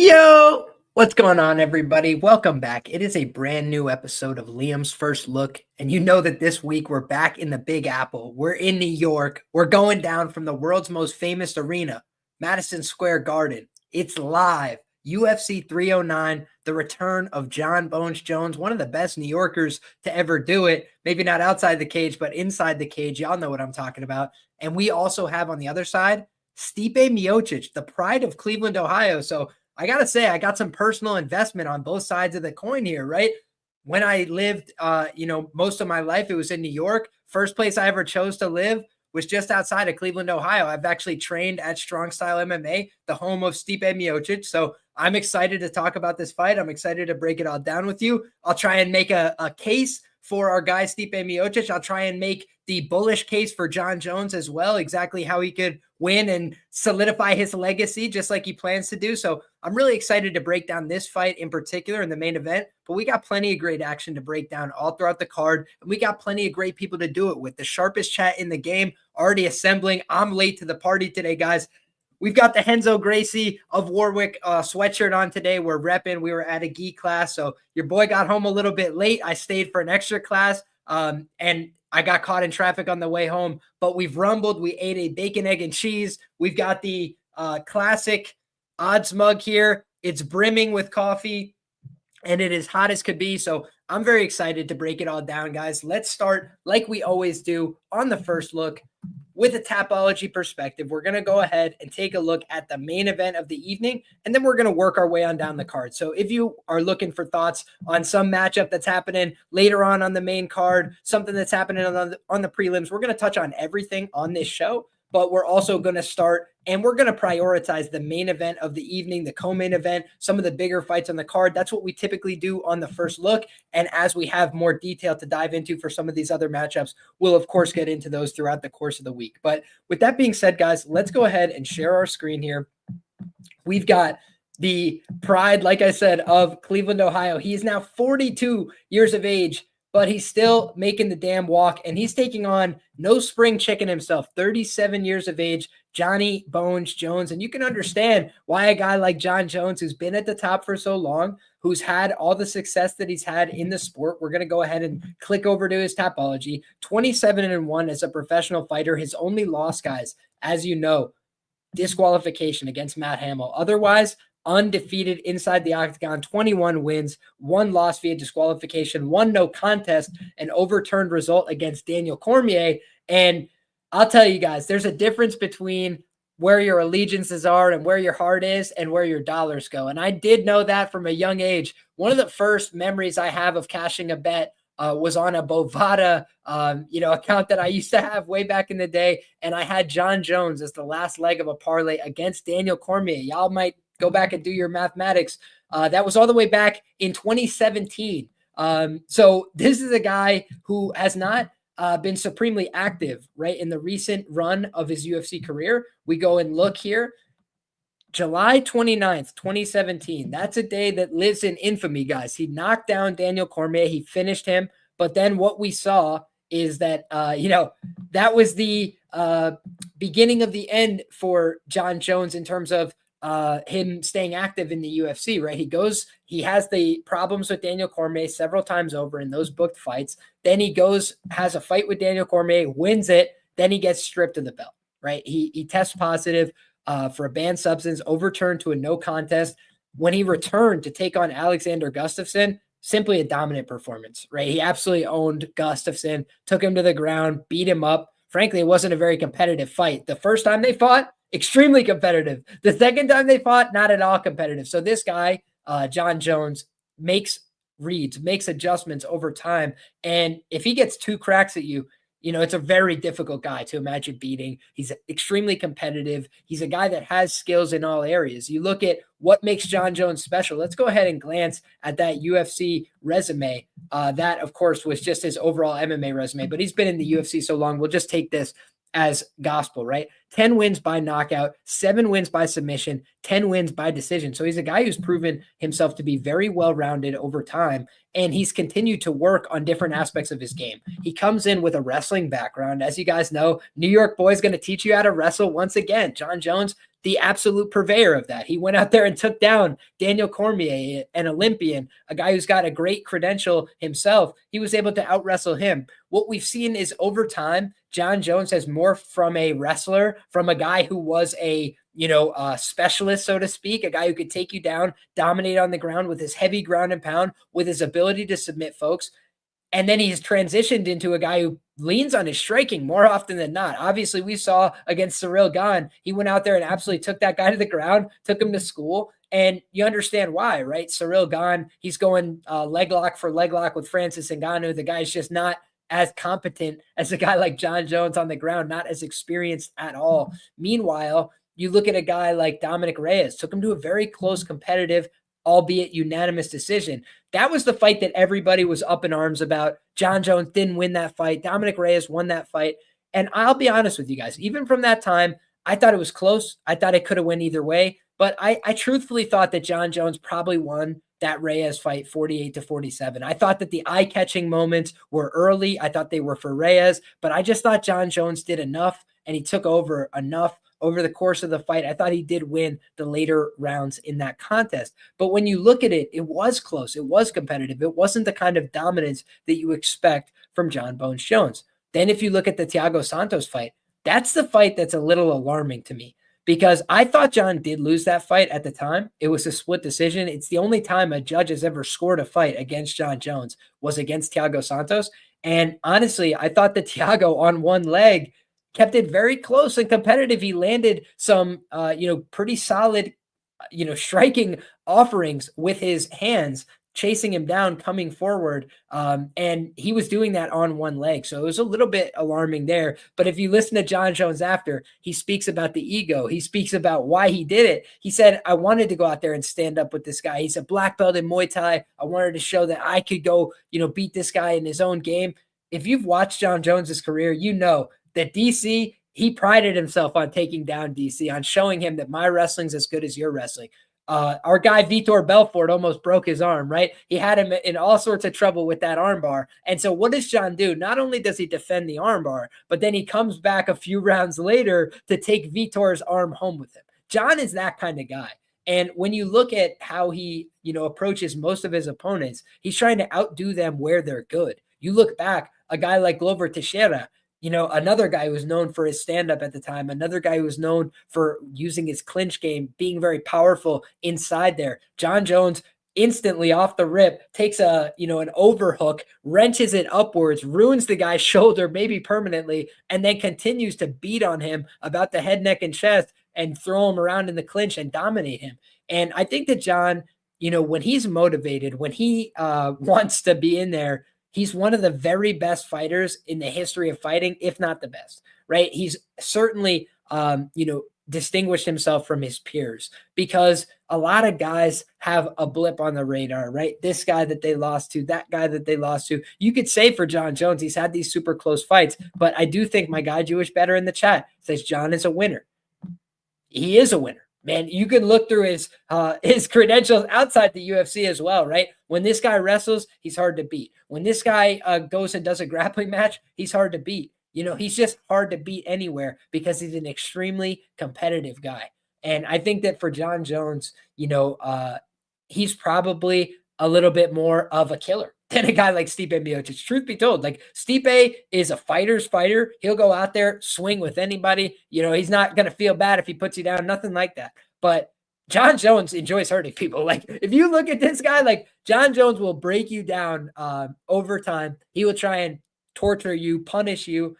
Yo, what's going on, everybody? Welcome back. It is a brand new episode of Liam's First Look, and you know that this week we're back in the Big Apple. We're in New York. We're going down from the world's most famous arena, Madison Square Garden. It's live. UFC 309, the return of Jon Bones Jones, one of the best New Yorkers to ever do it. Maybe not outside the cage, but inside the cage. Y'all know what I'm talking about. And we also have on the other side, Stipe Miocic, the pride of Cleveland, Ohio. So I got to say, I got some personal investment on both sides of the coin here, right? When I lived, most of my life, it was in New York. First place I ever chose to live was just outside of Cleveland, Ohio. I've actually trained at Strong Style MMA, the home of Stipe Miocic. So I'm excited to talk about this fight. I'm excited to break it all down with you. I'll try and make a case for our guy, Stipe Miocic. I'll try and make the bullish case for Jon Jones as well, exactly how he could win and solidify his legacy just like he plans to do. So I'm really excited to break down this fight in particular in the main event, but we got plenty of great action to break down all throughout the card, and we got plenty of great people to do it with. The sharpest chat in the game already assembling. I'm late to the party today, guys. We've got the Henzo Gracie of Warwick sweatshirt on today. We're repping. We were at a gi class, so your boy got home a little bit late. I stayed for an extra class, and I got caught in traffic on the way home, but we've rumbled. We ate a bacon, egg, and cheese. We've got the classic odds mug here. It's brimming with coffee, and it is hot as could be. So I'm very excited to break it all down, guys. Let's start like we always do on the first look with a Tapology perspective. We're going to go ahead and take a look at the main event of the evening, and then we're going to work our way on down the card. So if you are looking for thoughts on some matchup that's happening later on the main card, something that's happening on the prelims, we're going to touch on everything on this show, but we're also going to start and we're going to prioritize the main event of the evening, the co-main event, some of the bigger fights on the card. That's what we typically do on the first look. And as we have more detail to dive into for some of these other matchups, we'll of course get into those throughout the course of the week. But with that being said, guys, let's go ahead and share our screen here. We've got the pride, like I said, of Cleveland, Ohio. He is now 42 years of age, but he's still making the damn walk, and he's taking on no spring chicken himself, 37 years of age, Johnny Bones Jones. And you can understand why a guy like Jon Jones, who's been at the top for so long, who's had all the success that he's had in the sport. We're going to go ahead and click over to his Tapology. 27-1 as a professional fighter. His only loss, guys, as you know, disqualification against Matt Hamill. Otherwise, undefeated inside the octagon, 21 wins, 1 loss via disqualification, 1 no contest, an overturned result against Daniel Cormier. And I'll tell you guys, there's a difference between where your allegiances are and where your heart is and where your dollars go. And I did know that from a young age. One of the first memories I have of cashing a bet was on a Bovada, account that I used to have way back in the day. And I had Jon Jones as the last leg of a parlay against Daniel Cormier. Y'all might go back and do your mathematics. That was all the way back in 2017. So this is a guy who has not been supremely active, right, in the recent run of his UFC career. We go and look here. July 29th, 2017. That's a day that lives in infamy, guys. He knocked down Daniel Cormier. He finished him. But then what we saw is that, that was the beginning of the end for Jon Jones in terms of him staying active in the UFC, right? He has the problems with Daniel Cormier several times over in those booked fights. Then he has a fight with Daniel Cormier, wins it. Then he gets stripped of the belt, right? He tests positive for a banned substance, overturned to a no contest. When he returned to take on Alexander Gustafsson, simply a dominant performance, right? He absolutely owned Gustafsson, took him to the ground, beat him up. Frankly, it wasn't a very competitive fight. The first time they fought, extremely competitive. The second time they fought, not at all competitive. So this guy, Jon Jones, makes reads, makes adjustments over time. And if he gets 2 cracks at you, it's a very difficult guy to imagine beating. He's extremely competitive. He's a guy that has skills in all areas. You look at what makes Jon Jones special. Let's go ahead and glance at that UFC resume. That, of course, was just his overall MMA resume, but he's been in the UFC so long. We'll just take this as gospel, right? 10 wins by knockout, 7 wins by submission, 10 wins by decision. So he's a guy who's proven himself to be very well-rounded over time, and he's continued to work on different aspects of his game. He comes in with a wrestling background. As you guys know, New York boy is going to teach you how to wrestle once again. Jon Jones the absolute purveyor of that. He went out there and took down Daniel Cormier, an Olympian, a guy who's got a great credential himself. He was able to out-wrestle him. What we've seen is over time, Jon Jones has morphed from a wrestler, from a guy who was a specialist, so to speak, a guy who could take you down, dominate on the ground with his heavy ground and pound, with his ability to submit folks. And then he's transitioned into a guy who leans on his striking more often than not. Obviously, we saw against Ciryl Gane, he went out there and absolutely took that guy to the ground, took him to school. And you understand why, right? Ciryl Gane, he's going leg lock for leg lock with Francis Ngannou. The guy's just not as competent as a guy like Jon Jones on the ground, not as experienced at all. Meanwhile, you look at a guy like Dominic Reyes, took him to a very close, competitive, albeit unanimous decision. That was the fight that everybody was up in arms about. Jon Jones didn't win that fight. Dominic Reyes won that fight. And I'll be honest with you guys, even from that time, I thought it was close. I thought it could have went either way. But I truthfully thought that Jon Jones probably won that Reyes fight 48-47. I thought that the eye-catching moments were early. I thought they were for Reyes. But I just thought Jon Jones did enough, and he took over enough over the course of the fight. I thought he did win the later rounds in that contest. But when you look at it, it was close. It was competitive. It wasn't the kind of dominance that you expect from Jon Bones Jones. Then if you look at the Thiago Santos fight, that's the fight that's a little alarming to me, because I thought Jon did lose that fight at the time. It was a split decision. It's the only time a judge has ever scored a fight against Jon Jones was against Thiago Santos. And honestly, I thought that Thiago on one leg kept it very close and competitive. He landed some, pretty solid, striking offerings with his hands, chasing him down, coming forward. And he was doing that on one leg. So it was a little bit alarming there. But if you listen to Jon Jones after, he speaks about the ego. He speaks about why he did it. He said, I wanted to go out there and stand up with this guy. He's a black belt in Muay Thai. I wanted to show that I could go, beat this guy in his own game. If you've watched Jon Jones's career, you know that DC, he prided himself on taking down DC, on showing him that my wrestling's as good as your wrestling. Our guy Vitor Belfort almost broke his arm, right? He had him in all sorts of trouble with that armbar. And so what does Jon do? Not only does he defend the armbar, but then he comes back a few rounds later to take Vitor's arm home with him. Jon is that kind of guy. And when you look at how he, approaches most of his opponents, he's trying to outdo them where they're good. You look back, a guy like Glover Teixeira, another guy who was known for his stand-up at the time, another guy who was known for using his clinch game, being very powerful inside there. Jon Jones instantly off the rip takes an overhook, wrenches it upwards, ruins the guy's shoulder, maybe permanently, and then continues to beat on him about the head, neck, and chest and throw him around in the clinch and dominate him. And I think that Jon, when he's motivated, when he wants to be in there, he's one of the very best fighters in the history of fighting, if not the best, right? He's certainly, distinguished himself from his peers, because a lot of guys have a blip on the radar, right? This guy that they lost to, that guy that they lost to. You could say for Jon Jones, he's had these super close fights, but I do think my guy Jewish Better in the chat says Jon is a winner. He is a winner. Man, you can look through his credentials outside the UFC as well, right? When this guy wrestles, he's hard to beat. When this guy goes and does a grappling match, he's hard to beat. He's just hard to beat anywhere because he's an extremely competitive guy. And I think that for Jon Jones, he's probably a little bit more of a killer than a guy like Stipe Miocic. Truth be told, like Stipe is a fighter's fighter. He'll go out there, swing with anybody. He's not going to feel bad if he puts you down, nothing like that. But Jon Jones enjoys hurting people. Like if you look at this guy, like Jon Jones will break you down over time. He will try and torture you, punish you,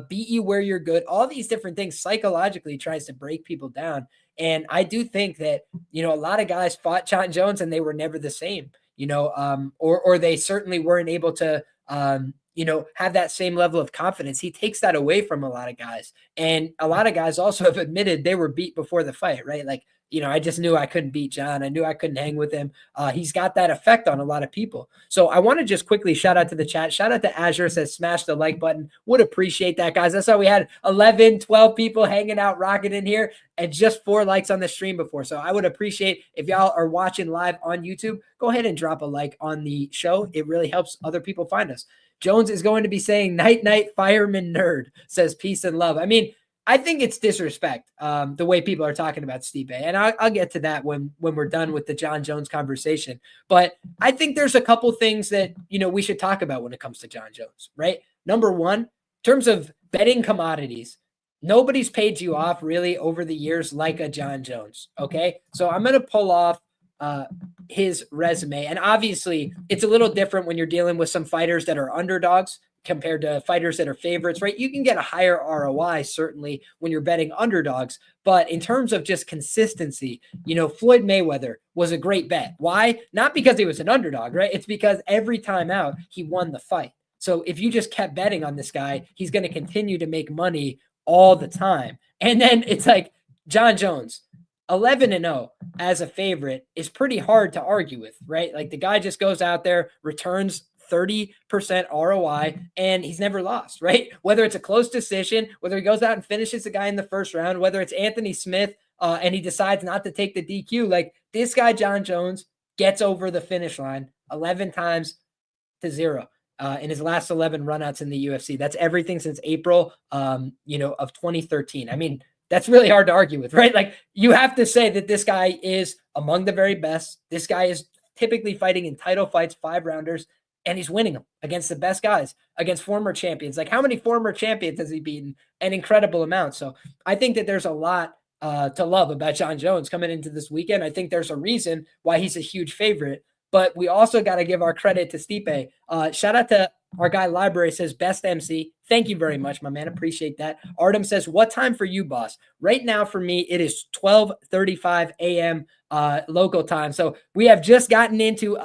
beat you where you're good. All these different things psychologically tries to break people down. And I do think that, a lot of guys fought Jon Jones and they were never the same. Or they certainly weren't able to, have that same level of confidence. He takes that away from a lot of guys. And a lot of guys also have admitted they were beat before the fight, right? Like, I just knew I couldn't beat Jon. I knew I couldn't hang with him. He's got that effect on a lot of people. So I want to just quickly shout out to the chat. Shout out to Azure, says smash the like button. Would appreciate that, guys. That's why we had 11, 12 people hanging out, rocking in here, and just 4 likes on the stream before. So I would appreciate if y'all are watching live on YouTube, go ahead and drop a like on the show. It really helps other people find us. Jones is going to be saying night, night, fireman nerd, says peace and love. I mean, I think it's disrespect, the way people are talking about Stipe. And I'll get to that when we're done with the Jon Jones conversation. But I think there's a couple things that, we should talk about when it comes to Jon Jones, right? Number one, in terms of betting commodities, nobody's paid you off really over the years like a Jon Jones, okay? So I'm going to pull off his resume. And obviously, it's a little different when you're dealing with some fighters that are underdogs compared to fighters that are favorites, right? You can get a higher ROI, certainly, when you're betting underdogs. But in terms of just consistency, Floyd Mayweather was a great bet. Why? Not because he was an underdog, right? It's because every time out, he won the fight. So if you just kept betting on this guy, he's going to continue to make money all the time. And then it's like Jon Jones, 11-0 as a favorite is pretty hard to argue with, right? Like the guy just goes out there, returns 30% ROI, and he's never lost, right? Whether it's a close decision, whether he goes out and finishes the guy in the first round, whether it's Anthony Smith and he decides not to take the DQ, like this guy, Jon Jones, gets over the finish line 11 times to 0 in his last 11 runouts in the UFC. That's everything since April, of 2013. I mean, that's really hard to argue with, right? Like you have to say that this guy is among the very best. This guy is typically fighting in title fights, 5-rounders, and he's winning them against the best guys, against former champions. Like how many former champions has he beaten? An incredible amount. So I think that there's a lot to love about Jon Jones coming into this weekend. I think there's a reason why he's a huge favorite, but we also got to give our credit to Stipe. Shout out to our guy Library says, best MC. Thank you very much, my man. Appreciate that. Artem says, what time for you, boss? Right now for me, it is 12:35 a.m. Local time. So we have just gotten into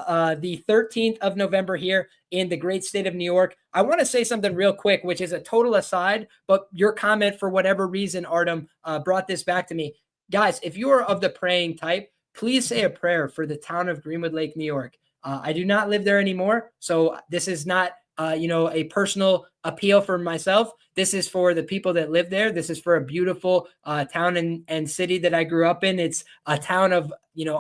the 13th of November here in the great state of New York. I want to say something real quick, which is a total aside, but your comment for whatever reason, Artem, brought this back to me. Guys, if you are of the praying type, please say a prayer for the town of Greenwood Lake, New York. I do not live there anymore, so this is not a personal appeal for myself. This is for the people that live there. This is for a beautiful town and city that I grew up in. It's a town of,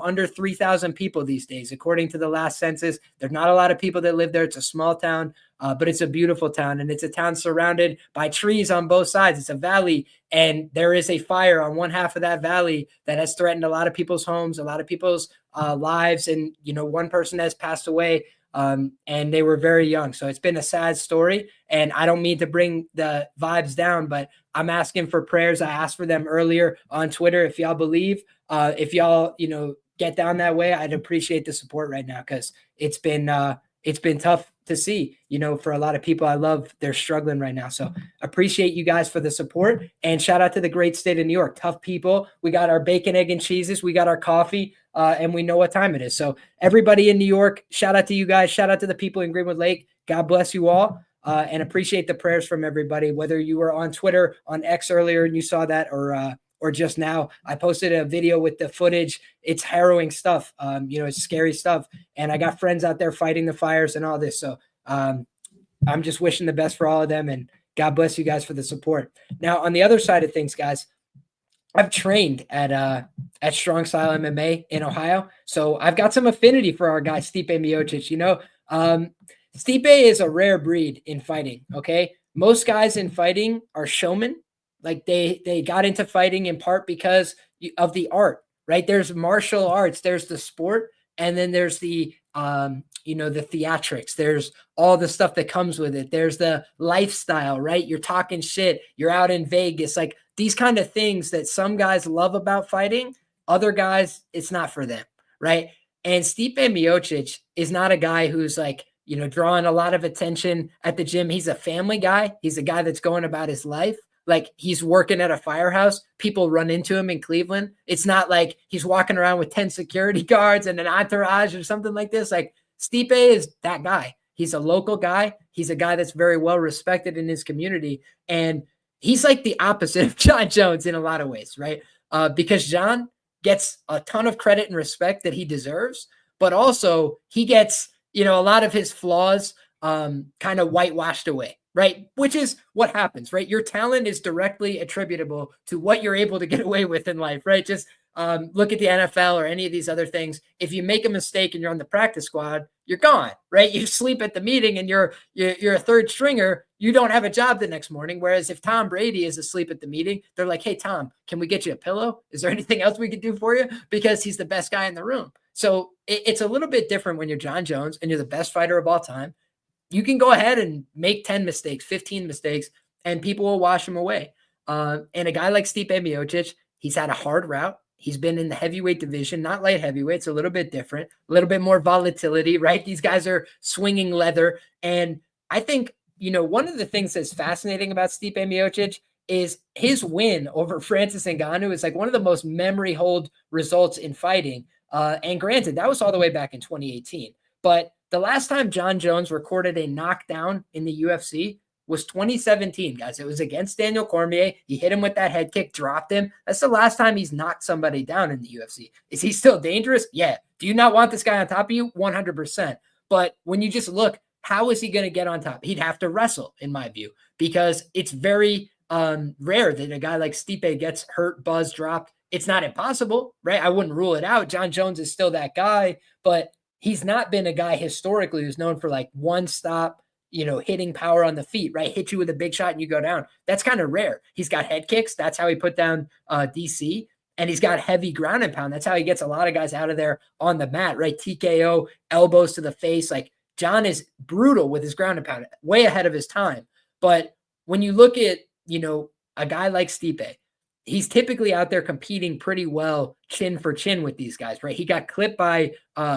under 3,000 people these days. According to the last census, there's not a lot of people that live there. It's a small town, but it's a beautiful town. And it's a town surrounded by trees on both sides. It's a valley. And there is a fire on one half of that valley that has threatened a lot of people's homes, a lot of people's lives. And, one person has passed away. And they were very young. So it's been a sad story. And I don't mean to bring the vibes down, but I'm asking for prayers. I asked for them earlier on Twitter. If y'all believe, if y'all, get down that way, I'd appreciate the support right now because it's been tough to see, for a lot of people I love, they're struggling right now. So appreciate you guys for the support and shout out to the great state of New York. Tough people. We got our bacon, egg, and cheeses. We got our coffee and we know what time it is. So everybody in New York, shout out to you guys. Shout out to the people in Greenwood Lake. God bless you all and appreciate the prayers from everybody, whether you were on Twitter, on X earlier and you saw that or just now. I posted a video with the footage. It's harrowing stuff. It's scary stuff. And I got friends out there fighting the fires and all this. So I'm just wishing the best for all of them. And God bless you guys for the support. Now, on the other side of things, guys, I've trained at Strong Style MMA in Ohio. So I've got some affinity for our guy, Stipe Miocic. Stipe is a rare breed in fighting, okay? Most guys in fighting are showmen. Like they got into fighting in part because of the art, right? There's martial arts, there's the sport, and then there's the the theatrics. There's all the stuff that comes with it. There's the lifestyle, right? You're talking shit. You're out in Vegas. Like these kind of things that some guys love about fighting, other guys, it's not for them, right? And Stipe Miocic is not a guy who's like, drawing a lot of attention at the gym. He's a family guy. He's a guy that's going about his life. Like he's working at a firehouse. People run into him in Cleveland. It's not like he's walking around with 10 security guards and an entourage or something like this. Like Stipe is that guy. He's a local guy. He's a guy that's very well respected in his community. And he's like the opposite of Jon Jones in a lot of ways, right? Because Jon gets a ton of credit and respect that he deserves, but also he gets, a lot of his flaws kind of whitewashed away. Right. Which is what happens, right? Your talent is directly attributable to what you're able to get away with in life, right? Just look at the NFL or any of these other things. If you make a mistake and you're on the practice squad, you're gone, right? You sleep at the meeting and you're a third stringer. You don't have a job the next morning. Whereas if Tom Brady is asleep at the meeting, they're like, hey, Tom, can we get you a pillow? Is there anything else we could do for you? Because he's the best guy in the room. So it's a little bit different when you're Jon Jones and you're the best fighter of all time. You can go ahead and make 10 mistakes, 15 mistakes, and people will wash them away. And a guy like Stipe Miocic, he's had a hard route. He's been in the heavyweight division, not light heavyweight. It's a little bit different, a little bit more volatility, right? These guys are swinging leather. And I think, one of the things that's fascinating about Stipe Miocic is his win over Francis Ngannou is like one of the most memory hold results in fighting. And granted, that was all the way back in 2018. But the last time Jon Jones recorded a knockdown in the UFC was 2017, guys. It was against Daniel Cormier. He hit him with that head kick, dropped him. That's the last time he's knocked somebody down in the UFC. Is he still dangerous? Yeah. Do you not want this guy on top of you? 100%. But when you just look, how is he going to get on top? He'd have to wrestle, in my view, because it's very rare that a guy like Stipe gets hurt, buzzed, dropped. It's not impossible, right? I wouldn't rule it out. Jon Jones is still that guy, but he's not been a guy historically who's known for like one stop, hitting power on the feet, right? Hit you with a big shot and you go down. That's kind of rare. He's got head kicks. That's how he put down DC. And he's got heavy ground and pound. That's how he gets a lot of guys out of there on the mat, right? TKO, elbows to the face. Like Jon is brutal with his ground and pound, way ahead of his time. But when you look at, a guy like Stipe, he's typically out there competing pretty well chin for chin with these guys, right? He got clipped by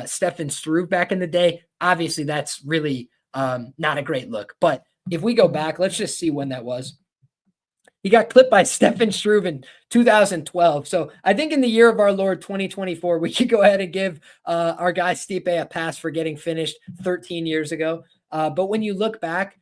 Stefan Struve back in the day. Obviously, that's really not a great look. But if we go back, let's just see when that was. He got clipped by Stefan Struve in 2012. So I think in the year of our Lord 2024, we could go ahead and give our guy Stipe a pass for getting finished 13 years ago. But when you look back,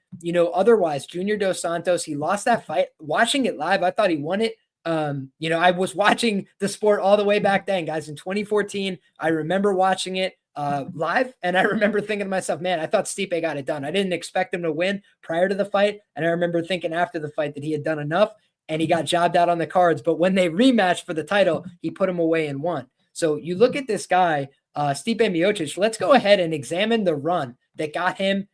otherwise, Junior Dos Santos, he lost that fight. Watching it live, I thought he won it. I was watching the sport all the way back then, guys, in 2014. I remember watching it live, and I remember thinking to myself, man, I thought Stipe got it done. I didn't expect him to win prior to the fight, and I remember thinking after the fight that he had done enough, and he got jobbed out on the cards. But when they rematched for the title, he put him away and won. So you look at this guy, Stipe Miocic. Let's go ahead and examine the run that got him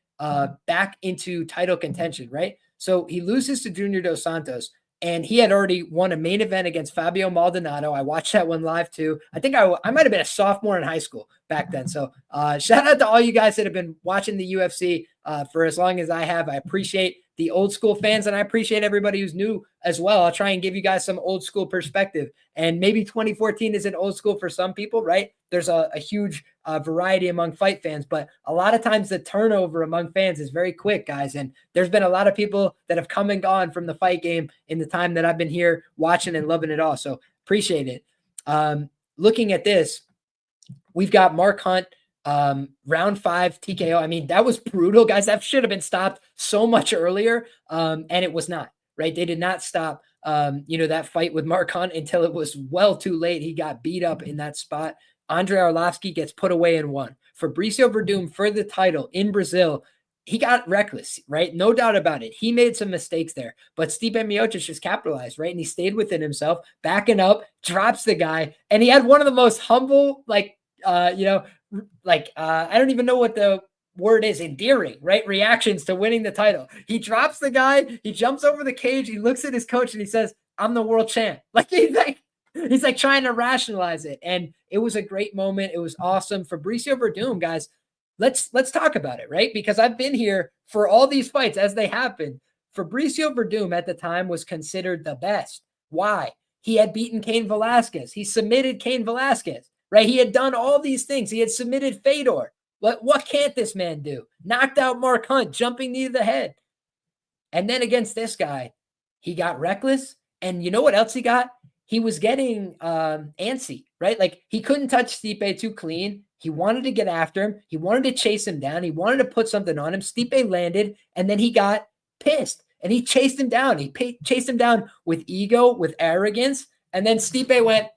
back into title contention, right? So he loses to Junior Dos Santos. And he had already won a main event against Fabio Maldonado. I watched that one live too. I think I might have been a sophomore in high school back then. So shout out to all you guys that have been watching the UFC for as long as I have. I appreciate the old school fans, and I appreciate everybody who's new as well. I'll try and give you guys some old school perspective. And maybe 2014 isn't old school for some people, right? There's a huge variety among fight fans, but a lot of times the turnover among fans is very quick, guys. And there's been a lot of people that have come and gone from the fight game in the time that I've been here watching and loving it all. So appreciate it. Looking at this, we've got Mark Hunt, round 5 TKO. I mean, that was brutal, guys. That should have been stopped so much earlier. And it was not, right? They did not stop, that fight with Mark Hunt until it was well too late. He got beat up in that spot. Andrei Arlovski gets put away and won. Fabricio Verdum for the title in Brazil. He got reckless, right? No doubt about it. He made some mistakes there, but Stipe Miocic just capitalized, right? And he stayed within himself, backing up, drops the guy. And he had one of the most humble, I don't even know what the word is, endearing, right? Reactions to winning the title. He drops the guy, he jumps over the cage, he looks at his coach and he says, I'm the world champ. He's like trying to rationalize it. And it was a great moment. It was awesome. Fabricio Verdum, guys, let's talk about it, right? Because I've been here for all these fights as they happen. Fabricio Verdum at the time was considered the best. Why? He had beaten Cain Velasquez. He submitted Cain Velasquez, right? He had done all these things. He had submitted Fedor. What can't this man do? Knocked out Mark Hunt, jumping knee to the head. And then against this guy, he got reckless. And you know what else he got? He was getting antsy, right? Like he couldn't touch Stipe too clean. He wanted to get after him. He wanted to chase him down. He wanted to put something on him. Stipe landed, and then he got pissed, and he chased him down. He chased him down with ego, with arrogance, and then Stipe went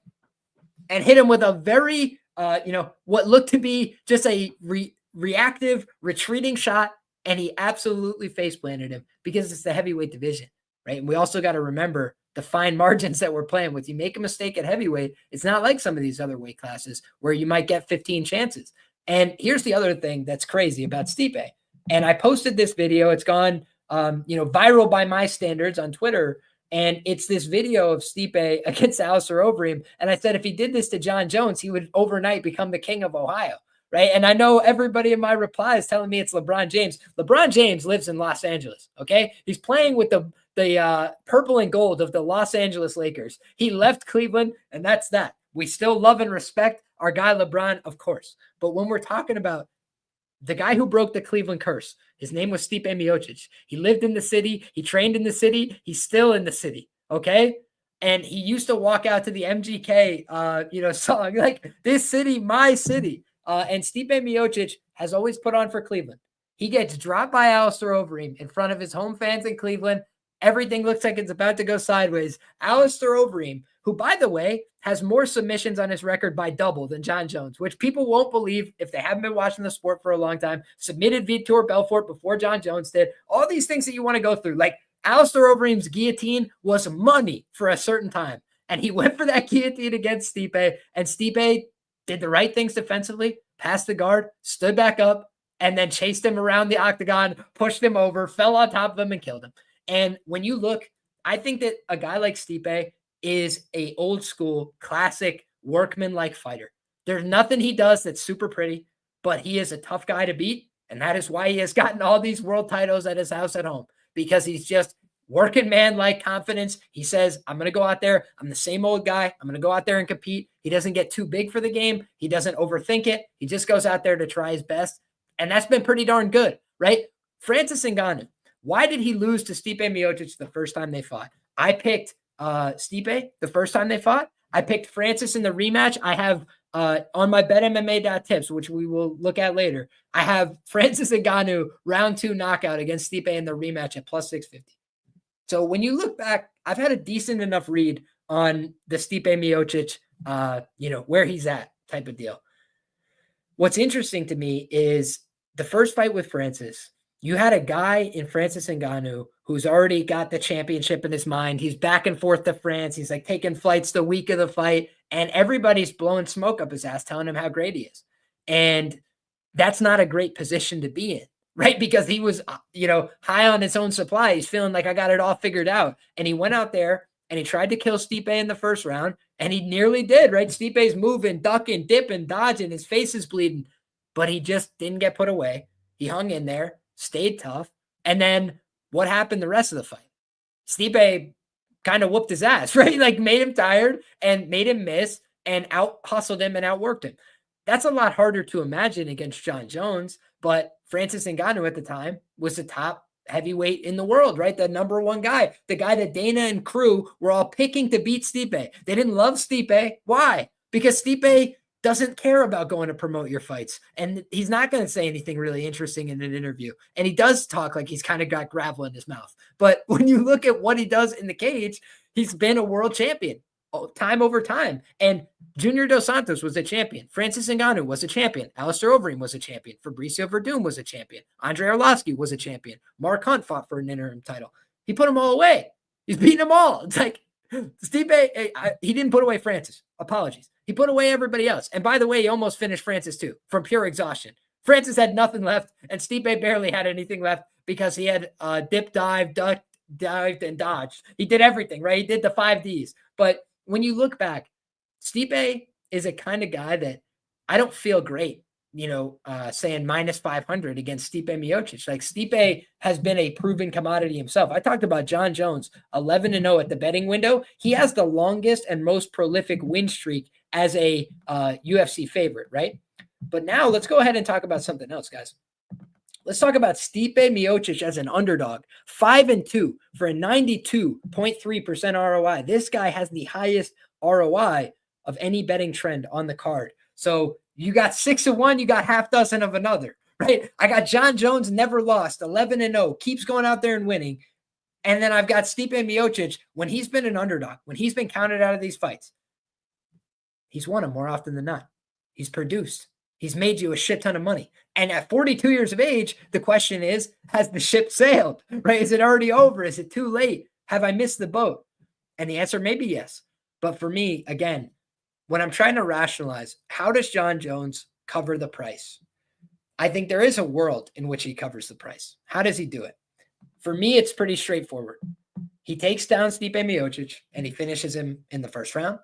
and hit him with a very, what looked to be just a reactive, retreating shot, and he absolutely face planted him because it's the heavyweight division, right? And we also got to remember the fine margins that we're playing with. You make a mistake at heavyweight, it's not like some of these other weight classes where you might get 15 chances. And here's the other thing that's crazy about Stipe. And I posted this video. It's gone, viral by my standards on Twitter. And it's this video of Stipe against Alistair Overeem. And I said, if he did this to Jon Jones, he would overnight become the king of Ohio, right? And I know everybody in my replies telling me it's LeBron James. LeBron James lives in Los Angeles, okay? He's playing with the purple and gold of the Los Angeles Lakers. He left Cleveland, and that's that. We still love and respect our guy LeBron, of course. But when we're talking about the guy who broke the Cleveland curse, his name was Stipe Miocic. He lived in the city. He trained in the city. He's still in the city, okay? And he used to walk out to the MGK, song, like, this city, my city. And Stipe Miocic has always put on for Cleveland. He gets dropped by Alistair Overeem in front of his home fans in Cleveland. Everything looks like it's about to go sideways. Alistair Overeem, who, by the way, has more submissions on his record by double than Jon Jones, which people won't believe if they haven't been watching the sport for a long time, submitted Vitor Belfort before Jon Jones did, all these things that you want to go through. Like, Alistair Overeem's guillotine was money for a certain time, and he went for that guillotine against Stipe, and Stipe did the right things defensively, passed the guard, stood back up, and then chased him around the octagon, pushed him over, fell on top of him, and killed him. And when you look, I think that a guy like Stipe is a old school, classic, workman-like fighter. There's nothing he does that's super pretty, but he is a tough guy to beat, and that is why he has gotten all these world titles at his house at home, because he's just working man-like confidence. He says, I'm going to go out there. I'm the same old guy. I'm going to go out there and compete. He doesn't get too big for the game. He doesn't overthink it. He just goes out there to try his best, and that's been pretty darn good, right? Francis Ngannou. Why did he lose to Stipe Miocic the first time they fought? I picked Stipe the first time they fought. I picked Francis in the rematch. I have on my betmma.tips, which we will look at later, I have Francis Ngannou round 2 knockout against Stipe in the rematch at plus 650. So when you look back, I've had a decent enough read on the Stipe Miocic, where he's at type of deal. What's interesting to me is the first fight with Francis. You had a guy in Francis Ngannou who's already got the championship in his mind. He's back and forth to France. He's like taking flights the week of the fight, and everybody's blowing smoke up his ass, telling him how great he is. And that's not a great position to be in, right? Because he was, high on his own supply. He's feeling like I got it all figured out. And he went out there and he tried to kill Stipe in the first round, and he nearly did, right? Stipe's moving, ducking, dipping, dodging. His face is bleeding, but he just didn't get put away. He hung in there, stayed tough. And then what happened the rest of the fight? Stipe kind of whooped his ass, right? Like made him tired and made him miss and out hustled him and outworked him. That's a lot harder to imagine against Jon Jones, but Francis Ngannou at the time was the top heavyweight in the world, right? The number one guy, the guy that Dana and crew were all picking to beat Stipe. They didn't love Stipe. Why? Because Stipe doesn't care about going to promote your fights. And he's not going to say anything really interesting in an interview. And he does talk like he's kind of got gravel in his mouth. But when you look at what he does in the cage, he's been a world champion time over time. And Junior Dos Santos was a champion. Francis Ngannou was a champion. Alistair Overeem was a champion. Fabricio Verdum was a champion. Andre Arlovski was a champion. Mark Hunt fought for an interim title. He put them all away. He's beating them all. It's like Stipe, he didn't put away Francis. Apologies. He put away everybody else. And by the way, he almost finished Francis too from pure exhaustion. Francis had nothing left, and Stipe barely had anything left because he had dip, dive, ducked, dived, and dodged. He did everything, right? He did the 5 Ds. But when you look back, Stipe is a kind of guy that I don't feel great, saying minus 500 against Stipe Miocic. Like Stipe has been a proven commodity himself. I talked about Jon Jones, 11-0 at the betting window. He has the longest and most prolific win streak as a UFC favorite, right? But now let's go ahead and talk about something else, guys. Let's talk about Stipe Miocic as an underdog, 5-2 for a 92.3% ROI. This guy has the highest ROI of any betting trend on the card. So you got 6-1, you got half dozen of another, right? I got Jon Jones, never lost, 11-0, keeps going out there and winning. And then I've got Stipe Miocic, when he's been an underdog, when he's been counted out of these fights, he's won them more often than not. He's produced. He's made you a shit ton of money. And at 42 years of age, the question is, has the ship sailed, right? Is it already over? Is it too late? Have I missed the boat? And the answer may be yes. But for me, again, when I'm trying to rationalize, how does Jon Jones cover the price? I think there is a world in which he covers the price. How does he do it? For me, it's pretty straightforward. He takes down Stipe Miocic and he finishes him in the first round.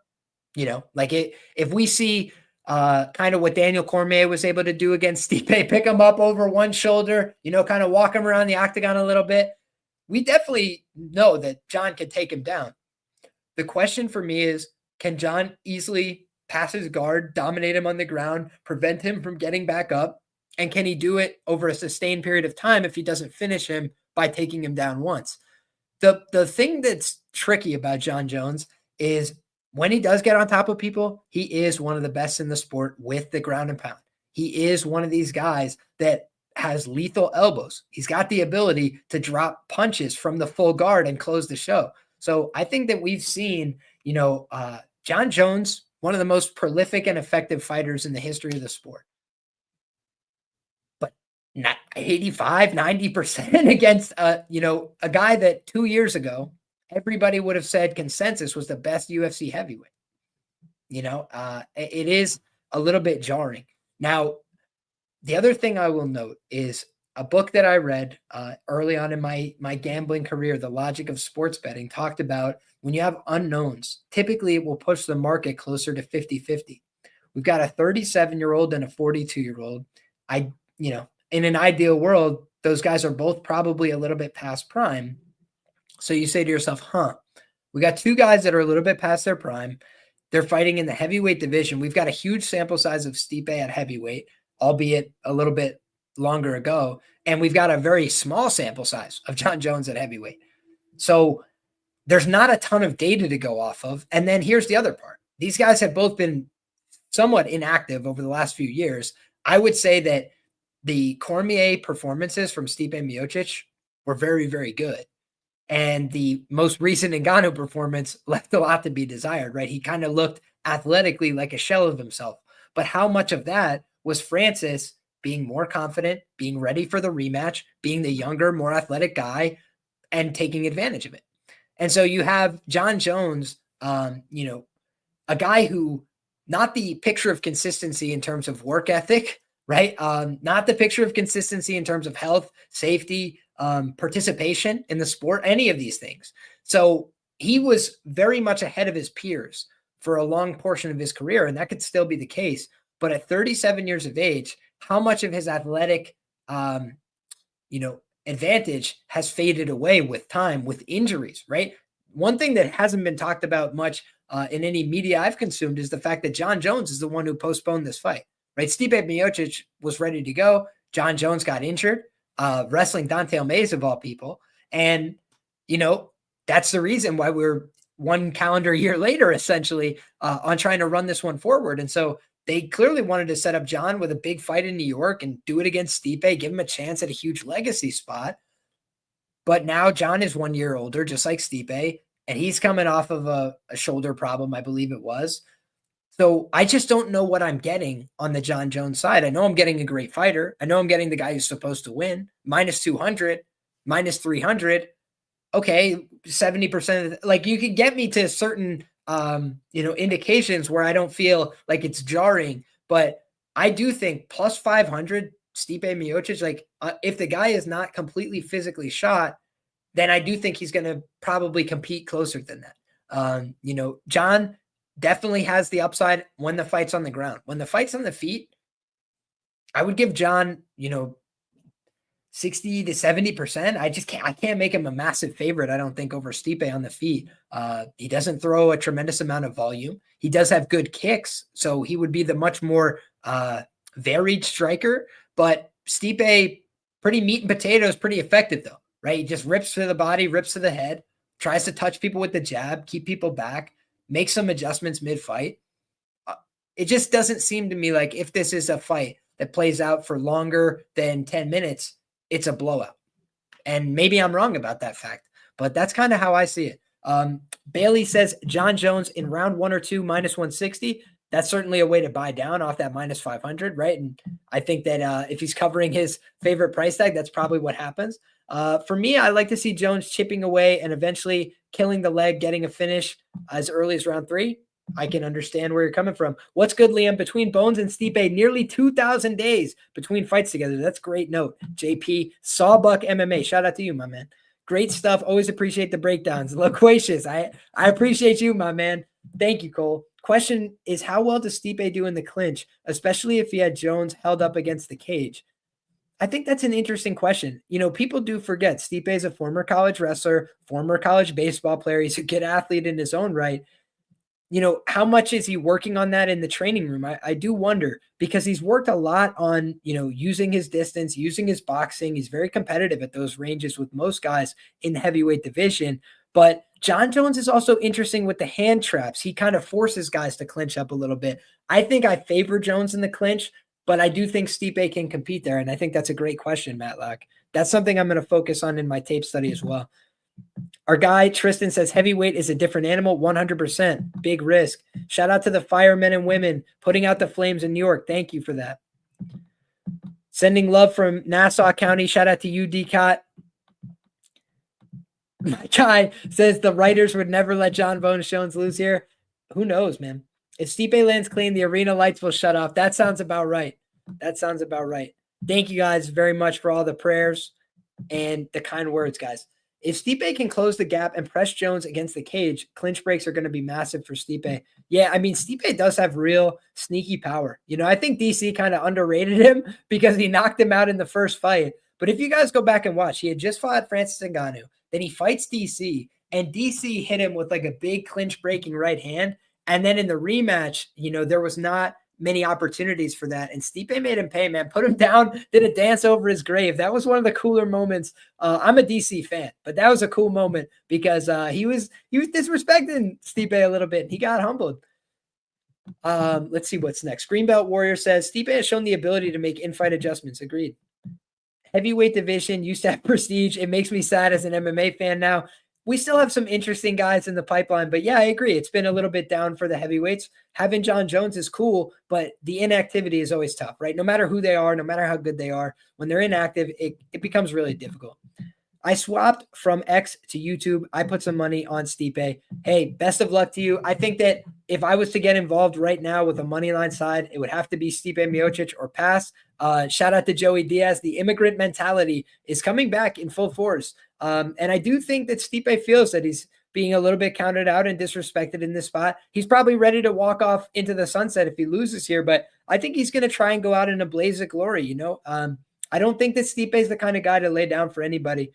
You know, like if we see kind of what Daniel Cormier was able to do against Stipe, pick him up over one shoulder, you know, kind of walk him around the octagon a little bit, we definitely know that Jon can take him down. The question for me is, can Jon easily pass his guard, dominate him on the ground, prevent him from getting back up? And can he do it over a sustained period of time if he doesn't finish him by taking him down once? The thing that's tricky about Jon Jones is when he does get on top of people, he is one of the best in the sport with the ground and pound. He is one of these guys that has lethal elbows. He's got the ability to drop punches from the full guard and close the show. So I think that we've seen, you know, Jon Jones, one of the most prolific and effective fighters in the history of the sport. But not 85, 90% against, you know, a guy that 2 years ago, everybody would have said consensus was the best UFC heavyweight. You know, it is a little bit jarring. Now, the other thing I will note is a book that I read early on in my gambling career, The Logic of Sports Betting, talked about when you have unknowns, typically it will push the market closer to 50-50. We've got a 37-year-old and a 42-year-old. You know, in an ideal world, those guys are both probably a little bit past prime. So you say to yourself, we got two guys that are a little bit past their prime. They're fighting in the heavyweight division. We've got a huge sample size of Stipe at heavyweight, albeit a little bit longer ago. And we've got a very small sample size of Jon Jones at heavyweight. So there's not a ton of data to go off of. And then here's the other part. These guys have both been somewhat inactive over the last few years. I would say that the Cormier performances from Stipe Miocic were very, very good. And the most recent Ngannou performance left a lot to be desired, right? He kind of looked athletically like a shell of himself. But how much of that was Francis being more confident, being ready for the rematch, being the younger, more athletic guy, and taking advantage of it? And so you have Jon Jones, you know, a guy who, not the picture of consistency in terms of work ethic, right? Not the picture of consistency in terms of health, safety, participation in the sport, any of these things. So he was very much ahead of his peers for a long portion of his career, and that could still be the case. But at 37 years of age, how much of his athletic, you know, advantage has faded away with time, with injuries, right? One thing that hasn't been talked about much in any media I've consumed is the fact that Jon Jones is the one who postponed this fight, right? Stipe Miocic was ready to go. Jon Jones got injured, wrestling Dante Mays of all people. And, you know, that's the reason why we're one calendar year later, essentially, on trying to run this one forward. And so they clearly wanted to set up Jon with a big fight in New York and do it against Stipe, give him a chance at a huge legacy spot. But now Jon is 1 year older, just like Stipe, and he's coming off of a shoulder problem, I believe it was. So I just don't know what I'm getting on the Jon Jones side. I know I'm getting a great fighter. I know I'm getting the guy who's supposed to win. Minus 200, minus 300. Okay, 70%. Like, you could get me to certain you know, indications where I don't feel like it's jarring, but I do think plus 500 Stipe Miocic, like if the guy is not completely physically shot, then I do think he's going to probably compete closer than that. You know, Jon definitely has the upside when the fight's on the ground. When the fight's on the feet, I would give Jon, you know, 60 to 70%. I can't make him a massive favorite, I don't think, over Stipe on the feet. He doesn't throw a tremendous amount of volume. He does have good kicks, so he would be the much more varied striker. But Stipe, pretty meat and potatoes, pretty effective though, right? He just rips to the body, rips to the head, tries to touch people with the jab, keep people back, make some adjustments mid-fight. It just doesn't seem to me like if this is a fight that plays out for longer than 10 minutes, it's a blowout. And maybe I'm wrong about that fact, but that's kind of how I see it. Bailey says Jon Jones in round 1 or 2, minus 160. That's certainly a way to buy down off that minus 500, right? And I think that if he's covering his favorite price tag, that's probably what happens. For me, I like to see Jones chipping away and eventually killing the leg, getting a finish as early as round 3. I can understand where you're coming from. What's good, Liam? Between Bones and Stipe, nearly 2,000 days between fights together. That's a great note. JP, Sawbuck MMA. Shout out to you, my man. Great stuff. Always appreciate the breakdowns. Loquacious. I appreciate you, my man. Thank you, Cole. Question is, how well does Stipe do in the clinch, especially if he had Jones held up against the cage? I think that's an interesting question. People do forget Stipe is a former college wrestler, former college baseball player. He's a good athlete in his own right. How much is he working on that in the training room? I do wonder, because he's worked a lot on, using his distance, using his boxing. He's very competitive at those ranges with most guys in the heavyweight division. But Jon Jones is also interesting with the hand traps. He kind of forces guys to clinch up a little bit. I think I favor Jones in the clinch, but I do think Stipe can compete there. And I think that's a great question, Matlock. That's something I'm going to focus on in my tape study as well. Our guy, Tristan, says heavyweight is a different animal, 100%. Big risk. Shout out to the firemen and women putting out the flames in New York. Thank you for that. Sending love from Nassau County. Shout out to you, DCOT. My guy says the writers would never let Jon Jones lose here. Who knows, man? If Stipe lands clean, the arena lights will shut off. That sounds about right. Thank you guys very much for all the prayers and the kind words, guys. If Stipe can close the gap and press Jones against the cage, clinch breaks are going to be massive for Stipe. Yeah, I mean, Stipe does have real sneaky power. I think DC kind of underrated him because he knocked him out in the first fight. But if you guys go back and watch, he had just fought Francis Ngannou. Then he fights DC, and DC hit him with like a big clinch breaking right hand. And then in the rematch, there was not many opportunities for that. And Stipe made him pay, man. Put him down, did a dance over his grave. That was one of the cooler moments. I'm a DC fan, but that was a cool moment because he was disrespecting Stipe a little bit. He got humbled. Let's see what's next. Greenbelt Warrior says, Stipe has shown the ability to make in-fight adjustments. Agreed. Heavyweight division used to have prestige. It makes me sad as an MMA fan now. We still have some interesting guys in the pipeline, but yeah, I agree. It's been a little bit down for the heavyweights. Having Jon Jones is cool, but the inactivity is always tough, right? No matter who they are, no matter how good they are, when they're inactive, it becomes really difficult. I swapped from X to YouTube. I put some money on Stipe. Hey, best of luck to you. I think that if I was to get involved right now with a money line side, it would have to be Stipe Miocic or pass. Shout out to Joey Diaz. The immigrant mentality is coming back in full force. And I do think that Stipe feels that he's being a little bit counted out and disrespected in this spot. He's probably ready to walk off into the sunset if he loses here, but I think he's going to try and go out in a blaze of glory. I don't think that Stipe is the kind of guy to lay down for anybody.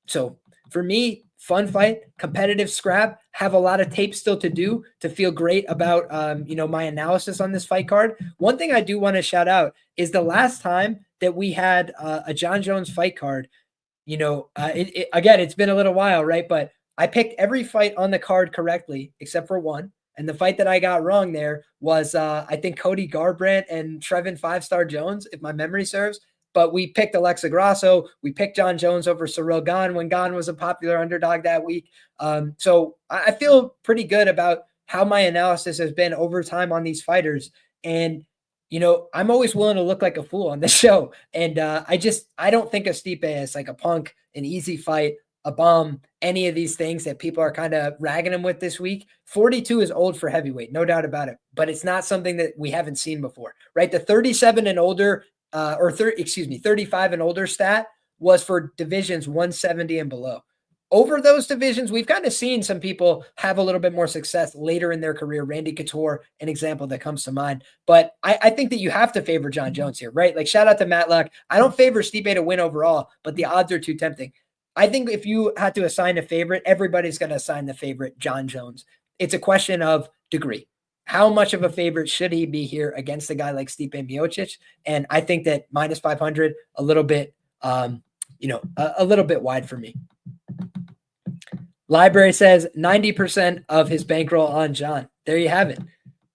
So for me, fun fight, competitive scrap, have a lot of tape still to do to feel great about, my analysis on this fight card. One thing I do want to shout out is the last time that we had a Jon Jones fight card, again, it's been a little while, right? But I picked every fight on the card correctly, except for one. And the fight that I got wrong there was, I think, Cody Garbrandt and Trevin 5-Star Jones, if my memory serves. But we picked Alexa Grasso. We picked Jon Jones over Ciryl Gane when Gane was a popular underdog that week. So I feel pretty good about how my analysis has been over time on these fighters. And, I'm always willing to look like a fool on this show. And I don't think of Stipe as like a punk, an easy fight, a bum, any of these things that people are kind of ragging him with this week. 42 is old for heavyweight, no doubt about it. But it's not something that we haven't seen before, right? The 37 and older 35 and older stat was for divisions 170 and below. Over those divisions, we've kind of seen some people have a little bit more success later in their career. Randy Couture, an example that comes to mind. But I think that you have to favor Jon Jones here, right? Like, shout out to Matlock. I don't favor Stipe to win overall, but the odds are too tempting. I think if you had to assign a favorite, everybody's going to assign the favorite Jon Jones. It's a question of degree. How much of a favorite should he be here against a guy like Stipe Miocic? And I think that minus 500, a little bit, a little bit wide for me. Library says 90% of his bankroll on Jon. There you have it.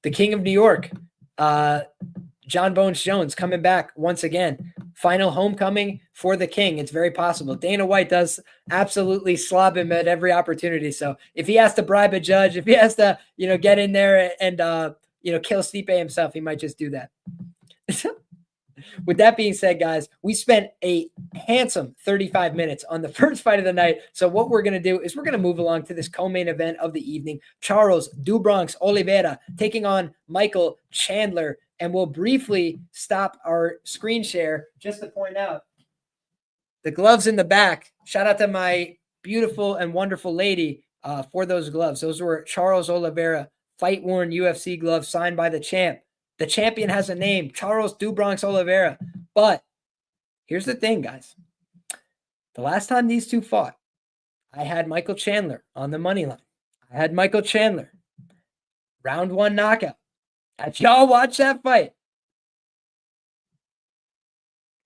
The King of New York, Jon Bones Jones, coming back once again. Final homecoming for the King. It's very possible. Dana White does absolutely slob him at every opportunity. So if he has to bribe a judge, if he has to, get in there and kill Stipe himself, he might just do that. With that being said, guys, we spent a handsome 35 minutes on the first fight of the night. So what we're going to do is we're going to move along to this co-main event of the evening. Charles "Do Bronx" Oliveira taking on Michael Chandler. And we'll briefly stop our screen share just to point out the gloves in the back. Shout out to my beautiful and wonderful lady for those gloves. Those were Charles Oliveira fight-worn UFC gloves signed by the champ. The champion has a name, Charles "Do Bronx" Oliveira. But here's the thing, guys. The last time these two fought, I had Michael Chandler on the money line. I had Michael Chandler. Round 1 knockout. Did y'all watch that fight?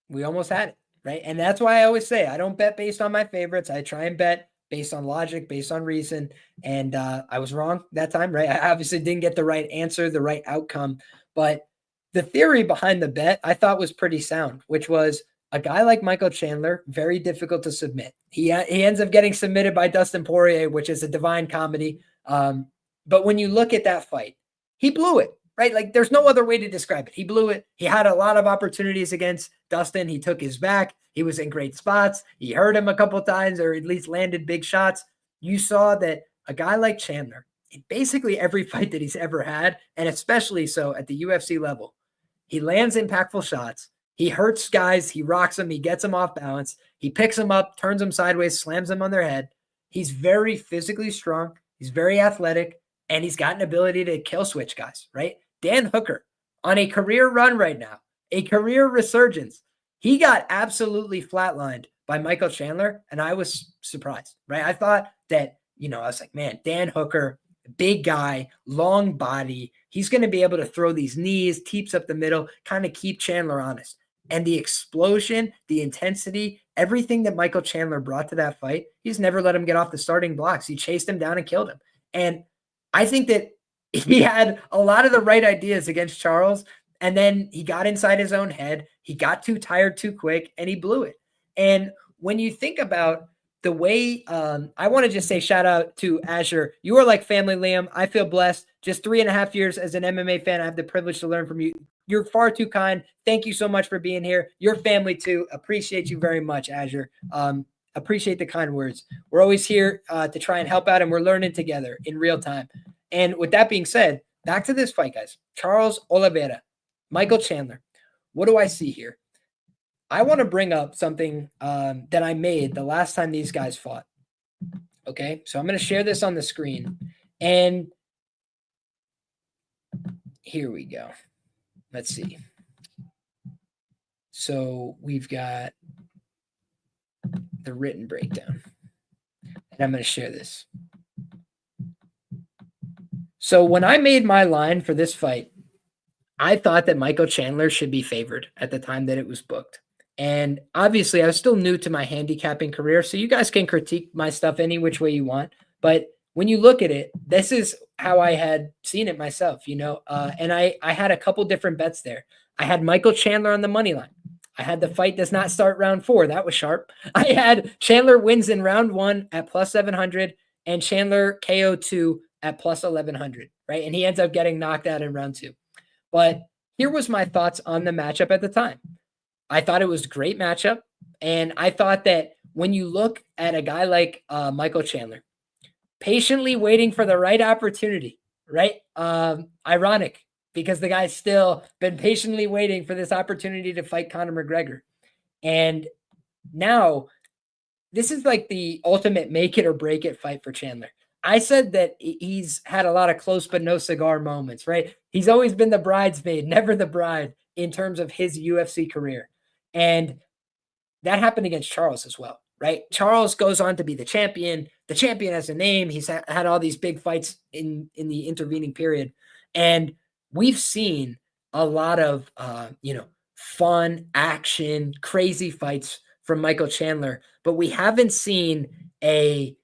We almost had it, right? And that's why I always say I don't bet based on my favorites. I try and bet based on logic, based on reason. And I was wrong that time, right? I obviously didn't get the right answer, the right outcome. But the theory behind the bet I thought was pretty sound, which was a guy like Michael Chandler, very difficult to submit. He ends up getting submitted by Dustin Poirier, which is a divine comedy. But when you look at that fight, he blew it. Right? Like there's no other way to describe it. He blew it. He had a lot of opportunities against Dustin. He took his back. He was in great spots. He hurt him a couple of times or at least landed big shots. You saw that a guy like Chandler, in basically every fight that he's ever had, and especially so at the UFC level, he lands impactful shots. He hurts guys. He rocks them. He gets them off balance. He picks them up, turns them sideways, slams them on their head. He's very physically strong. He's very athletic, and he's got an ability to kill switch guys, right? Dan Hooker on a career run right now, a career resurgence. He got absolutely flatlined by Michael Chandler, and I was surprised, right? I thought that, I was like, man, Dan Hooker, big guy, long body. He's going to be able to throw these knees, teeps up the middle, kind of keep Chandler honest. And the explosion, the intensity, everything that Michael Chandler brought to that fight, he's never let him get off the starting blocks. He chased him down and killed him. And I think that he had a lot of the right ideas against Charles, and then he got inside his own head. He got too tired too quick, and he blew it. And when you think about the way, I want to just say shout out to Azure. You are like family, Liam. I feel blessed. Just 3.5 years as an MMA fan, I have the privilege to learn from you. You're far too kind. Thank you so much for being here. Your family too. Appreciate you very much, Azure. Appreciate the kind words. We're always here to try and help out, and we're learning together in real time. And with that being said, back to this fight, guys. Charles Oliveira, Michael Chandler. What do I see here? I want to bring up something that I made the last time these guys fought. Okay, so I'm going to share this on the screen. And here we go. Let's see. So we've got the written breakdown. And I'm going to share this. So when I made my line for this fight, I thought that Michael Chandler should be favored at the time that it was booked. And obviously, I was still new to my handicapping career, so you guys can critique my stuff any which way you want. But when you look at it, this is how I had seen it myself, and I had a couple different bets there. I had Michael Chandler on the money line. I had the fight does not start round 4. That was sharp. I had Chandler wins in round 1 at plus 700 and Chandler KO 2 at plus 1100, right? And he ends up getting knocked out in round 2. But here was my thoughts on the matchup at the time. I thought it was a great matchup. And I thought that when you look at a guy like Michael Chandler, patiently waiting for the right opportunity, right? Ironic, because the guy's still been patiently waiting for this opportunity to fight Conor McGregor. And now this is like the ultimate make it or break it fight for Chandler. I said that he's had a lot of close but no cigar moments, right? He's always been the bridesmaid, never the bride in terms of his UFC career. And that happened against Charles as well, right? Charles goes on to be the champion. The champion has a name. He's had all these big fights in the intervening period. And we've seen a lot of, fun, action, crazy fights from Michael Chandler, but we haven't seen a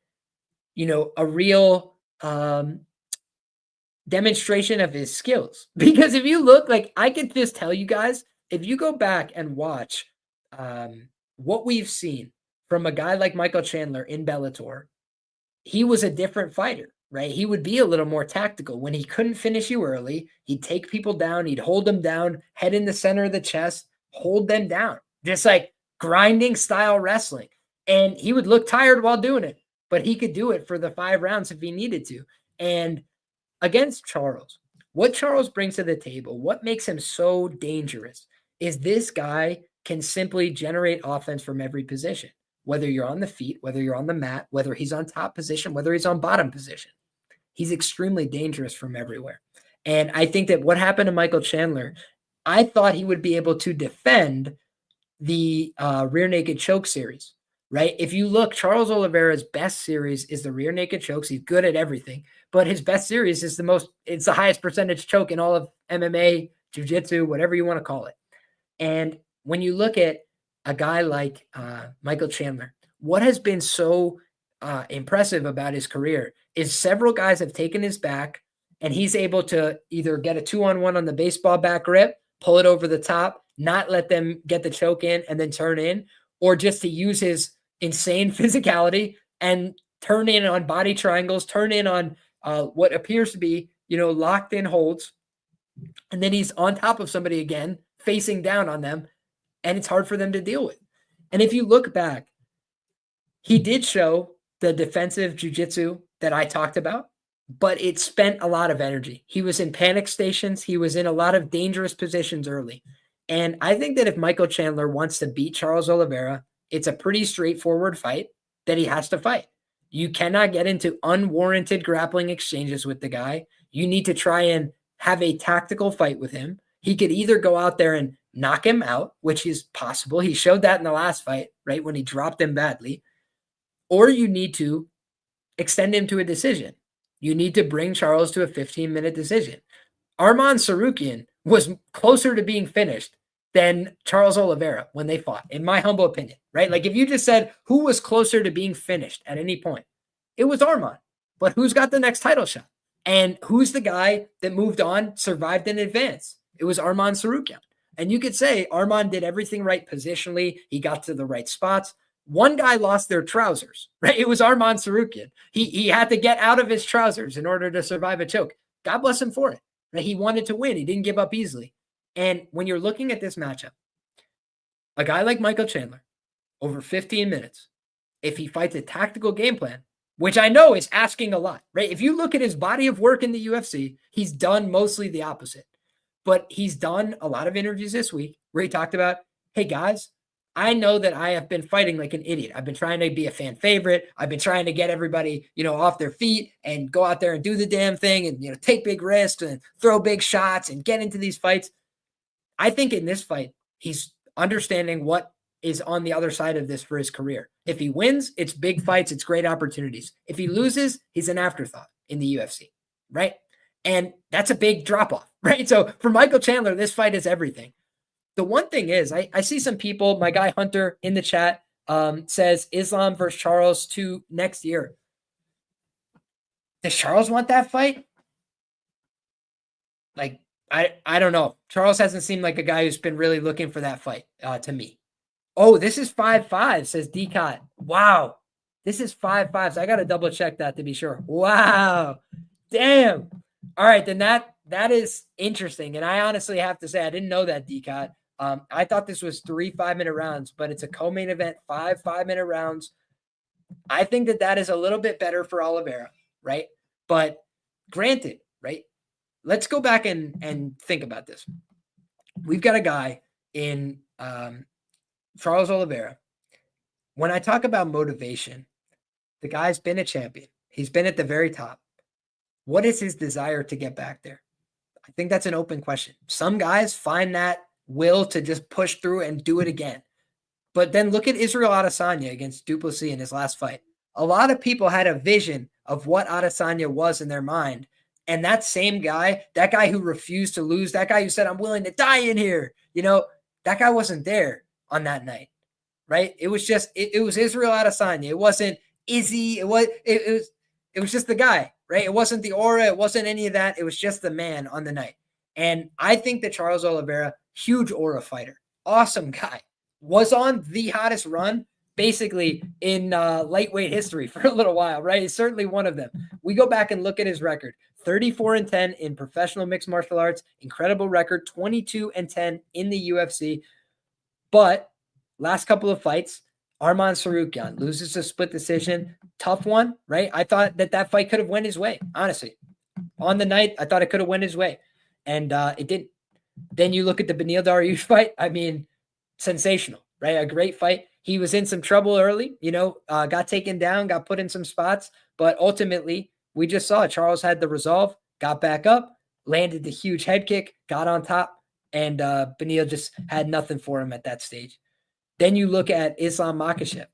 real demonstration of his skills. Because if you look, I could just tell you guys, if you go back and watch what we've seen from a guy like Michael Chandler in Bellator, he was a different fighter, right? He would be a little more tactical. When he couldn't finish you early, he'd take people down, he'd hold them down, head in the center of the chest, hold them down, just like grinding style wrestling. And he would look tired while doing it, but he could do it for the 5 rounds if he needed to. And against Charles, what Charles brings to the table, what makes him so dangerous is this guy can simply generate offense from every position, whether you're on the feet, whether you're on the mat, whether he's on top position, whether he's on bottom position. He's extremely dangerous from everywhere. And I think that what happened to Michael Chandler, I thought he would be able to defend the rear naked choke series, right? If you look, Charles Oliveira's best series is the rear naked chokes. He's good at everything, but his best series is it's the highest percentage choke in all of MMA, jiu-jitsu, whatever you want to call it. And when you look at a guy like Michael Chandler, what has been so impressive about his career is several guys have taken his back and he's able to either get a 2-on-1 on the baseball back grip, pull it over the top, not let them get the choke in and then turn in, or just to use his insane physicality and turn in on body triangles, turn in on what appears to be, locked in holds. And then he's on top of somebody again, facing down on them, and it's hard for them to deal with. And if you look back, he did show the defensive jiu-jitsu that I talked about, but it spent a lot of energy. He was in panic stations. He was in a lot of dangerous positions early. And I think that if Michael Chandler wants to beat Charles Oliveira, it's a pretty straightforward fight that he has to fight. You cannot get into unwarranted grappling exchanges with the guy. You need to try and have a tactical fight with him. He could either go out there and knock him out, which is possible. He showed that in the last fight, right, when he dropped him badly. Or you need to extend him to a decision. You need to bring Charles to a 15-minute decision. Arman Tsarukyan was closer to being finished than Charles Oliveira when they fought, in my humble opinion, right? Like if you just said who was closer to being finished at any point, it was Arman. But who's got the next title shot? And who's the guy that moved on, survived in advance? It was Arman Tsarukyan. And you could say Arman did everything right positionally. He got to the right spots. One guy lost their trousers, right? It was Arman Tsarukyan. He had to get out of his trousers in order to survive a choke. God bless him for it. Right? He wanted to win. He didn't give up easily. And when you're looking at this matchup, a guy like Michael Chandler, over 15 minutes, if he fights a tactical game plan, which I know is asking a lot, right? If you look at his body of work in the UFC, he's done mostly the opposite. But he's done a lot of interviews this week where he talked about, hey, guys, I know that I have been fighting like an idiot. I've been trying to be a fan favorite. I've been trying to get everybody, off their feet and go out there and do the damn thing and, take big risks and throw big shots and get into these fights. I think in this fight, he's understanding what is on the other side of this for his career. If he wins, it's big fights. It's great opportunities. If he loses, he's an afterthought in the UFC, right? And that's a big drop-off, right? So for Michael Chandler, this fight is everything. The one thing is, I see some people, my guy Hunter in the chat says Islam versus Charles 2 next year. Does Charles want that fight? Like, I don't know. Charles hasn't seemed like a guy who's been really looking for that fight to me. Oh, this is 5-5, says D-Cot. Wow. This is 5-5. So I got to double check that to be sure. Wow. Damn. All right, then that is interesting. And I honestly have to say, I didn't know that, D-Cot. I thought this was 3 5-minute rounds, but it's a co-main event, 5 5-minute rounds. I think that is a little bit better for Oliveira, right? But granted, right? Let's go back and think about this. We've got a guy in Charles Oliveira. When I talk about motivation, the guy's been a champion. He's been at the very top. What is his desire to get back there? I think that's an open question. Some guys find that will to just push through and do it again. But then look at Israel Adesanya against Duplessis in his last fight. A lot of people had a vision of what Adesanya was in their mind. And that same guy, that guy who refused to lose, that guy who said, I'm willing to die in here, that guy wasn't there on that night, right? It was just, it was Israel Adesanya. It wasn't Izzy. It was just the guy, right? It wasn't the aura. It wasn't any of that. It was just the man on the night. And I think that Charles Oliveira, huge aura fighter, awesome guy, was on the hottest run basically in lightweight history for a little while, right? He's certainly one of them. We go back and look at his record, 34-10 in professional mixed martial arts, incredible record, 22-10 in the UFC. But last couple of fights, Arman Tsarukyan loses a split decision. Tough one, right? I thought that fight could have went his way, honestly. On the night, I thought it could have went his way. And it didn't. Then you look at the Beneil Dariush fight. I mean, sensational, right? A great fight. He was in some trouble early, got taken down, got put in some spots. But ultimately, we just saw Charles had the resolve, got back up, landed the huge head kick, got on top, and Beneil just had nothing for him at that stage. Then you look at Islam Makhachev.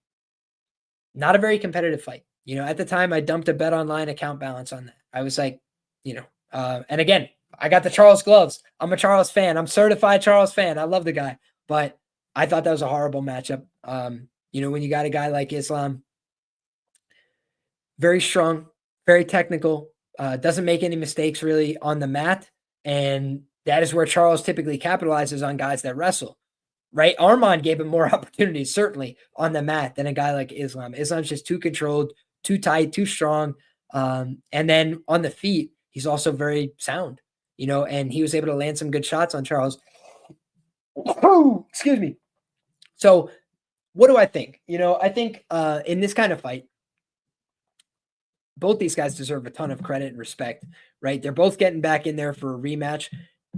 Not a very competitive fight. At the time, I dumped a bet online account balance on that. I was like, and again, I got the Charles gloves. I'm a Charles fan. I'm certified Charles fan. I love the guy. But I thought that was a horrible matchup. When you got a guy like Islam, very strong, very technical, doesn't make any mistakes really on the mat. And that is where Charles typically capitalizes on guys that wrestle, right? Arman gave him more opportunities, certainly, on the mat than a guy like Islam. Islam's just too controlled, too tight, too strong. And then on the feet, he's also very sound, and he was able to land some good shots on Charles. Oh, excuse me. So what do I think? I think in this kind of fight, both these guys deserve a ton of credit and respect, right? They're both getting back in there for a rematch.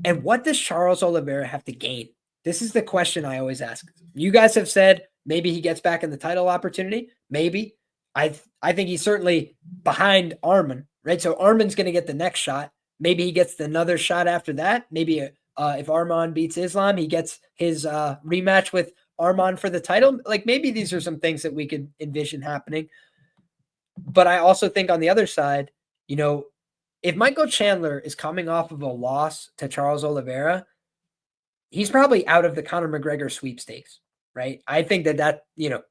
And what does Charles Oliveira have to gain? This is the question I always ask. You guys have said maybe he gets back in the title opportunity. Maybe. I think he's certainly behind Arman, right? So Arman's going to get the next shot. Maybe he gets another shot after that. Maybe if Arman beats Islam, he gets his rematch with Arman for the title. Like, maybe these are some things that we could envision happening. But I also think on the other side, if Michael Chandler is coming off of a loss to Charles Oliveira, he's probably out of the Conor McGregor sweepstakes, right? I think that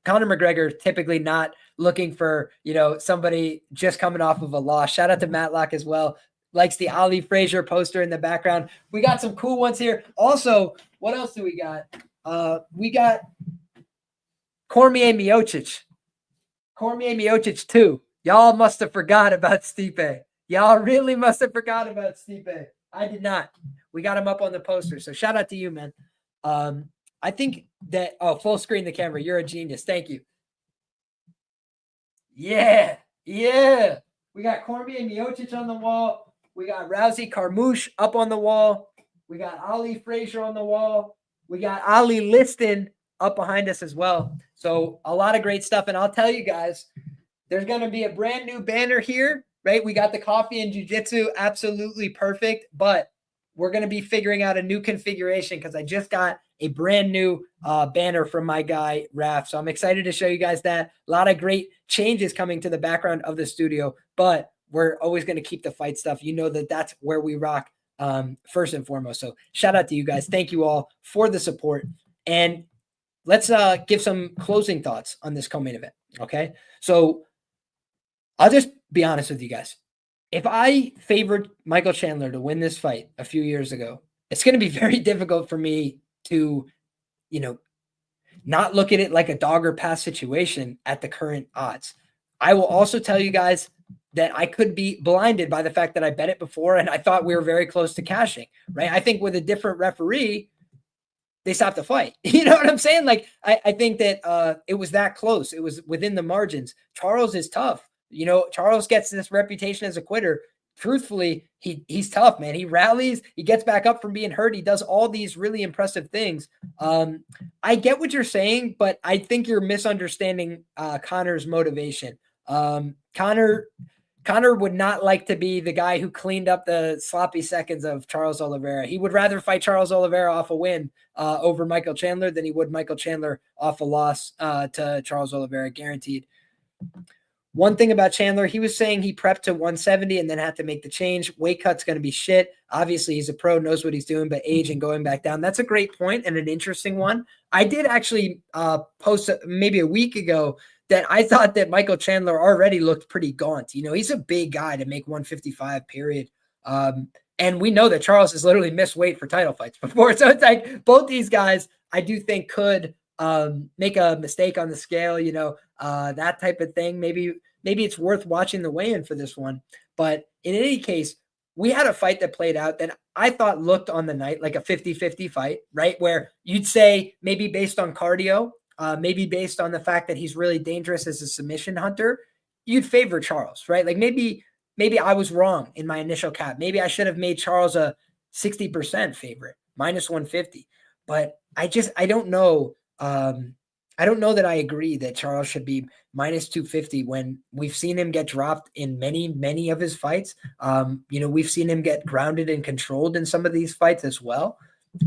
Conor McGregor typically not looking for, somebody just coming off of a loss. Shout out to Matlock as well. Likes the Ali Frazier poster in the background. We got some cool ones here. Also, what else do we got? We got Cormier Miocic. Cormier Miocic too. Y'all must have forgot about Stipe. Y'all really must have forgot about Stipe. I did not. We got him up on the poster. So shout out to you, man. I think that, full screen the camera. You're a genius. Thank you. Yeah. We got Cormier Miocic on the wall. We got Rousey Carmouche up on the wall. We got Ali Frazier on the wall. We got Ali Liston up behind us as well. So a lot of great stuff. And I'll tell you guys, there's going to be a brand new banner here, right? We got the coffee and jiu-jitsu, absolutely perfect. But we're going to be figuring out a new configuration because I just got a brand new banner from my guy, Raf. So I'm excited to show you guys that. A lot of great changes coming to the background of the studio, but we're always going to keep the fight stuff. You know that that's where we rock first and foremost. So shout out to you guys. Thank you all for the support. And let's give some closing thoughts on this co-main event, okay? So I'll just be honest with you guys. If I favored Michael Chandler to win this fight a few years ago, it's going to be very difficult for me to, not look at it like a dog or pass situation at the current odds. I will also tell you guys that I could be blinded by the fact that I bet it before and I thought we were very close to cashing, right? I think with a different referee, they stopped the fight. You know what I'm saying? Like, I think that it was that close. It was within the margins. Charles is tough. Charles gets this reputation as a quitter. Truthfully, he's tough, man. He rallies, he gets back up from being hurt. He does all these really impressive things. I get what you're saying, but I think you're misunderstanding Conor's motivation. Conor would not like to be the guy who cleaned up the sloppy seconds of Charles Oliveira. He would rather fight Charles Oliveira off a win over Michael Chandler than he would Michael Chandler off a loss to Charles Oliveira, guaranteed. One thing about Chandler, he was saying he prepped to 170 and then had to make the change. Weight cut's going to be shit. Obviously, he's a pro, knows what he's doing, but age and going back down. That's a great point and an interesting one. I did actually post maybe a week ago that I thought that Michael Chandler already looked pretty gaunt. He's a big guy to make 155, period. And we know that Charles has literally missed weight for title fights before. So it's like both these guys, I do think could make a mistake on the scale, that type of thing. Maybe it's worth watching the weigh-in for this one. But in any case, we had a fight that played out that I thought looked on the night like a 50-50 fight, right? Where you'd say maybe based on cardio, maybe based on the fact that he's really dangerous as a submission hunter, you'd favor Charles, right? Like maybe I was wrong in my initial cap. Maybe I should have made Charles a 60% favorite, minus 150. But I don't know. I don't know that I agree that Charles should be minus 250 when we've seen him get dropped in many of his fights. We've seen him get grounded and controlled in some of these fights as well.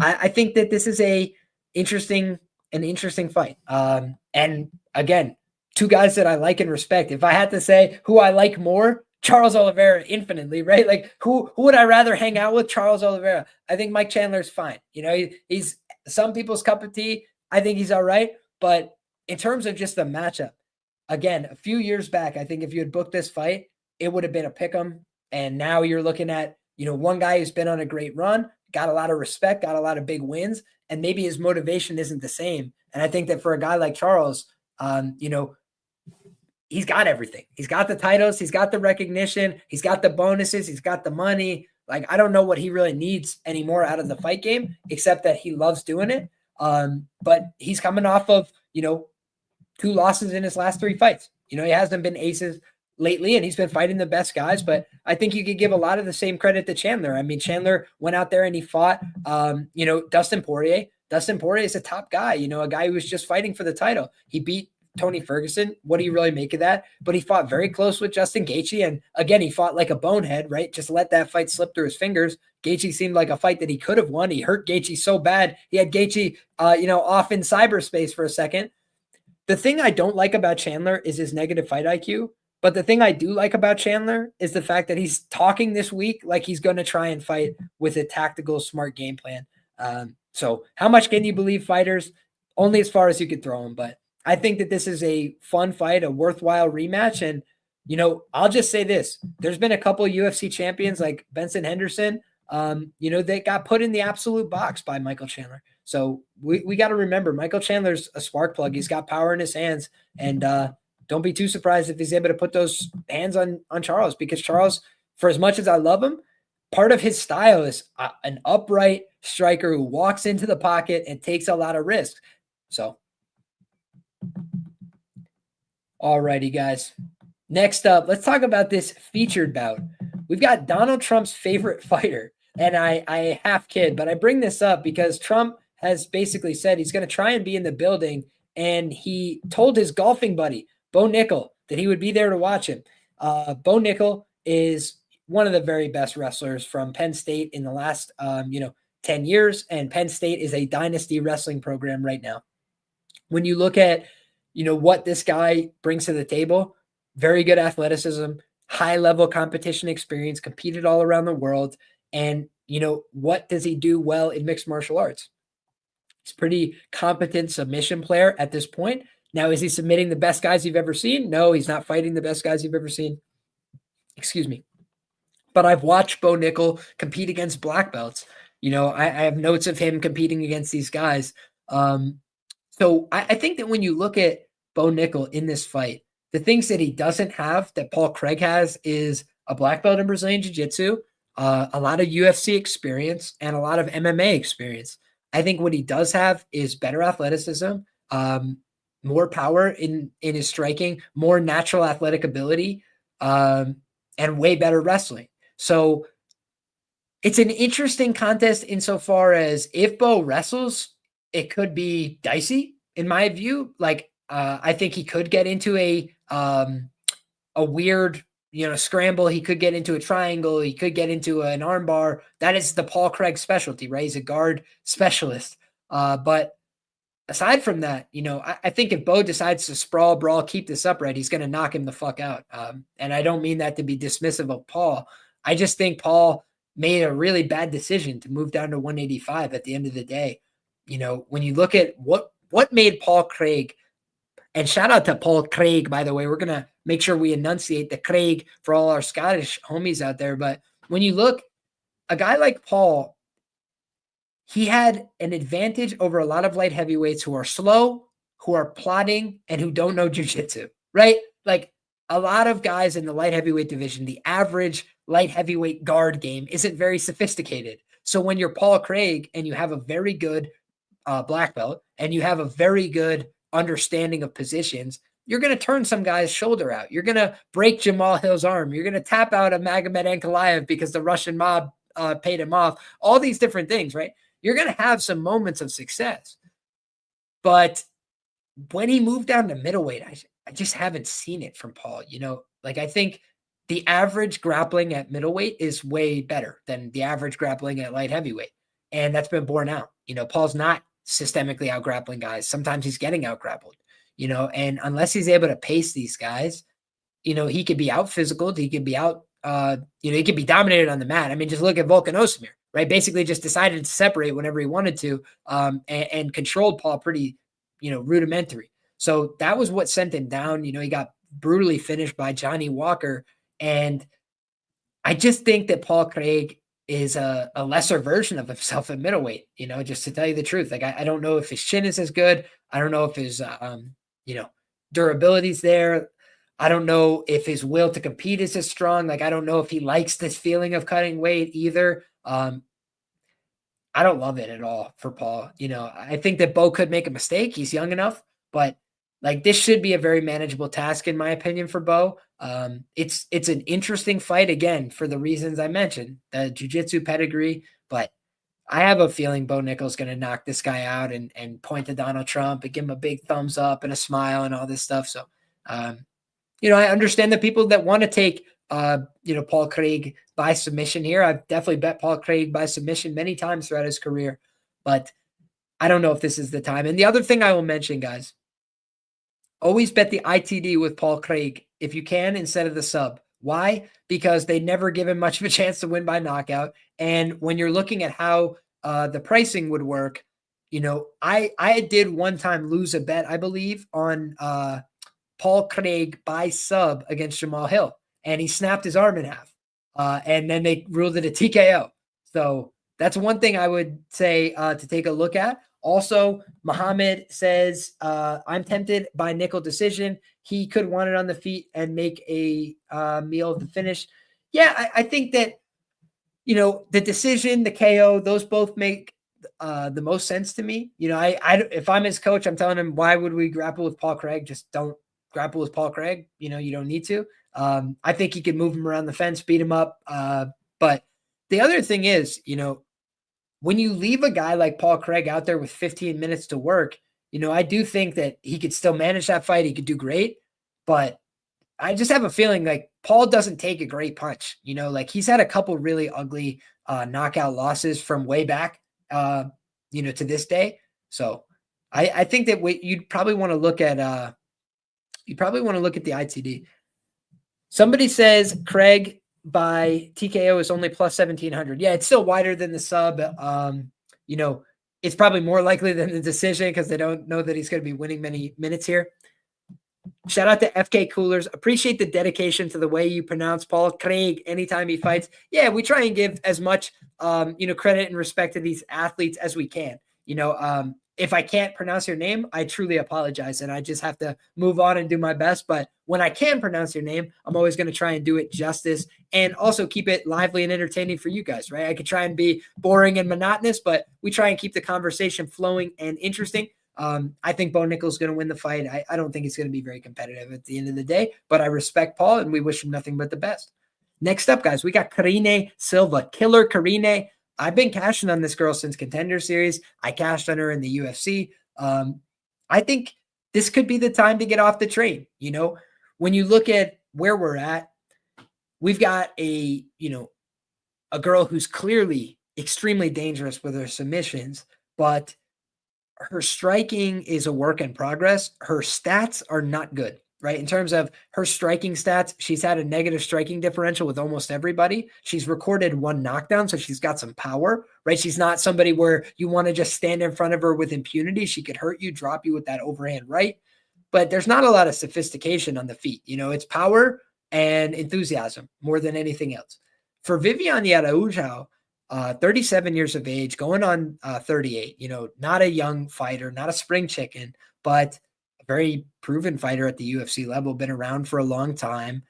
I think that this is an interesting fight. And again, two guys that I like and respect. If I had to say who I like more, Charles Oliveira infinitely, right? Like who would I rather hang out with? Charles Oliveira. I think Mike Chandler's fine. He's some people's cup of tea. I think he's all right. But in terms of just the matchup, again, a few years back, I think if you had booked this fight, it would have been a pick'em. And now you're looking at, one guy who's been on a great run, got a lot of respect, got a lot of big wins, and maybe his motivation isn't the same. And I think that for a guy like Charles, he's got everything. He's got the titles. He's got the recognition. He's got the bonuses. He's got the money. Like, I don't know what he really needs anymore out of the fight game, except that he loves doing it. But he's coming off of, 2 losses in his last 3 fights. He hasn't been aces lately, and he's been fighting the best guys, but I think you could give a lot of the same credit to Chandler. I mean, Chandler went out there and he fought, Dustin Poirier. Dustin Poirier is a top guy, a guy who was just fighting for the title. He beat Tony Ferguson. What do you really make of that? But he fought very close with Justin Gaethje. And again, he fought like a bonehead, right? Just let that fight slip through his fingers. Gaethje seemed like a fight that he could have won. He hurt Gaethje so bad. He had Gaethje, off in cyberspace for a second. The thing I don't like about Chandler is his negative fight IQ. But the thing I do like about Chandler is the fact that he's talking this week like he's going to try and fight with a tactical, smart game plan. So how much can you believe fighters? Only as far as you could throw them. But I think that this is a fun fight, a worthwhile rematch. And, I'll just say this. There's been a couple of UFC champions like Benson Henderson, they got put in the absolute box by Michael Chandler. So we got to remember Michael Chandler's a spark plug. He's got power in his hands. And don't be too surprised if he's able to put those hands on Charles, because Charles, for as much as I love him, part of his style is an upright striker who walks into the pocket and takes a lot of risks. So, all righty, guys. Next up, let's talk about this featured bout. We've got Donald Trump's favorite fighter, and I half kid, but I bring this up because Trump has basically said he's going to try and be in the building, and he told his golfing buddy, Bo Nickal, that he would be there to watch him. Bo Nickal is one of the very best wrestlers from Penn State in the last, 10 years, and Penn State is a dynasty wrestling program right now. When you look at, what this guy brings to the table, very good athleticism, high-level competition experience, competed all around the world, and, what does he do well in mixed martial arts? He's a pretty competent submission player at this point. Now, is he submitting the best guys you've ever seen? No, he's not fighting the best guys you've ever seen. Excuse me. But I've watched Bo Nickal compete against black belts. I have notes of him competing against these guys. So I think that when you look at Bo Nickal in this fight, the things that he doesn't have that Paul Craig has is a black belt in Brazilian Jiu-Jitsu, a lot of UFC experience, and a lot of MMA experience. I think what he does have is better athleticism, more power in his striking, more natural athletic ability, and way better wrestling. So it's an interesting contest insofar as if Bo wrestles, it could be dicey in my view. Like, I think he could get into a weird, scramble. He could get into a triangle. He could get into an armbar. That is the Paul Craig specialty, right? He's a guard specialist. But aside from that, I think if Bo decides to sprawl, brawl, keep this upright, he's going to knock him the fuck out. And I don't mean that to be dismissive of Paul. I just think Paul made a really bad decision to move down to 185 at the end of the day. When you look at what made Paul Craig, and shout out to Paul Craig, by the way, we're going to make sure we enunciate the Craig for all our Scottish homies out there. But when you look, a guy like Paul, he had an advantage over a lot of light heavyweights who are slow, who are plotting, and who don't know jiu-jitsu, right? Like a lot of guys in the light heavyweight division, the average light heavyweight guard game isn't very sophisticated. So when you're Paul Craig and you have a very good black belt and you have a very good understanding of positions, you're going to turn some guy's shoulder out. You're going to break Jamal Hill's arm. You're going to tap out a Magomed Ankalaev because the Russian mob paid him off. All these different things, right? You're going to have some moments of success. But when he moved down to middleweight, I just haven't seen it from Paul. Like I think the average grappling at middleweight is way better than the average grappling at light heavyweight. And that's been borne out. Paul's not systemically out grappling guys. Sometimes he's getting out grappled, and unless he's able to pace these guys, he could be out physical. He could be out, he could be dominated on the mat. I mean, just look at Volkan Ozdemir, right? Basically just decided to separate whenever he wanted to, and controlled Paul pretty, rudimentary. So that was what sent him down. He got brutally finished by Johnny Walker. And I just think that Paul Craig is a lesser version of himself at middleweight, just to tell you the truth. Like, I don't know if his chin is as good. I don't know if his, durability's there. I don't know if his will to compete is as strong. Like, I don't know if he likes this feeling of cutting weight either. I don't love it at all for Paul. I think that Bo could make a mistake. He's young enough, but like this should be a very manageable task in my opinion for Bo. It's an interesting fight again for the reasons I mentioned, the jiu-jitsu pedigree, but I have a feeling Bo Nickal's going to knock this guy out and point to Donald Trump and give him a big thumbs up and a smile and all this stuff. So, I understand the people that want to take, Paul Craig by submission here. I've definitely bet Paul Craig by submission many times throughout his career, but I don't know if this is the time. And the other thing I will mention, guys, always bet the ITD with Paul Craig if you can instead of the sub. Why? Because they never give him much of a chance to win by knockout. And when you're looking at how the pricing would work, I did one time lose a bet, I believe, on Paul Craig by sub against Jamal Hill, and he snapped his arm in half. And then they ruled it a TKO. So that's one thing I would say to take a look at. Also, Muhammad says, I'm tempted by Nickal decision. He could want it on the feet and make a meal of the finish. Yeah, I think that, the decision, the KO, those both make the most sense to me. If I'm his coach, I'm telling him, why would we grapple with Paul Craig? Just don't grapple with Paul Craig. You don't need to. I think he could move him around the fence, beat him up. But the other thing is, when you leave a guy like Paul Craig out there with 15 minutes to work, I do think that he could still manage that fight. He could do great, but I just have a feeling like Paul doesn't take a great punch. Like he's had a couple really ugly knockout losses from way back, to this day. So I think that you'd probably want to look at the ITD. Somebody says Craig by TKO is only plus 1,700. Yeah, it's still wider than the sub. It's probably more likely than the decision because they don't know that he's going to be winning many minutes here. Shout out to FK Coolers. Appreciate the dedication to the way you pronounce Paul Craig anytime he fights. Yeah, we try and give as much, credit and respect to these athletes as we can. If I can't pronounce your name, I truly apologize, and I just have to move on and do my best. But when I can pronounce your name, I'm always going to try and do it justice and also keep it lively and entertaining for you guys, right? I could try and be boring and monotonous, but we try and keep the conversation flowing and interesting. I think Bo Nickal's going to win the fight. I don't think it's going to be very competitive at the end of the day, but I respect Paul, and we wish him nothing but the best. Next up, guys, we got Karine Silva. Killer Karine. I've been cashing on this girl since Contender Series. I cashed on her in the UFC. I think this could be the time to get off the train. When you look at where we're at, we've got a girl who's clearly extremely dangerous with her submissions, but her striking is a work in progress. Her stats are not good, right? In terms of her striking stats, she's had a negative striking differential with almost everybody. She's recorded one knockdown, so she's got some power, right? She's not somebody where you want to just stand in front of her with impunity. She could hurt you, drop you with that overhand right. But there's not a lot of sophistication on the feet. It's power and enthusiasm more than anything else. For Viviane Araujo, 37 years of age, going on 38, not a young fighter, not a spring chicken, but a very proven fighter at the UFC level, been around for a long time,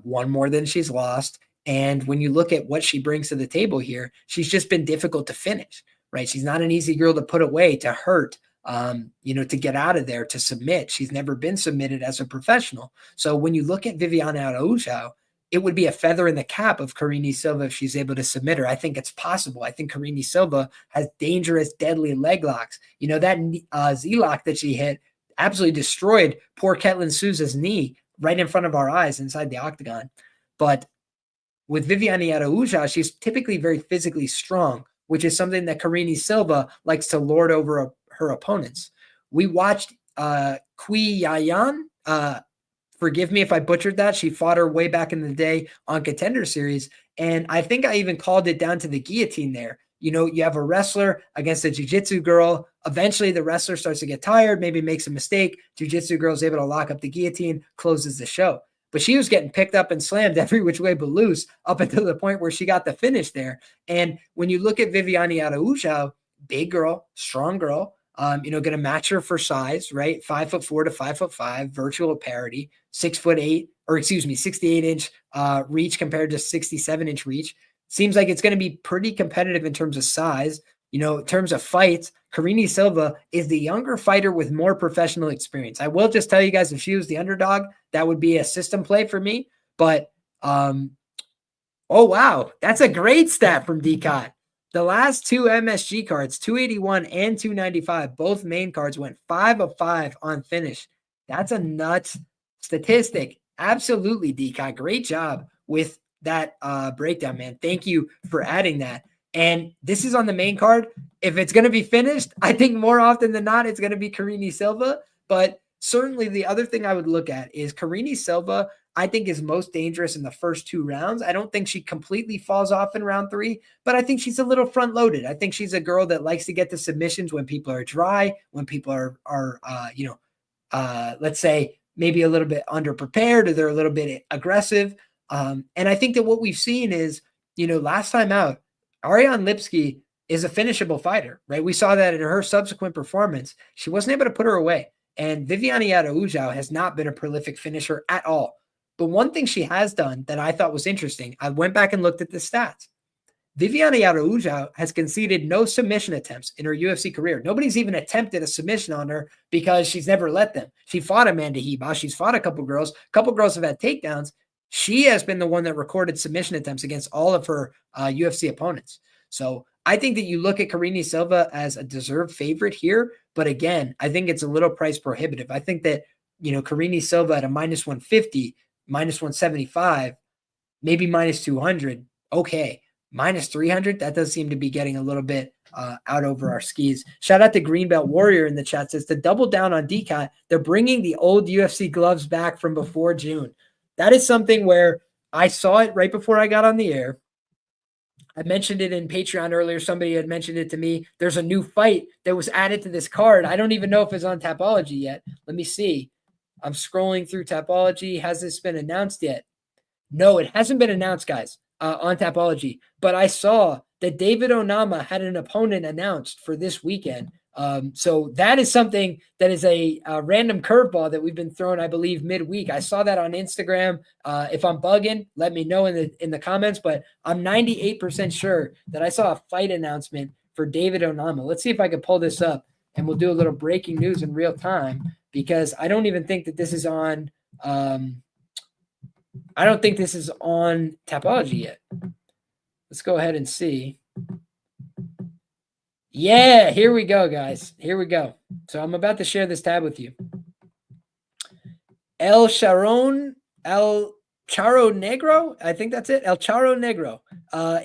won more than she's lost. And when you look at what she brings to the table here, she's just been difficult to finish, right? She's not an easy girl to put away, to hurt, to get out of there, to submit. She's never been submitted as a professional. So when you look at Viviane Araujo, it would be a feather in the cap of Karine Silva if she's able to submit her. I think it's possible. I think Karine Silva has dangerous, deadly leg locks. That Z-lock that she hit absolutely destroyed poor Ketlin Souza's knee right in front of our eyes inside the octagon. But with Viviane Araujo, she's typically very physically strong, which is something that Karine Silva likes to lord over her opponents. We watched Kui Yayan. Forgive me if I butchered that. She fought her way back in the day on Contender Series. And I think I even called it down to the guillotine there. You have a wrestler against a jiu-jitsu girl. Eventually, the wrestler starts to get tired, maybe makes a mistake. Jiu-jitsu girl is able to lock up the guillotine, closes the show. But she was getting picked up and slammed every which way but loose up until the point where she got the finish there. And when you look at Viviane Araujo, big girl, strong girl, going to match her for size, right? 5'4" to 5'5", virtual parity, 6'8", 68-inch reach compared to 67-inch reach. Seems like it's going to be pretty competitive in terms of size. In terms of fights, Karine Silva is the younger fighter with more professional experience. I will just tell you guys, if she was the underdog, that would be a system play for me. But, oh, wow, that's a great stat from Nickal. The last two MSG cards, 281 and 295, both main cards went 5 of 5 on finish. That's a nuts statistic. Absolutely, Nickal. Great job with that breakdown, man. Thank you for adding that. And this is on the main card. If it's going to be finished, I think more often than not, it's going to be Karine Silva. But certainly the other thing I would look at is Karine Silva, I think, is most dangerous in the first 2 rounds. I don't think she completely falls off in round 3, but I think she's a little front loaded. I think she's a girl that likes to get the submissions when people are dry, when people are let's say maybe a little bit underprepared or they're a little bit aggressive. And I think that what we've seen is, last time out, Ariane Lipski is a finishable fighter, right? We saw that in her subsequent performance. She wasn't able to put her away. And Viviane Araujo has not been a prolific finisher at all. But one thing she has done that I thought was interesting, I went back and looked at the stats. Viviane Araujo has conceded no submission attempts in her UFC career. Nobody's even attempted a submission on her because she's never let them. She fought Amanda Ribas. She's fought a couple girls. A couple girls have had takedowns. She has been the one that recorded submission attempts against all of her UFC opponents. So I think that you look at Karine Silva as a deserved favorite here. But again, I think it's a little price prohibitive. I think that, Karine Silva at a minus 150, minus 175, maybe minus 200. Okay. Minus 300, that does seem to be getting a little bit out over our skis. Shout out to Greenbelt Warrior in the chat, says to double down on Nickal, they're bringing the old UFC gloves back from before June. That is something where I saw it right before I got on the air. I mentioned it in Patreon earlier. Somebody had mentioned it to me. There's a new fight that was added to this card. I don't even know if it's on Tapology yet. Let me see. I'm scrolling through Tapology. Has this been announced yet? No, it hasn't been announced, guys. On Tapology, but I saw that David Onama had an opponent announced for this weekend. So that is something that is a random curveball that we've been thrown, I believe, midweek. I saw that on Instagram. If I'm bugging, let me know in the comments, but I'm 98% sure that I saw a fight announcement for David Onama. Let's see if I can pull this up and we'll do a little breaking news in real time, because I don't even think that this is on I don't think this is on Tapology yet. Let's go ahead and see. Yeah, here we go, guys. Here we go. So I'm about to share this tab with you. El Charo Negro, I think that's it. El Charo Negro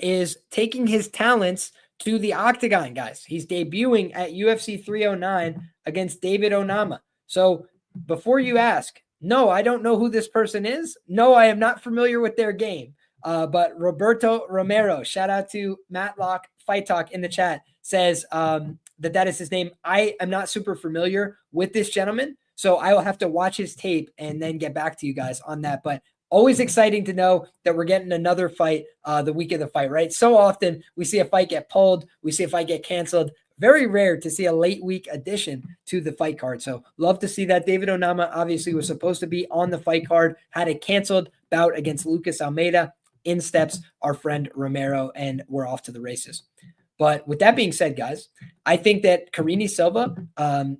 is taking his talents to the octagon, guys. He's debuting at UFC 309 against David Onama. So before you ask, no, I don't know who this person is. No, I am not familiar with their game. But Roberto Romero, shout out to Matlock Fight Talk in the chat, says that is his name. I am not super familiar with this gentleman, so I will have to watch his tape and then get back to you guys on that. But always exciting to know that we're getting another fight the week of the fight, right? So often we see a fight get pulled, we see a fight get canceled. Very rare to see a late week addition to the fight card. So love to see that. David Onama obviously was supposed to be on the fight card, had a canceled bout against Lucas Almeida in steps our friend Romero, and we're off to the races. But with that being said, guys, I think that Karine Silva,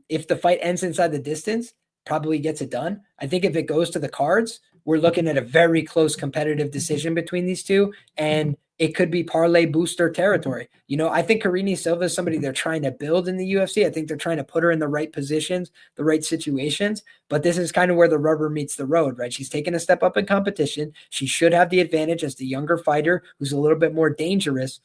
if the fight ends inside the distance, probably gets it done. I think if it goes to the cards, we're looking at a very close competitive decision between these two, and it could be parlay booster territory. I think Karine Silva is somebody they're trying to build in the UFC. I think they're trying to put her in the right positions, the right situations, but this is kind of where the rubber meets the road, right? She's taken a step up in competition. She should have the advantage as the younger fighter who's a little bit more dangerous.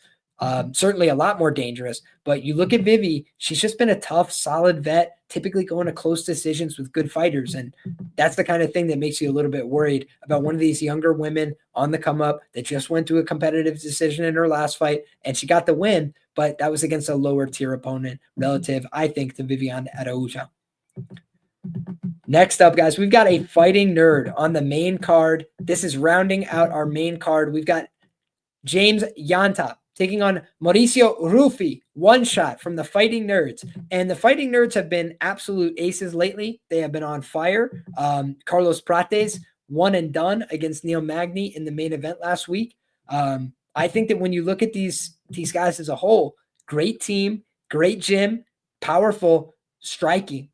Certainly a lot more dangerous, but you look at Vivi, she's just been a tough, solid vet, typically going to close decisions with good fighters. And that's the kind of thing that makes you a little bit worried about one of these younger women on the come up that just went to a competitive decision in her last fight, and she got the win, but that was against a lower tier opponent relative, I think, to Viviane Araujo. Next up, guys, we've got a fighting nerd on the main card. This is rounding out our main card. We've got James Llontop taking on Mauricio Ruffy, one shot from the Fighting Nerds. And the Fighting Nerds have been absolute aces lately. They have been on fire. Carlos Prates, one and done against Neil Magny in the main event last week. I think that when you look at these guys as a whole, great team, great gym, powerful, striking.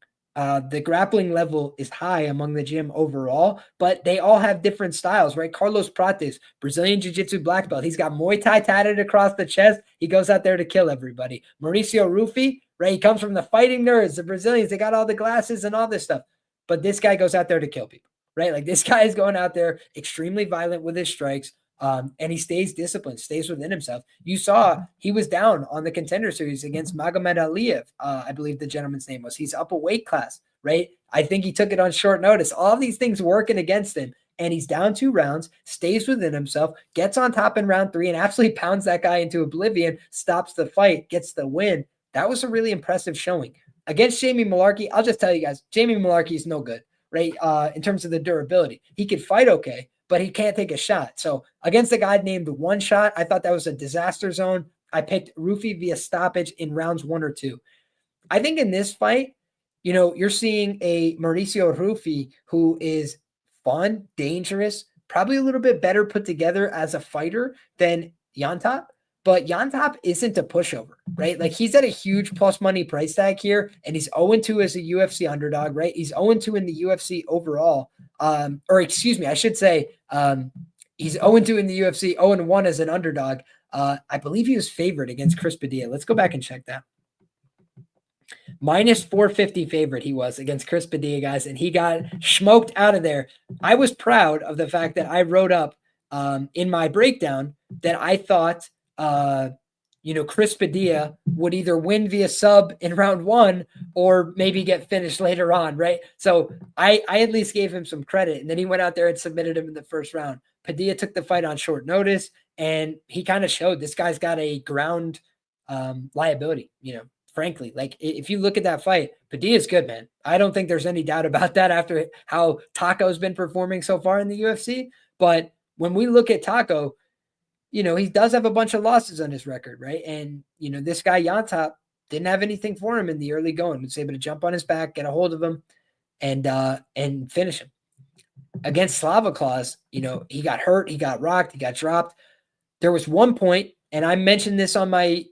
The grappling level is high among the gym overall, but they all have different styles, right? Carlos Prates, Brazilian Jiu-Jitsu black belt. He's got Muay Thai tatted across the chest. He goes out there to kill everybody. Mauricio Ruffy, right? He comes from the Fighting Nerds, the Brazilians. They got all the glasses and all this stuff. But this guy goes out there to kill people, right? Like this guy is going out there extremely violent with his strikes. And he stays disciplined, stays within himself. You saw he was down on the Contender Series against Magomed Aliyev, I believe the gentleman's name was. He's up a weight class, right? I think he took it on short notice. All these things working against him, and he's down 2 rounds, stays within himself, gets on top in round 3, and absolutely pounds that guy into oblivion, stops the fight, gets the win. That was a really impressive showing. Against Jamie Mullarkey, I'll just tell you guys, Jamie Mullarkey is no good, right? In terms of the durability. He could fight okay, but he can't take a shot. So against a guy named One Shot, I thought that was a disaster zone. I picked Ruffy via stoppage in rounds 1 or 2. I think in this fight, you're seeing a Mauricio Ruffy who is fun, dangerous, probably a little bit better put together as a fighter than Llontop. But Llontop isn't a pushover, right? Like he's at a huge plus money price tag here, and he's 0-2 as a UFC underdog, right? He's 0-2 in the UFC overall. Or excuse me, I should say he's 0-2 in the UFC, 0-1 as an underdog. I believe he was favored against Chris Padilla. Let's go back and check that. Minus 450 favorite he was against Chris Padilla, guys, and he got smoked out of there. I was proud of the fact that I wrote up in my breakdown that I thought Chris Padilla would either win via sub in round 1 or maybe get finished later on, right? So I at least gave him some credit, and then he went out there and submitted him in the first round. Padilla took the fight on short notice, and he kind of showed this guy's got a ground liability, frankly. Like if you look at that fight, Padilla's good, man. I don't think there's any doubt about that after how Taco's been performing so far in the UFC. But when we look at Taco, he does have a bunch of losses on his record, right? And, this guy, Llontop, didn't have anything for him in the early going. He was able to jump on his back, get a hold of him, and finish him. Against Slava Claus, he got hurt, he got rocked, he got dropped. There was one point, and I mentioned this on my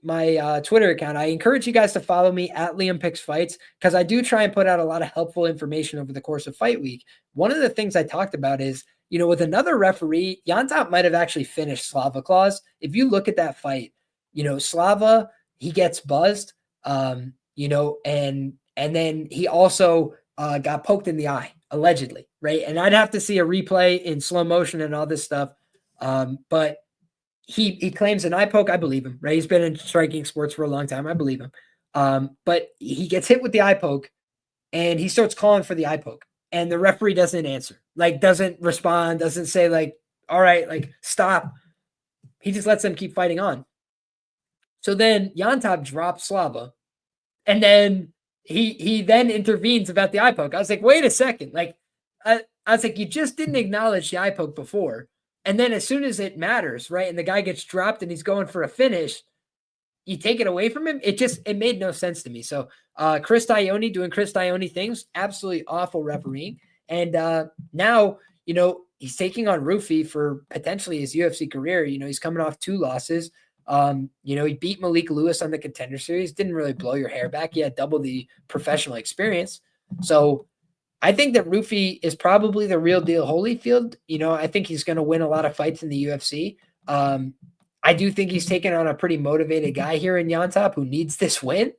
Twitter account. I encourage you guys to follow me at Liam Picks Fights, because I do try and put out a lot of helpful information over the course of fight week. One of the things I talked about is, with another referee, Llontop might have actually finished Slava Claus. If you look at that fight, Slava, he gets buzzed, and then he also got poked in the eye, allegedly, right? And I'd have to see a replay in slow motion and all this stuff. But he claims an eye poke. I believe him, right? He's been in striking sports for a long time. I believe him. But he gets hit with the eye poke, and he starts calling for the eye poke. And the referee doesn't answer, doesn't respond, doesn't say all right, stop. He just lets them keep fighting on. So then Llontop drops Slava, and then he then intervenes about the eye poke. I was like, wait a second. I was like, you just didn't acknowledge the eye poke before. And then as soon as it matters, right, and the guy gets dropped and he's going for a finish, you take it away from him. It made no sense to me. So Chris Ione doing Chris Ione things, absolutely awful refereeing. And now, he's taking on Ruffy for potentially his UFC career. He's coming off 2 losses. He beat Malik Lewis on the Contender Series. Didn't really blow your hair back. He had double the professional experience. So I think that Ruffy is probably the real deal Holyfield. I think he's going to win a lot of fights in the UFC. I do think he's taking on a pretty motivated guy here in Llontop who needs this win.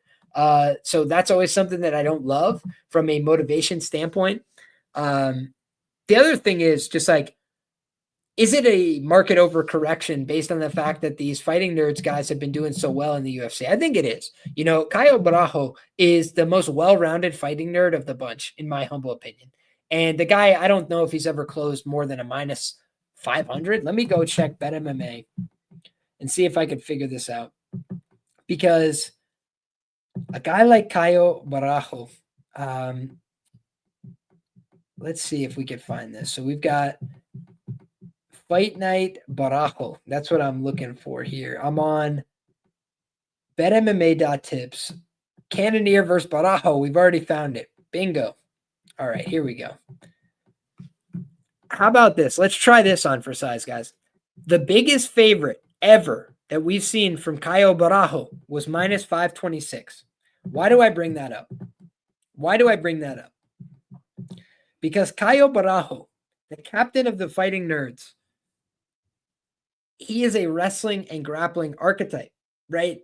So that's always something that I don't love from a motivation standpoint. The other thing is just like, is it a market overcorrection based on the fact that these fighting nerds guys have been doing so well in the UFC? I think it is. Caio Araujo is the most well-rounded fighting nerd of the bunch, in my humble opinion. And the guy, I don't know if he's ever closed more than a minus 500. Let me go check BetMMA and see if I could figure this out. Because a guy like Caio Araujo, let's see if we can find this. So we've got Fight Night Araujo. That's what I'm looking for here. I'm on BetMMA.tips. Cannonier versus Araujo. We've already found it. Bingo. All right, here we go. How about this? Let's try this on for size, guys. The biggest favorite ever that we've seen from Caio Araujo was minus 526. Why do I bring that up? Because Caio Araujo, the captain of the Fighting Nerds, he is a wrestling and grappling archetype, right?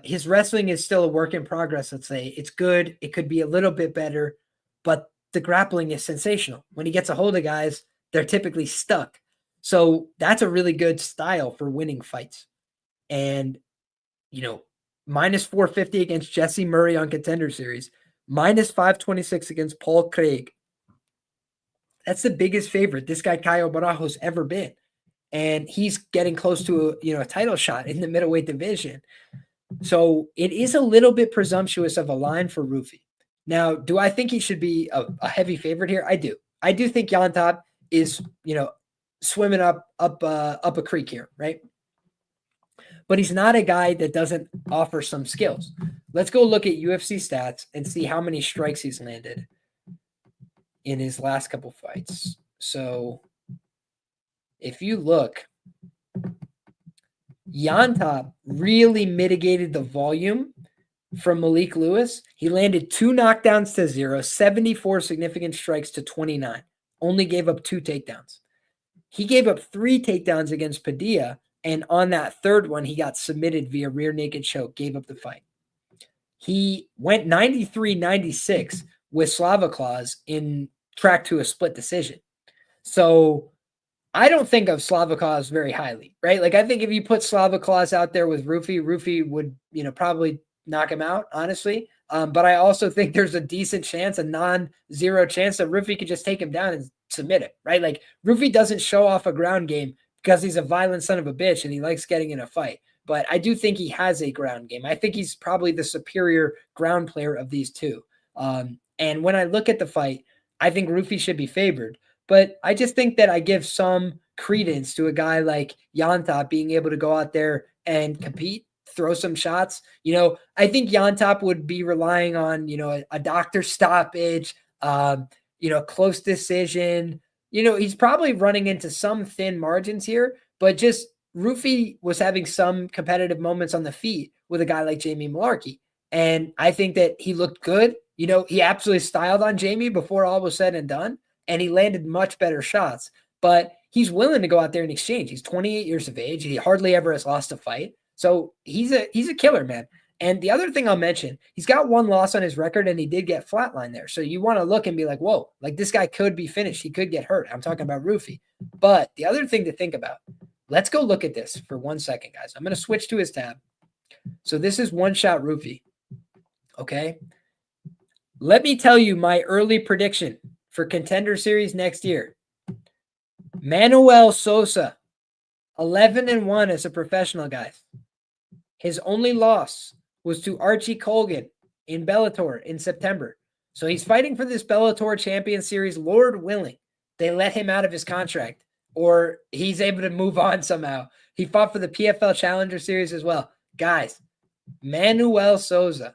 His wrestling is still a work in progress, let's say. It's good. It could be a little bit better, but the grappling is sensational. When he gets a hold of guys, they're typically stuck. So that's a really good style for winning fights. And, minus 450 against Jesse Murray on Contender Series, minus 526 against Paul Craig. That's the biggest favorite this guy Caio Araujo's ever been. And he's getting close to a title shot in the middleweight division. So it is a little bit presumptuous of a line for Ruffy. Now, do I think he should be a heavy favorite here? I do. I do think Llontop is, swimming up a creek here, right? But he's not a guy that doesn't offer some skills. Let's go look at UFC stats and see how many strikes he's landed in his last couple fights. So if you look, Llontop really mitigated the volume from Malik Lewis. He landed 2 knockdowns to 0, 74 significant strikes to 29, only gave up 2 takedowns. He gave up 3 takedowns against Padilla, and on that third one, he got submitted via rear naked choke, gave up the fight. He went 93-96 with Slava Claus in track to a split decision. So I don't think of Slava Claus very highly, right? Like, I think if you put Slava Claus out there with Ruffy would, probably knock him out, honestly. But I also think there's a decent chance, a non-zero chance that Ruffy could just take him down and submit it, right? Like, Ruffy doesn't show off a ground game because he's a violent son of a bitch and he likes getting in a fight. But I do think he has a ground game. I think he's probably the superior ground player of these two. And when I look at the fight, I think Ruffy should be favored. But I just think that I give some credence to a guy like Llontop being able to go out there and compete, throw some shots. I think Llontop would be relying on, a doctor stoppage, close decision. He's probably running into some thin margins here, but just Ruffy was having some competitive moments on the feet with a guy like Jamie Malarkey. And I think that he looked good. He absolutely styled on Jamie before all was said and done. And he landed much better shots, but he's willing to go out there and exchange. He's 28 years of age. He hardly ever has lost a fight. So he's a killer, man. And the other thing I'll mention, he's got 1 loss on his record and he did get flatlined there. So you want to look and be like, whoa, like this guy could be finished. He could get hurt. I'm talking about Ruffy. But the other thing to think about, let's go look at this for 1 second, guys. I'm going to switch to his tab. So this is One Shot Ruffy. Okay. Let me tell you my early prediction for Contender Series next year. Manuel Sosa, 11-1 as a professional, guys. His only loss was to Archie Colgan in Bellator in September. So he's fighting for this Bellator Champion Series. Lord willing, they let him out of his contract or he's able to move on somehow. He fought for the PFL Challenger Series as well. Guys, Manuel Sosa,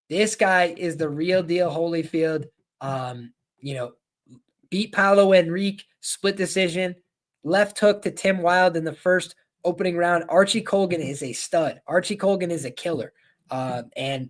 this guy is the real deal Holyfield. Beat Paulo Henrique, split decision, left hook to Tim Wilde in the first opening round. Archie Colgan is a stud. Archie Colgan is a killer. And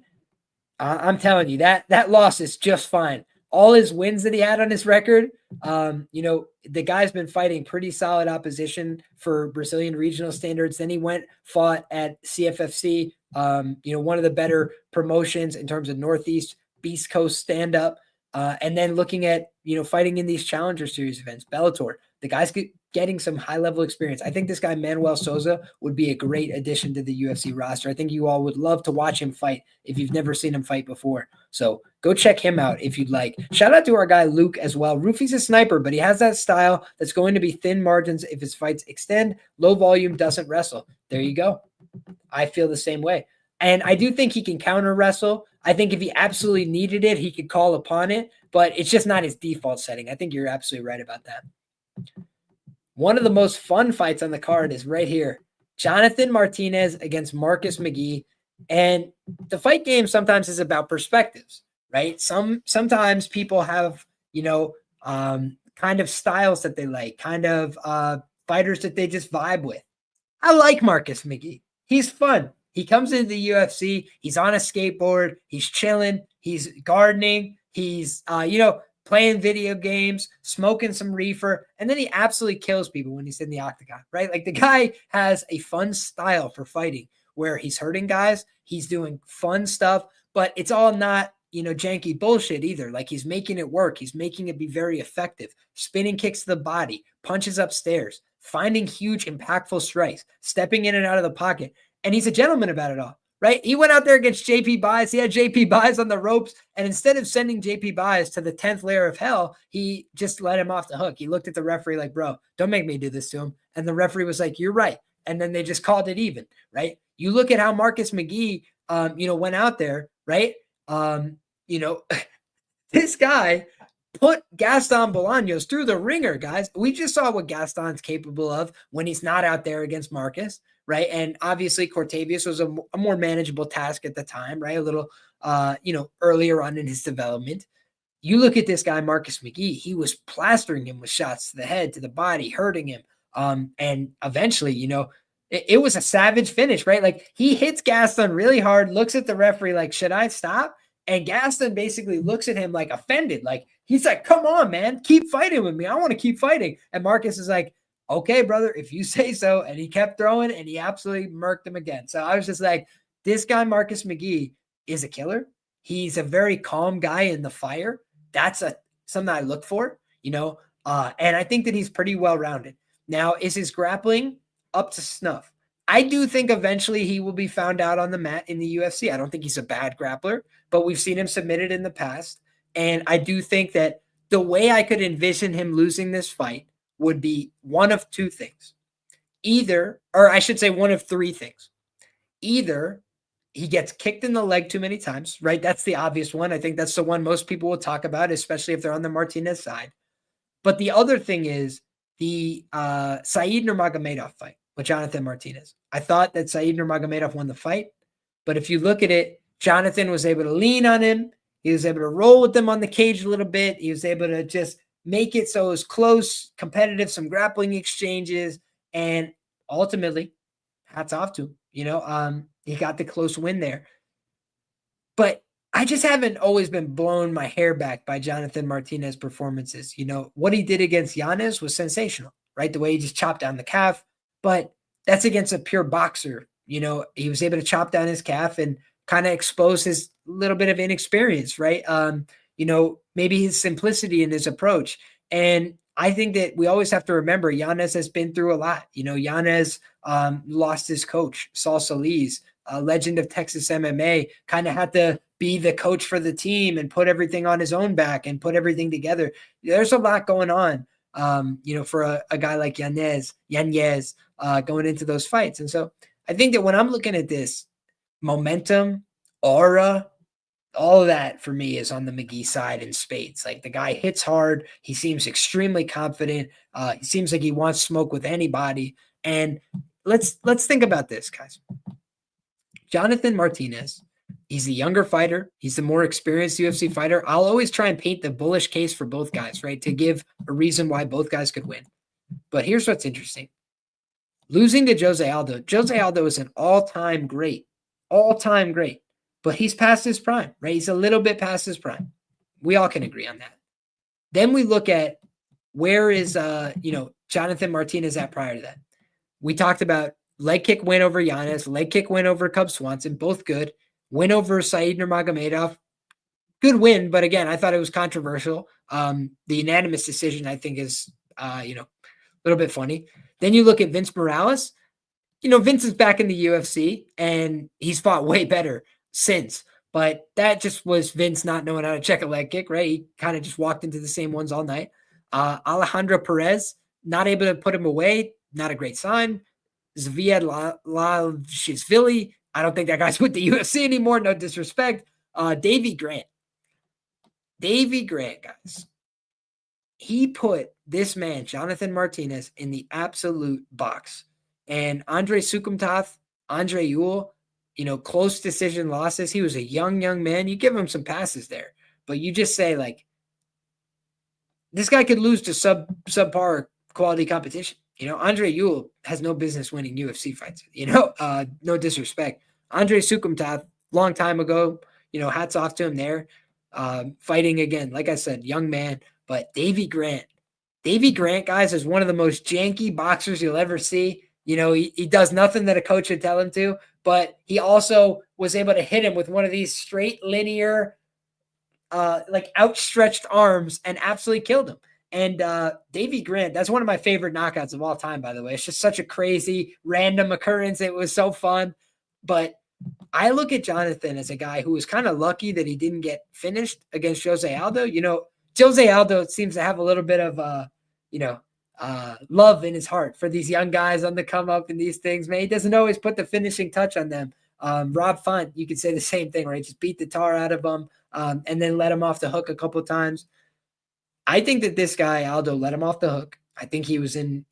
I'm telling you, that loss is just fine. All his wins that he had on his record, the guy's been fighting pretty solid opposition for Brazilian regional standards. Then he fought at CFFC, one of the better promotions in terms of Northeast, Beast Coast stand-up. And then looking at, fighting in these Challenger Series events, Bellator, the guy's getting some high-level experience. I think this guy, Manuel Souza, would be a great addition to the UFC roster. I think you all would love to watch him fight if you've never seen him fight before. So go check him out if you'd like. Shout out to our guy, Luke, as well. Ruffy's a sniper, but he has that style that's going to be thin margins if his fights extend. Low volume, doesn't wrestle. There you go. I feel the same way. And I do think he can counter wrestle. I think if he absolutely needed it, he could call upon it, but it's just not his default setting. I think you're absolutely right about that. One of the most fun fights on the card is right here. Jonathan Martinez against Marcus McGhee. And the fight game sometimes is about perspectives, right? Sometimes people have, kind of styles that they like, kind of fighters that they just vibe with. I like Marcus McGhee. He's fun. He comes into the UFC. He's on a skateboard. He's chilling. He's gardening. He's, playing video games, smoking some reefer, and then he absolutely kills people when he's in the octagon, right? Like the guy has a fun style for fighting where he's hurting guys, he's doing fun stuff, but it's all not, janky bullshit either. Like he's making it work. He's making it be very effective. Spinning kicks to the body, punches upstairs, finding huge, impactful strikes, stepping in and out of the pocket. And he's a gentleman about it all. Right? He went out there against JP Buys. He had JP Buys on the ropes. And instead of sending JP Buys to the 10th layer of hell, he just let him off the hook. He looked at the referee like, bro, don't make me do this to him. And the referee was like, you're right. And then they just called it even, right? You look at how Marcus McGhee, went out there, right? This guy put Gaston Bolaños through the ringer, guys. We just saw what Gaston's capable of when he's not out there against Marcus, right? And obviously Cortavius was a more manageable task at the time, right? A little, earlier on in his development. You look at this guy, Marcus McGhee, he was plastering him with shots to the head, to the body, hurting him. And eventually, it was a savage finish, right? Like he hits Gaston really hard, looks at the referee like, should I stop? And Gaston basically looks at him like offended. Like he's like, come on, man, keep fighting with me. I want to keep fighting. And Marcus is like, okay, brother, if you say so. And he kept throwing and he absolutely murked him again. So I was just like, this guy, Marcus McGhee, is a killer. He's a very calm guy in the fire. That's something I look for, and I think that he's pretty well-rounded. Now, is his grappling up to snuff? I do think eventually he will be found out on the mat in the UFC. I don't think he's a bad grappler, but we've seen him submitted in the past. And I do think that the way I could envision him losing this fight would be one of two things. One of three things. Either he gets kicked in the leg too many times, right? That's the obvious one. I think that's the one most people will talk about, especially if they're on the Martinez side. But the other thing is the Said Nurmagomedov fight with Jonathan Martinez. I thought that Said Nurmagomedov won the fight, but if you look at it, Jonathan was able to lean on him. He was able to roll with them on the cage a little bit. He was able to just make it so it was close, competitive, some grappling exchanges, and ultimately, hats off to him. He got the close win there. But I just haven't always been blown my hair back by Jonathan Martinez performances. What he did against Yanez was sensational, right? The way he just chopped down the calf, but that's against a pure boxer. He was able to chop down his calf and kind of expose his little bit of inexperience, right? Maybe his simplicity in his approach. And I think that we always have to remember Yanez has been through a lot. Yanez lost his coach, Saul Solis, a legend of Texas MMA, kind of had to be the coach for the team and put everything on his own back and put everything together. There's a lot going on, for a guy like Yanez going into those fights. And so I think that when I'm looking at this, momentum, aura, all of that for me is on the McGhee side in spades. Like the guy hits hard. He seems extremely confident. He seems like he wants smoke with anybody. And let's think about this, guys. Jonathan Martinez He's the younger fighter. He's the more experienced UFC fighter. I'll always try and paint the bullish case for both guys, right? To give a reason why both guys could win. But here's what's interesting. Losing to Jose Aldo. Jose Aldo is an all-time great. All-time great. But he's past his prime, right? He's a little bit past his prime. We all can agree on that. Then we look at where is, Jonathan Martinez at prior to that. We talked about leg kick win over Giannis, leg kick win over Cub Swanson, both good. Win over Said Nurmagomedov, good win, but again, I thought it was controversial. The unanimous decision, I think, is, a little bit funny. Then you look at Vince Morales. Vince is back in the UFC, and he's fought way better since. But that just was Vince not knowing how to check a leg kick, right? He kind of just walked into the same ones all night. Alejandro Perez, not able to put him away, not a great sign. Zviad Lalishvili, I don't think that guy's with the UFC anymore, no disrespect. Davy Grant, guys. He put this man, Jonathan Martinez, in the absolute box. And Andre Sukumtath, Andre Ewell, close decision losses. He was a young man. You give him some passes there. But you just say, like, this guy could lose to subpar quality competition. Andre Ewell has no business winning UFC fights. No disrespect. Andre Sukumtath, long time ago, hats off to him there. Fighting again, like I said, young man. But Davy Grant, guys, is one of the most janky boxers you'll ever see. He does nothing that a coach would tell him to, but he also was able to hit him with one of these straight linear, outstretched arms and absolutely killed him. And Davy Grant, that's one of my favorite knockouts of all time, by the way. It's just such a crazy, random occurrence. It was so fun. But I look at Jonathan as a guy who was kind of lucky that he didn't get finished against Jose Aldo. Jose Aldo seems to have a little bit of, love in his heart for these young guys on the come up and these things, man. He doesn't always put the finishing touch on them. Rob Font, you could say the same thing, right? Just beat the tar out of them and then let him off the hook a couple of times. I think that this guy, Aldo, let him off the hook. I think he was in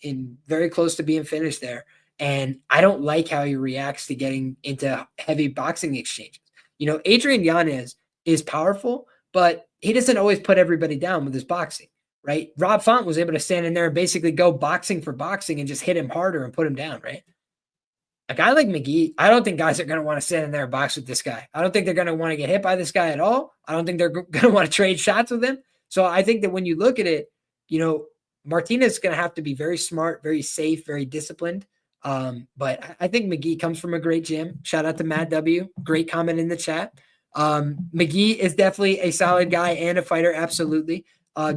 very close to being finished there. And I don't like how he reacts to getting into heavy boxing exchanges. Adrian Yanez is powerful, but he doesn't always put everybody down with his boxing. Right? Rob Font was able to stand in there and basically go boxing for boxing and just hit him harder and put him down, right? A guy like McGhee, I don't think guys are going to want to stand in there and box with this guy. I don't think they're going to want to get hit by this guy at all. I don't think they're going to want to trade shots with him. So I think that when you look at it, Martinez is going to have to be very smart, very safe, very disciplined. But I think McGhee comes from a great gym. Shout out to Matt W. Great comment in the chat. McGhee is definitely a solid guy and a fighter. Absolutely.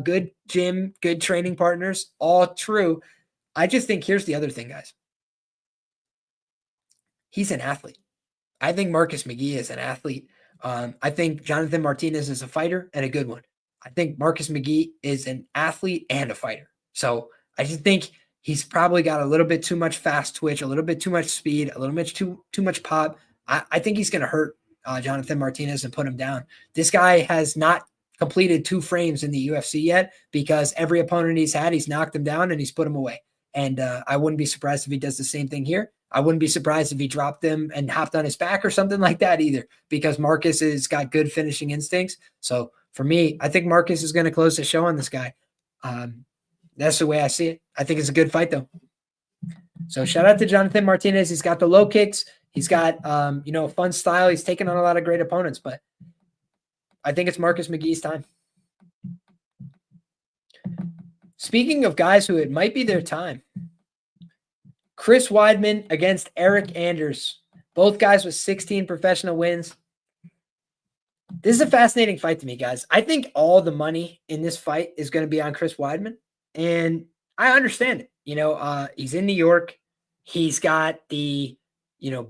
Good gym, good training partners, all true. I just think here's the other thing, guys. He's an athlete. I think Marcus McGhee is an athlete. I think Jonathan Martinez is a fighter and a good one. I think Marcus McGhee is an athlete and a fighter. So I just think he's probably got a little bit too much fast twitch, a little bit too much speed, a little bit too much pop. I think he's going to hurt Jonathan Martinez and put him down. This guy has not completed 2 frames in the UFC yet because every opponent he's had, he's knocked him down and he's put him away. And I wouldn't be surprised if he does the same thing here. I wouldn't be surprised if he dropped him and hopped on his back or something like that either, because Marcus has got good finishing instincts. So for me, I think Marcus is going to close the show on this guy. That's the way I see it. I think it's a good fight, though. So shout out to Jonathan Martinez. He's got the low kicks. He's got, a fun style. He's taken on a lot of great opponents, but I think it's Marcus McGhee's time. Speaking of guys who it might be their time, Chris Weidman against Eryk Anders. Both guys with 16 professional wins. This is a fascinating fight to me, guys. I think all the money in this fight is going to be on Chris Weidman, and I understand it. He's in New York. He's got the,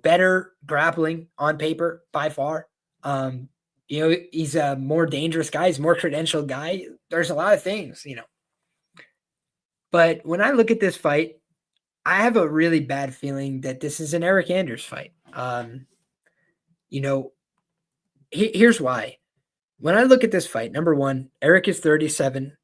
better grappling on paper by far. He's a more dangerous guy. He's a more credentialed guy. There's a lot of things, But when I look at this fight, I have a really bad feeling that this is an Eryk Anders fight. Here's why. When I look at this fight, number one, Eryk is 37.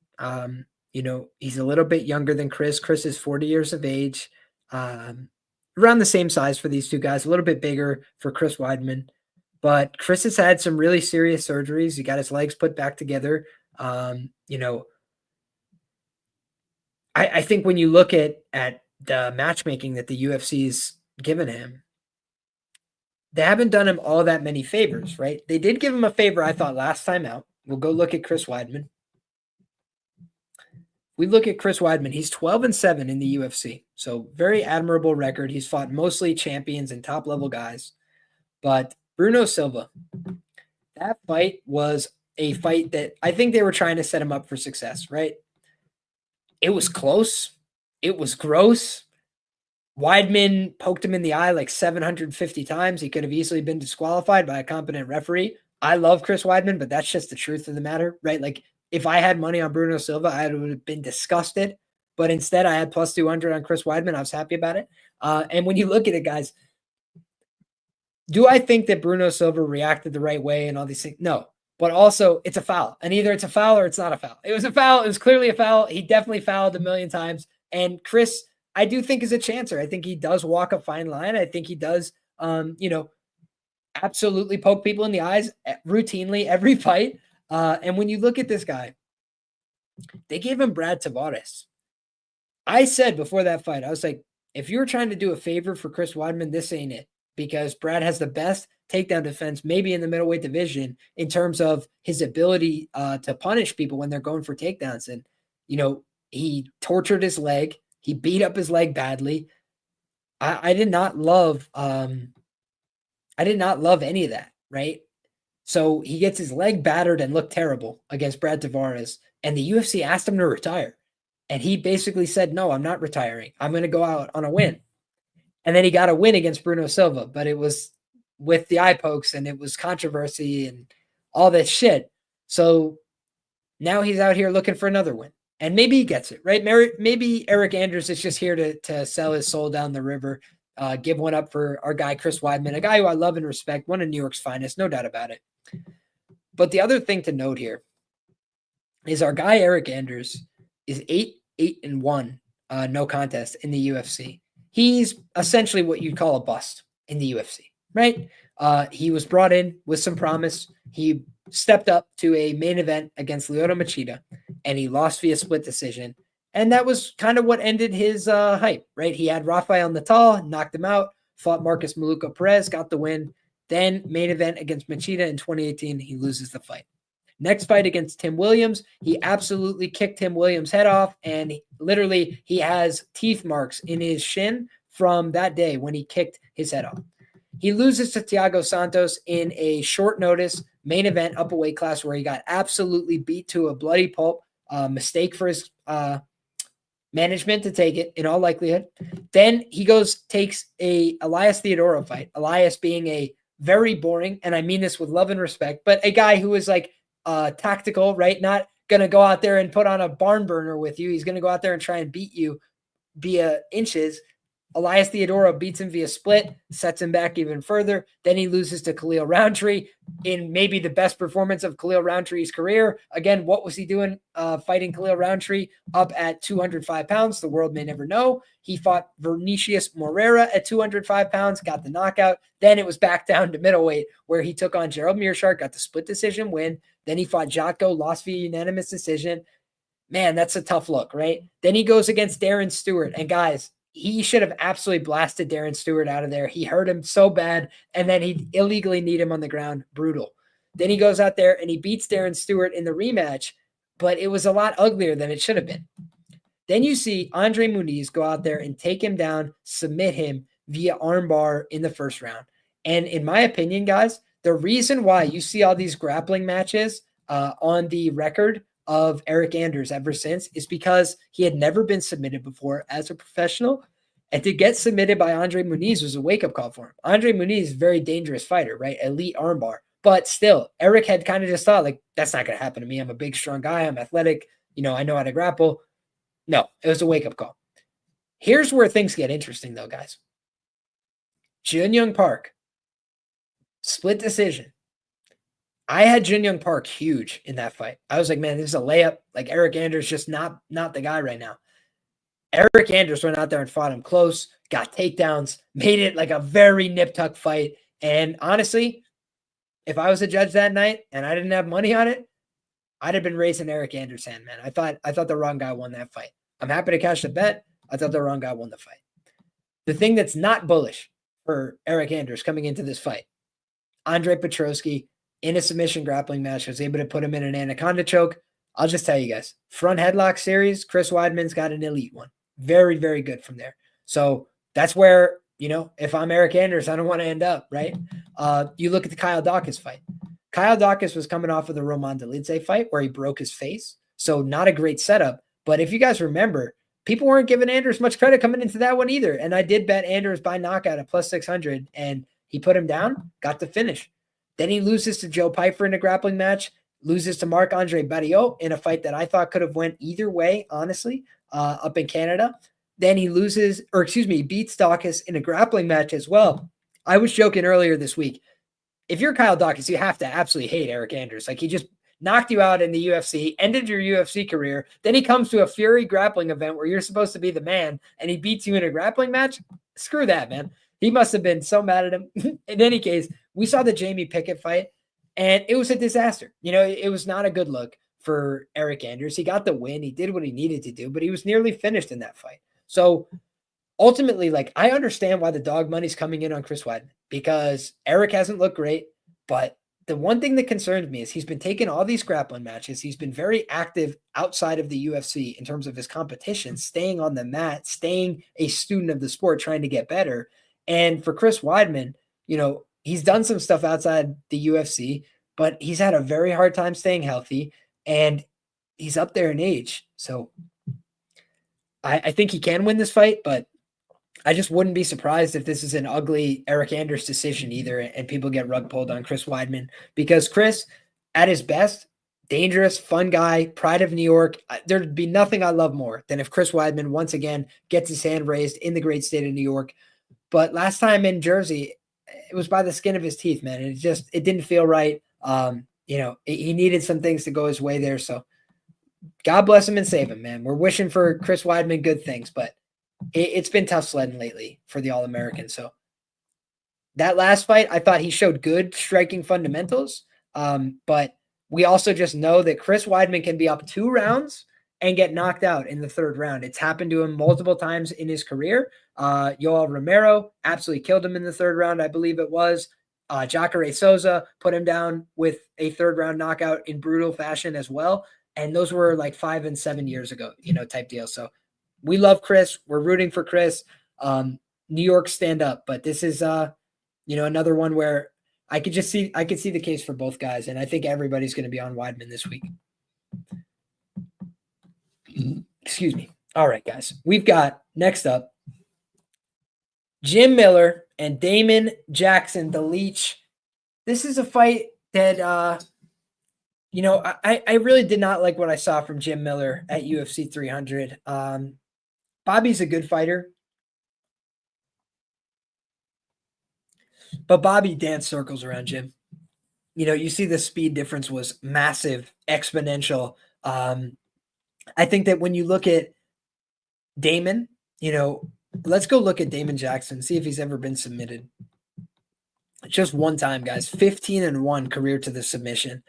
He's a little bit younger than Chris. Chris is 40 years of age. Around the same size for these two guys, a little bit bigger for Chris Weidman. But Chris has had some really serious surgeries. He got his legs put back together. You know, I think when you look at the matchmaking that the UFC's given him, they haven't done him all that many favors, right? They did give him a favor, I thought, last time out. We'll go look at Chris Weidman. We look at Chris Weidman. He's 12-7 in the UFC. So very admirable record. He's fought mostly champions and top-level guys. But Bruno Silva, that fight was a fight that I think they were trying to set him up for success, right? It was close. It was gross. Weidman poked him in the eye like 750 times. He could have easily been disqualified by a competent referee. I love Chris Weidman, but that's just the truth of the matter, right? Like, if I had money on Bruno Silva, I would have been disgusted. But instead, I had plus 200 on Chris Weidman. I was happy about it. And when you look at it, guys, do I think that Bruno Silva reacted the right way and all these things? No. But also, it's a foul. And either it's a foul or it's not a foul. It was a foul. It was clearly a foul. He definitely fouled a million times. And Chris, I do think, is a chancer. I think he does walk a fine line. I think he does, absolutely poke people in the eyes routinely every fight. And when you look at this guy, they gave him Brad Tavares. I said before that fight, I was like, if you're trying to do a favor for Chris Weidman, this ain't it. Because Brad has the best takedown defense, maybe in the middleweight division, in terms of his ability to punish people when they're going for takedowns. And, he tortured his leg. He beat up his leg badly. I did not love any of that, right? So he gets his leg battered and looked terrible against Brad Tavares. And the UFC asked him to retire. And he basically said, no, I'm not retiring. I'm going to go out on a win. And then he got a win against Bruno Silva, but it was with the eye pokes and it was controversy and all this shit. So now he's out here looking for another win. And maybe he gets it, right? Maybe Eryk Anders is just here to sell his soul down the river, give one up for our guy, Chris Weidman, a guy who I love and respect, one of New York's finest, no doubt about it. But the other thing to note here is our guy, Eryk Anders, is 8-1, no contest in the UFC. He's essentially what you'd call a bust in the UFC, right? He was brought in with some promise. He stepped up to a main event against Lyoto Machida, and he lost via split decision. And that was kind of what ended his hype, right? He had Rafael Natal, knocked him out, fought Marcus Maluka Perez, got the win. Then main event against Machida in 2018, he loses the fight. Next fight against Tim Williams, he absolutely kicked Tim Williams' head off, and he has teeth marks in his shin from that day when he kicked his head off. He loses to Thiago Santos in a short notice main event up a weight class where he got absolutely beat to a bloody pulp, mistake for his management to take it in all likelihood. Then he takes a Elias Theodorou fight, Elias being a very boring, and I mean this with love and respect, but a guy who is like tactical, right? Not going to go out there and put on a barn burner with you. He's going to go out there and try and beat you via inches. Elias Theodorou beats him via split, sets him back even further. Then he loses to Khalil Roundtree in maybe the best performance of Khalil Roundtree's career. Again, what was he doing fighting Khalil Roundtree up at 205 pounds? The world may never know. He fought Vinicius Moreira at 205 pounds, got the knockout. Then it was back down to middleweight where he took on Gerald Meerschaert, got the split decision win. Then he fought Jotko, lost via unanimous decision. Man, that's a tough look, right? Then he goes against Darren Stewart. And guys, he should have absolutely blasted Darren Stewart out of there. He hurt him so bad, and then he illegally kneed him on the ground. Brutal. Then he goes out there and he beats Darren Stewart in the rematch, but it was a lot uglier than it should have been. Then you see Andre Muniz go out there and take him down, submit him via armbar in the first round. And in my opinion, guys, the reason why you see all these grappling matches on the record of Eryk Anders ever since is because he had never been submitted before as a professional. And to get submitted by Andre Muniz was a wake-up call for him. Andre Muniz is a very dangerous fighter, right? Elite armbar. But still, Eryk had kind of just thought, like, that's not going to happen to me. I'm a big, strong guy. I'm athletic. I know how to grapple. No, it was a wake-up call. Here's where things get interesting, though, guys. Jun Young Park, split decision. I had Jun Young Park huge in that fight. I was like, man, this is a layup. Like, Eryk Anders just not the guy right now. Eryk Anders went out there and fought him close, got takedowns, made it like a very nip-tuck fight. And honestly, if I was a judge that night and I didn't have money on it, I'd have been raising Eryk Anders' hand, man. I thought the wrong guy won that fight. I'm happy to cash the bet. I thought the wrong guy won the fight. The thing that's not bullish for Eryk Anders coming into this fight, Andre Petroski in a submission grappling match was able to put him in an anaconda choke. I'll just tell you guys, front headlock series, Chris Weidman's got an elite one. Very, very good from there. So that's where, if I'm Eryk Anders, I don't want to end up, right? You look at the Kyle Dawkins fight. Kyle Dawkins was coming off of the Roman Dolidze fight where he broke his face. So not a great setup. But if you guys remember, people weren't giving Anders much credit coming into that one either. And I did bet Anders by knockout at plus 600, and he put him down, got the finish. Then he loses to Joe Pyfer in a grappling match, loses to Marc-Andre Barriault in a fight that I thought could have went either way, honestly, up in Canada. Then he beats Dawkins in a grappling match as well. I was joking earlier this week. If you're Kyle Dawkins, you have to absolutely hate Eryk Anders. Like, he just knocked you out in the UFC, ended your UFC career. Then he comes to a Fury grappling event where you're supposed to be the man, and he beats you in a grappling match. Screw that, man. He must have been so mad at him. In any case, we saw the Jamie Pickett fight, and it was a disaster. It was not a good look for Eryk Anders. He got the win. He did what he needed to do, but he was nearly finished in that fight. So ultimately, I understand why the dog money's coming in on Chris Weidman, because Eryk hasn't looked great. But the one thing that concerns me is he's been taking all these grappling matches. He's been very active outside of the UFC in terms of his competition, staying on the mat, staying a student of the sport, trying to get better. And for Chris Weidman, he's done some stuff outside the UFC, but he's had a very hard time staying healthy, and he's up there in age. So I think he can win this fight, but I just wouldn't be surprised if this is an ugly Eryk Anders decision either, and people get rug pulled on Chris Weidman, because Chris, at his best, dangerous, fun guy, pride of New York. There'd be nothing I love more than if Chris Weidman once again gets his hand raised in the great state of New York. But last time in Jersey, it was by the skin of his teeth, man. It didn't feel right. He needed some things to go his way there. So God bless him and save him, man. We're wishing for Chris Weidman good things, but it's been tough sledding lately for the All-American. So that last fight, I thought he showed good striking fundamentals. But we also just know that Chris Weidman can be up 2 rounds and get knocked out in the 3rd round. It's happened to him multiple times in his career. Yoel Romero absolutely killed him in the 3rd round, I believe it was. Jacare Souza put him down with a 3rd round knockout in brutal fashion as well. And those were 5 and 7 years ago, type deal. So we love Chris. We're rooting for Chris. New York, stand up. But this is, another one where I could see the case for both guys. And I think everybody's going to be on Weidman this week. Excuse me. All right, guys. We've got next up Jim Miller and Damon Jackson, the Leech. This is a fight that, I really did not like what I saw from Jim Miller at UFC 300. Bobby's a good fighter, but Bobby danced circles around Jim. You see the speed difference was massive, exponential. I think that when you look at Damon, let's go look at Damon Jackson, see if he's ever been submitted. Just one time, guys. 15-1 career to the submission.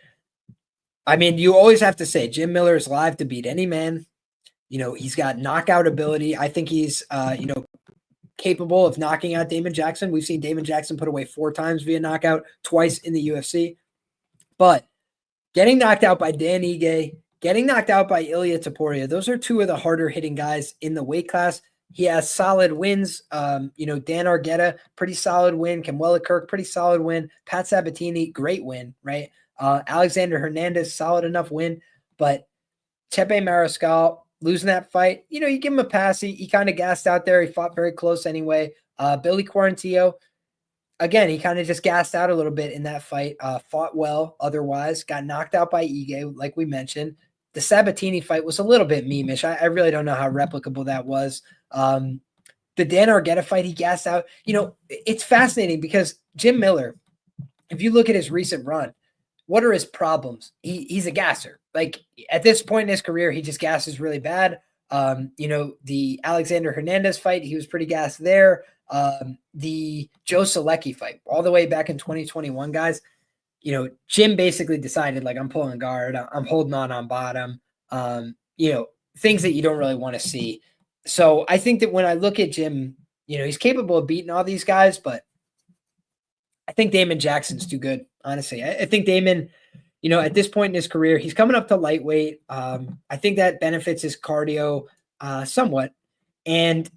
I mean, you always have to say Jim Miller is live to beat any man. He's got knockout ability. I think he's, capable of knocking out Damon Jackson. We've seen Damon Jackson put away 4 times via knockout, twice in the UFC. But getting knocked out by Dan Ige, getting knocked out by Ilya Topuria, those are 2 of the harder hitting guys in the weight class. He has solid wins. Dan Argueta, pretty solid win. Kamwela Kirk, pretty solid win. Pat Sabatini, great win, right? Alexander Hernandez, solid enough win. But Chepe Mariscal, losing that fight, you give him a pass. He kind of gassed out there. He fought very close anyway. Billy Quarantillo, again, he kind of just gassed out a little bit in that fight. Fought well otherwise. Got knocked out by Ige, like we mentioned. The Sabatini fight was a little bit memeish. I really don't know how replicable that was. The Dan Argueta fight, he gassed out. It's fascinating because Jim Miller, if you look at his recent run, what are his problems? He's a gasser. At this point in his career, he just gasses really bad. The Alexander Hernandez fight, he was pretty gassed there. The Joe Selecki fight, all the way back in 2021, guys, Jim basically decided, like, I'm pulling guard, I'm holding on bottom, things that you don't really want to see. So I think that when I look at Jim, he's capable of beating all these guys, but I think Damon Jackson's too good, honestly. I think Damon, at this point in his career, he's coming up to lightweight. I think that benefits his cardio somewhat. And,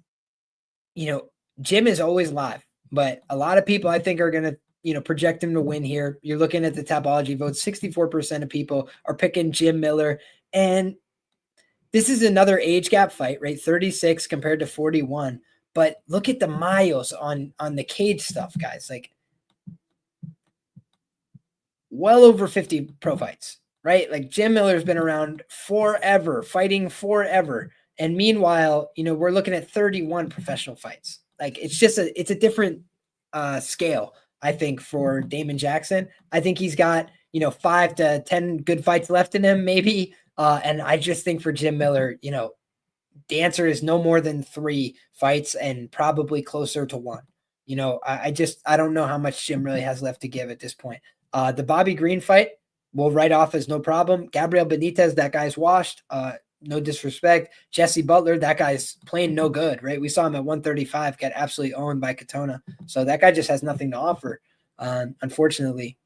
Jim is always live, but a lot of people I think are going to, project him to win here. You're looking at the Tapology votes. 64% of people are picking Jim Miller. And this is another age gap fight, right? 36 compared to 41. But look at the miles on the cage stuff, guys. Like, well over 50 pro fights, right? Like, Jim Miller's been around forever, fighting forever. And meanwhile, we're looking at 31 professional fights. Like, it's a different scale, I think, for Damon Jackson. I think he's got, 5 to 10 good fights left in him, maybe. And I just think for Jim Miller, the answer is no more than 3 fights and probably closer to 1. I don't know how much Jim really has left to give at this point. The Bobby Green fight will write off as no problem. Gabriel Benitez, that guy's washed. No disrespect. Jesse Butler, that guy's playing no good, right? We saw him at 135 get absolutely owned by Katona. So that guy just has nothing to offer, unfortunately.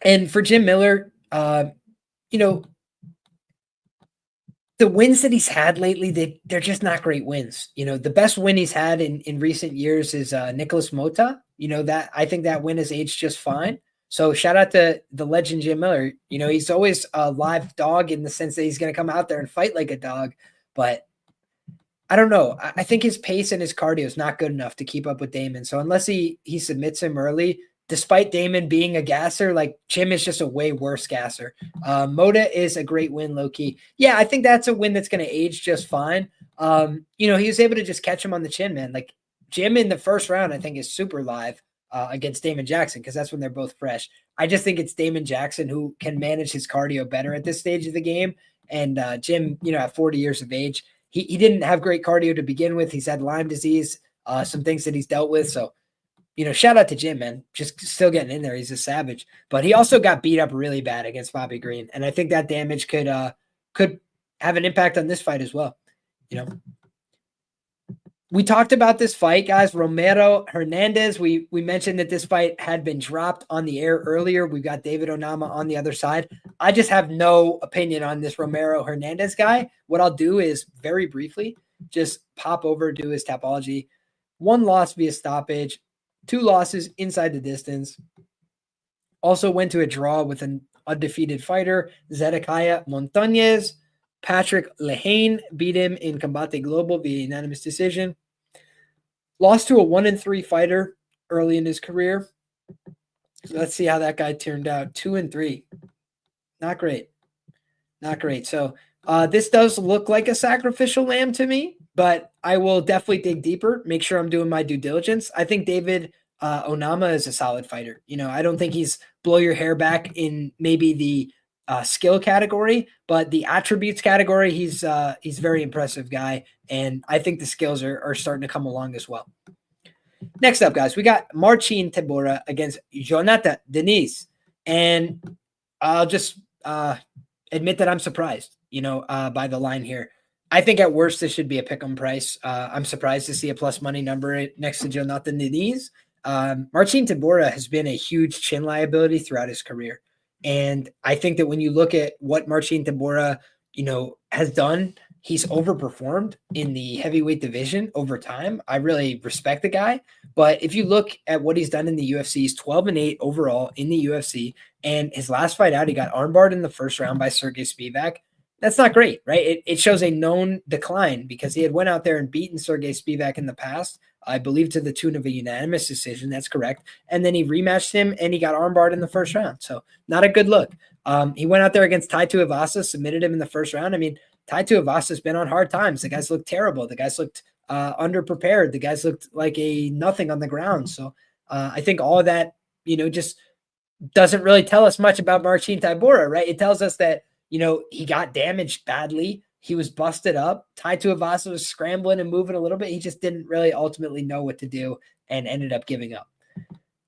And for Jim Miller, the wins that he's had lately, they're just not great wins. The best win he's had in recent years is Nicholas Mota. That I think that win has aged just fine. So shout out to the legend Jim Miller. He's always a live dog in the sense that he's going to come out there and fight like a dog. But I don't know. I think his pace and his cardio is not good enough to keep up with Damon. So unless he submits him early, despite Damon being a gasser, like, Jim is just a way worse gasser. Mota is a great win, low-key. Yeah, I think that's a win that's going to age just fine. He was able to just catch him on the chin, man. Like, Jim in the first round, I think, is super live against Damon Jackson because that's when they're both fresh. I just think it's Damon Jackson who can manage his cardio better at this stage of the game. And Jim, at 40 years of age, he didn't have great cardio to begin with. He's had Lyme disease, some things that he's dealt with. So, shout out to Jim, man. Just still getting in there. He's a savage. But he also got beat up really bad against Bobby Green. And I think that damage could have an impact on this fight as well. We talked about this fight, guys. Romero Hernandez. We mentioned that this fight had been dropped on the air earlier. We've got David Onama on the other side. I just have no opinion on this Romero Hernandez guy. What I'll do is very briefly just pop over to his Tapology. 1 loss via stoppage, 2 losses inside the distance. Also went to a draw with an undefeated fighter, Zedekiah Montañez. Patrick Lehane beat him in Combate Global via unanimous decision. Lost to a 1-3 fighter early in his career. So let's see how that guy turned out. 2-3. Not great. Not great. So this does look like a sacrificial lamb to me, but I will definitely dig deeper, make sure I'm doing my due diligence. I think David Onama is a solid fighter. I don't think he's blow your hair back in maybe the skill category, but the attributes category, he's a very impressive guy. And I think the skills are starting to come along as well. Next up, guys, we got Marcin Tybura against Jhonata Diniz. And I'll just admit that I'm surprised, by the line here. I think at worst, this should be a pick'em price. I'm surprised to see a plus money number next to Jhonata Diniz. Marcin Tybura has been a huge chin liability throughout his career. And I think that when you look at what Marcin Tybura, has done, he's overperformed in the heavyweight division over time. I really respect the guy. But if you look at what he's done in the UFC, he's 12-8 overall in the UFC. And his last fight out, he got armbarred in the first round by Sergey Spivak. That's not great, right? It shows a known decline because he had went out there and beaten Sergey Spivak in the past, I believe to the tune of a unanimous decision. That's correct. And then he rematched him and he got armbarred in the first round. So not a good look. He went out there against Tai Tuivasa, submitted him in the first round. I mean, Tai Tuivasa's been on hard times. The guys looked terrible. The guys looked underprepared. The guys looked like a nothing on the ground. So I think all of that, just doesn't really tell us much about Marcin Tybura, right? It tells us that, he got damaged badly. He was busted up. Tai Tuivasa was scrambling and moving a little bit. He just didn't really ultimately know what to do and ended up giving up.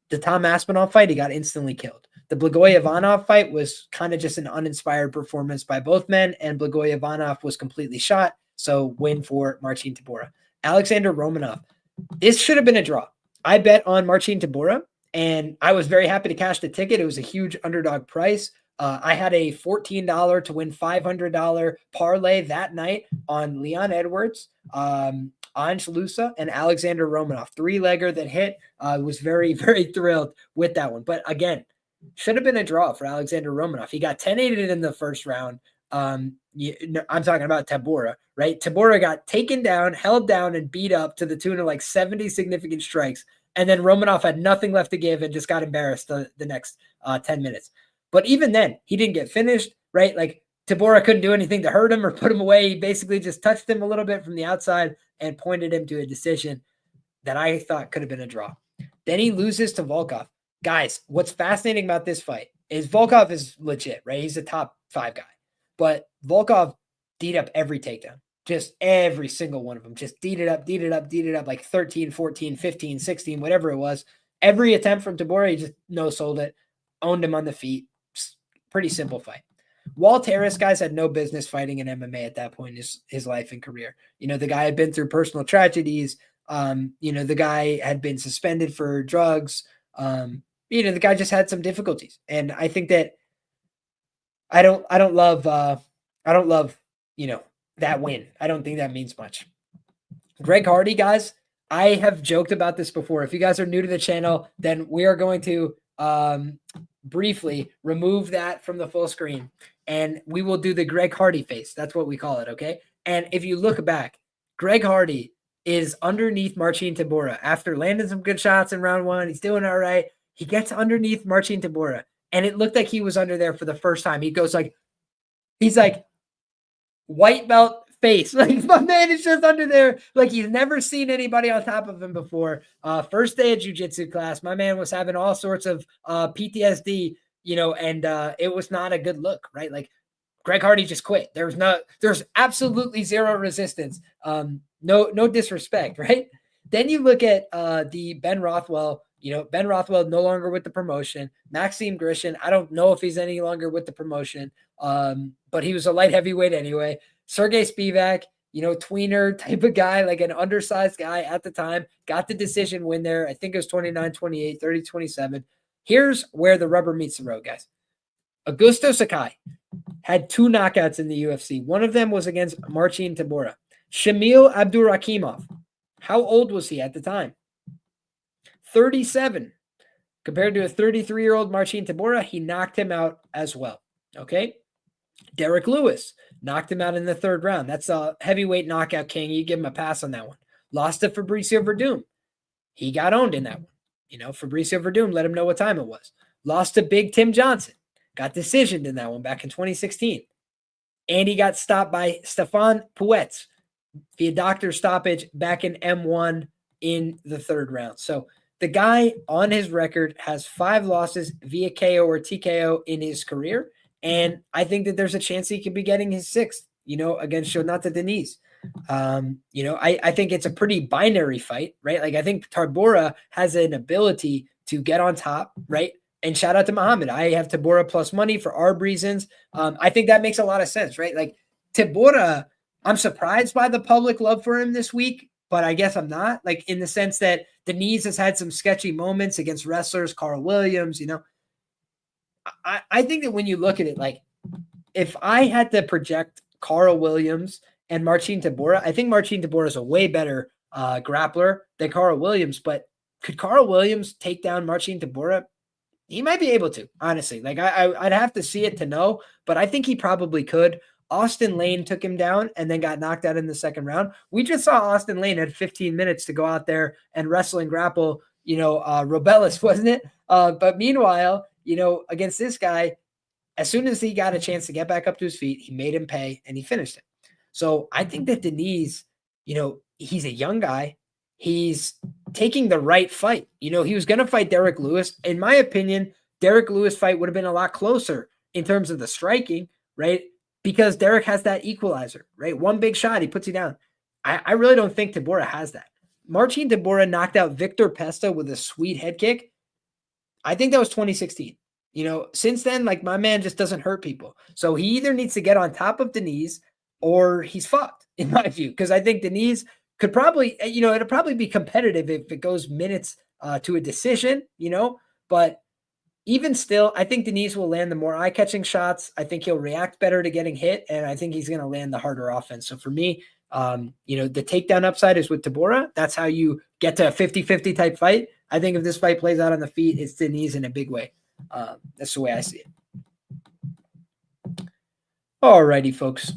The Tom Aspinall fight, he got instantly killed. The Blagoy-Ivanov fight was kind of just an uninspired performance by both men, and Blagoy-Ivanov was completely shot. So win for Marcin Tybura. Alexander Romanov. This should have been a draw. I bet on Marcin Tybura, and I was very happy to cash the ticket. It was a huge underdog price. I had a $14 to win $500 parlay that night on Leon Edwards, Ange Lusa, and Alexander Romanov. Three-legger that hit. I was very, very thrilled with that one. But again, should have been a draw for Alexander Romanov. He got 10-8 in the first round. I'm talking about Tybura, right? Tybura got taken down, held down, and beat up to the tune of like 70 significant strikes. And then Romanov had nothing left to give and just got embarrassed the next 10 minutes. But even then, he didn't get finished, right? Like Tybura couldn't do anything to hurt him or put him away. He basically just touched him a little bit from the outside and pointed him to a decision that I thought could have been a draw. Then he loses to Volkov. Guys, what's fascinating about this fight is Volkov is legit, right? He's a top 5 guy. But Volkov D'd up every takedown. Just every single one of them. Just D'd it up like 13, 14, 15, 16, whatever it was. Every attempt from Tybura, he just no-sold it. Owned him on the feet. Pretty simple fight. Walt Harris, guys, had no business fighting in MMA at that point in his life and career. You know, the guy had been through personal tragedies. The guy had been suspended for drugs. The guy just had some difficulties. And I think that I don't love, that win. I don't think that means much. Greg Hardy, guys, I have joked about this before. If you guys are new to the channel, then we are going to briefly remove that from the full screen and we will do the Greg Hardy face. That's what we call it. Okay. And if you look back, Greg Hardy is underneath Marcin Tybura after landing some good shots in round 1. He's doing all right. He gets underneath Marcin Tybura and it looked like he was under there for the first time. He goes like, he's like white belt face. Like my man is just under there. Like he's never seen anybody on top of him before. First day of jiu-jitsu class, my man was having all sorts of PTSD, and it was not a good look, right? Like Greg Hardy just quit. There's absolutely zero resistance. No disrespect, right? Then you look at the Ben Rothwell. Ben Rothwell no longer with the promotion. Maxime Grishin, I don't know if he's any longer with the promotion, but he was a light heavyweight anyway. Sergey Spivak, tweener type of guy, like an undersized guy at the time, got the decision win there. I think it was 29-28, 30-27. Here's where the rubber meets the road, guys. Augusto Sakai had 2 knockouts in the UFC. One of them was against Marcin Tybura. Shamil Abdurakhimov, how old was he at the time? 37. Compared to a 33-year-old Marcin Tybura, he knocked him out as well. Okay? Derek Lewis knocked him out in the 3rd round. That's a heavyweight knockout king. You give him a pass on that one. Lost to Fabricio Verdum. He got owned in that one. Fabricio Verdum let him know what time it was. Lost to Big Tim Johnson. Got decisioned in that one back in 2016. And he got stopped by Stefan Puetz via doctor stoppage back in M1 in the 3rd round. So the guy on his record has 5 losses via KO or TKO in his career. And I think that there's a chance he could be getting his 6th, against Jhonata Diniz. I think it's a pretty binary fight, right? Like I think Tybura has an ability to get on top, right? And shout out to Muhammad. I have Tybura plus money for ARB reasons. I think that makes a lot of sense, right? Like Tybura, I'm surprised by the public love for him this week, but I guess I'm not, like in the sense that Diniz has had some sketchy moments against wrestlers, Carl Williams, I think that when you look at it, like if I had to project Carl Williams and Marcin Tybura, I think Marcin Tybura is a way better grappler than Carl Williams, but could Carl Williams take down Marcin Tybura? He might be able to, honestly. Like I'd have to see it to know, but I think he probably could. Austin Lane took him down and then got knocked out in the 2nd round. We just saw Austin Lane had 15 minutes to go out there and wrestle and grapple, Robellis, wasn't it? But meanwhile, against this guy, as soon as he got a chance to get back up to his feet, he made him pay and he finished it. So I think that Diniz, he's a young guy. He's taking the right fight. He was going to fight Derek Lewis. In my opinion, Derek Lewis fight would have been a lot closer in terms of the striking, right? Because Derek has that equalizer, right? One big shot, he puts you down. I really don't think Tybura has that. Marcin Tybura knocked out Victor Pesta with a sweet head kick. I think that was 2016. Since then, like, my man just doesn't hurt people. So he either needs to get on top of Diniz or he's fucked, in my view. Because I think Diniz could probably, it'll probably be competitive if it goes minutes to a decision, but even still, I think Diniz will land the more eye-catching shots. I think he'll react better to getting hit, and I think he's going to land the harder offense. So for me, the takedown upside is with Tybura. That's how you get to a 50-50 type fight. I think if this fight plays out on the feet, it's Diniz in a big way. That's the way I see it. Alrighty, folks.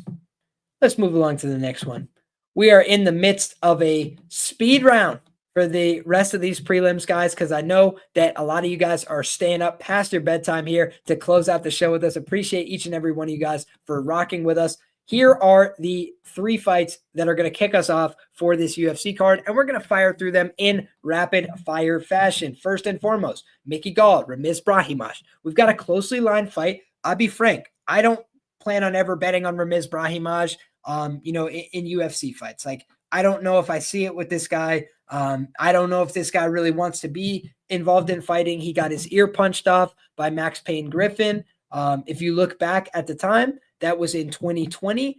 Let's move along to the next one. We are in the midst of a speed round for the rest of these prelims, guys, because I know that a lot of you guys are staying up past your bedtime here to close out the show with us. Appreciate each and every one of you guys for rocking with us. Here are the 3 fights that are going to kick us off for this UFC card, and we're going to fire through them in rapid fire fashion. First and foremost, McGhee Gall, Ramiz Brahimaj. We've got a closely lined fight. I'll be frank, I don't plan on ever betting on Ramiz Brahimaj, in UFC fights. Like, I don't know if I see it with this guy. I don't know if this guy really wants to be involved in fighting. He got his ear punched off by Max Payne Griffin. If you look back at the time, that was in 2020.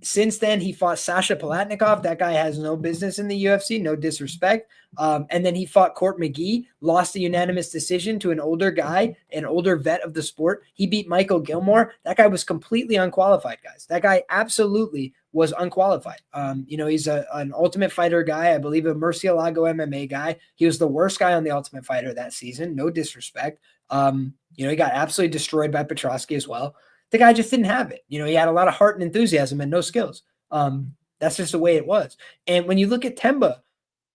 Since then, he fought Sasha Palatnikov. That guy has no business in the UFC, no disrespect. And then he fought Court McGhee, lost a unanimous decision to an older guy, an older vet of the sport. He beat Michael Gilmore. That guy was completely unqualified, guys. That guy absolutely was unqualified. He's an Ultimate Fighter guy, I believe a Murcielago MMA guy. He was the worst guy on the Ultimate Fighter that season, no disrespect. He got absolutely destroyed by Petrosky as well. The guy just didn't have it. He had a lot of heart and enthusiasm and no skills. That's just the way it was. And when you look at Temba,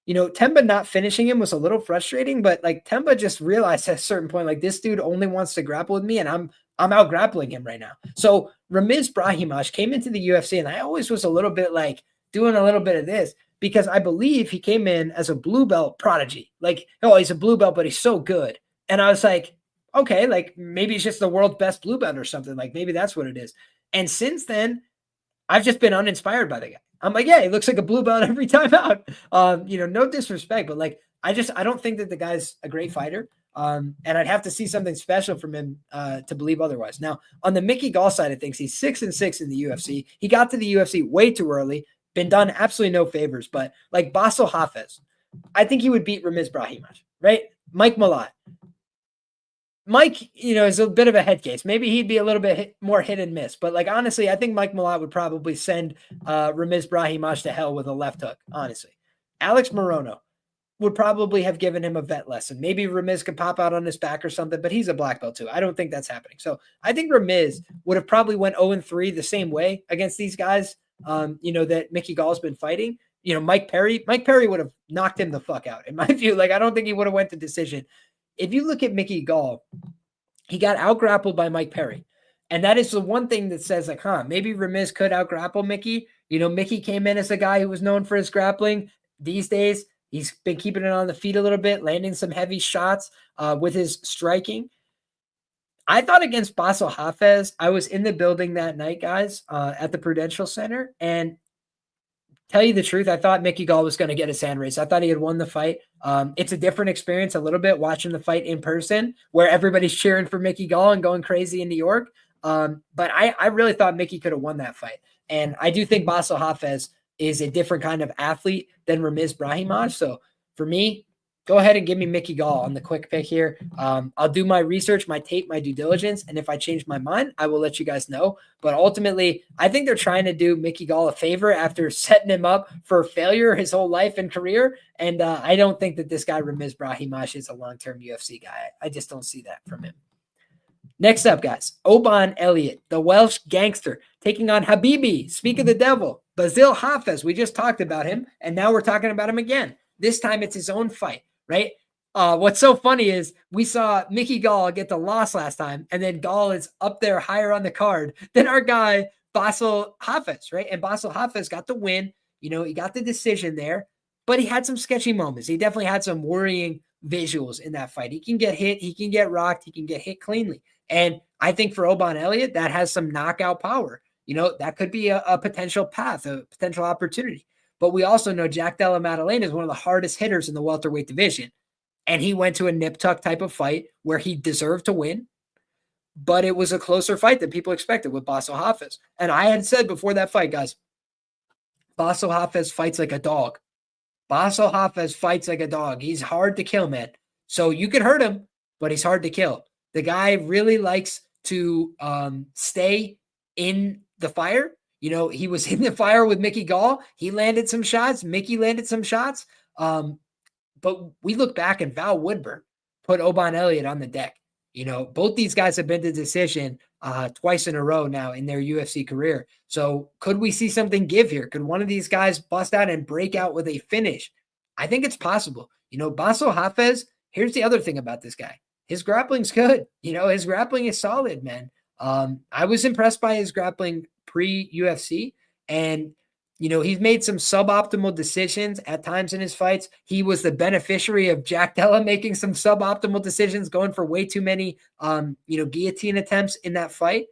Temba not finishing him was a little frustrating, but like Temba just realized at a certain point, like, this dude only wants to grapple with me and I'm out grappling him right now. So Ramiz Brahimaj came into the UFC and I always was a little bit like doing a little bit of this because I believe he came in as a blue belt prodigy. Like, oh, he's a blue belt, but he's so good. And I was like, okay, like maybe he's just the world's best blue belt or something. Like maybe that's what it is. And since then, I've just been uninspired by the guy. I'm like, yeah, he looks like a blue belt every time out. No disrespect, but like, I don't think that the guy's a great fighter. And I'd have to see something special from him to believe otherwise. Now, on the McGhee Gall side of things, he's 6-6 in the UFC. He got to the UFC way too early, been done absolutely no favors, but like Bassil Hafez, I think he would beat Ramiz Brahimaj, right? Mike Malott. Mike, is a bit of a head case. Maybe he'd be a little bit more hit and miss. But, like, honestly, I think Mike Malott would probably send Ramiz Brahimaj to hell with a left hook, honestly. Alex Morono would probably have given him a vet lesson. Maybe Ramiz could pop out on his back or something, but he's a black belt too. I don't think that's happening. So I think Ramiz would have probably went 0-3 the same way against these guys, that McGhee Gall's been fighting. Mike Perry would have knocked him the fuck out, in my view. Like, I don't think he would have went to decision. If you look at McGhee Gall, he got out-grappled by Mike Perry. And that is the one thing that says, like, maybe Ramiz could out-grapple McGhee. McGhee came in as a guy who was known for his grappling. These days, he's been keeping it on the feet a little bit, landing some heavy shots with his striking. I thought against Bassil Hafez, I was in the building that night, guys, at the Prudential Center, and tell you the truth, I thought McGhee Gall was going to get his hand raised. I thought he had won the fight. It's a different experience a little bit watching the fight in person where everybody's cheering for McGhee Gall and going crazy in New York. But I really thought McGhee could have won that fight. And I do think Bassil Hafez is a different kind of athlete than Ramiz Brahimaj. So for me, go ahead and give me McGhee Gall on the quick pick here. I'll do my research, my tape, my due diligence. And if I change my mind, I will let you guys know. But ultimately, I think they're trying to do McGhee Gall a favor after setting him up for failure his whole life and career. And I don't think that this guy, Ramiz Brahimaj, is a long-term UFC guy. I just don't see that from him. Next up, guys, Oban Elliott, the Welsh gangster, taking on Habibi, speak of the devil, Bassil Hafez. We just talked about him, and now we're talking about him again. This time it's his own fight. Right? What's so funny is we saw McGhee Gall get the loss last time, and then Gall is up there higher on the card than our guy, Bassil Hafez, right? And Bassil Hafez got the win. He got the decision there, but he had some sketchy moments. He definitely had some worrying visuals in that fight. He can get hit. He can get rocked. He can get hit cleanly. And I think for Oban Elliott, that has some knockout power. That could be a potential path, a potential opportunity. But we also know Jack Della Maddalena is one of the hardest hitters in the welterweight division. and he went to a nip tuck type of fight where he deserved to win, but it was a closer fight than people expected with Bassil Hafez. And I had said before that fight, guys, Bassil Hafez fights like a dog. Bassil Hafez fights like a dog. He's hard to kill, man. So you can hurt him, but he's hard to kill. The guy really likes to stay in the fire. You know, he was in the fire with Mickey Gall. He landed some shots. Mickey landed some shots. But we look back and Val Woodburn put Oban Elliott on the deck. You know, both these guys have been to decision twice in a row now in their UFC career. So could we see something give here? Could one of these guys bust out and break out with a finish? I think it's possible. You know, Bassil Hafez, here's the other thing about this guy. His grappling's good. You know, his grappling is solid, man. I was impressed by his grappling pre-UFC, and you know, he's made some suboptimal decisions at times in his fights. He was the beneficiary of Jack Della making some suboptimal decisions, going for way too many, guillotine attempts in that fight.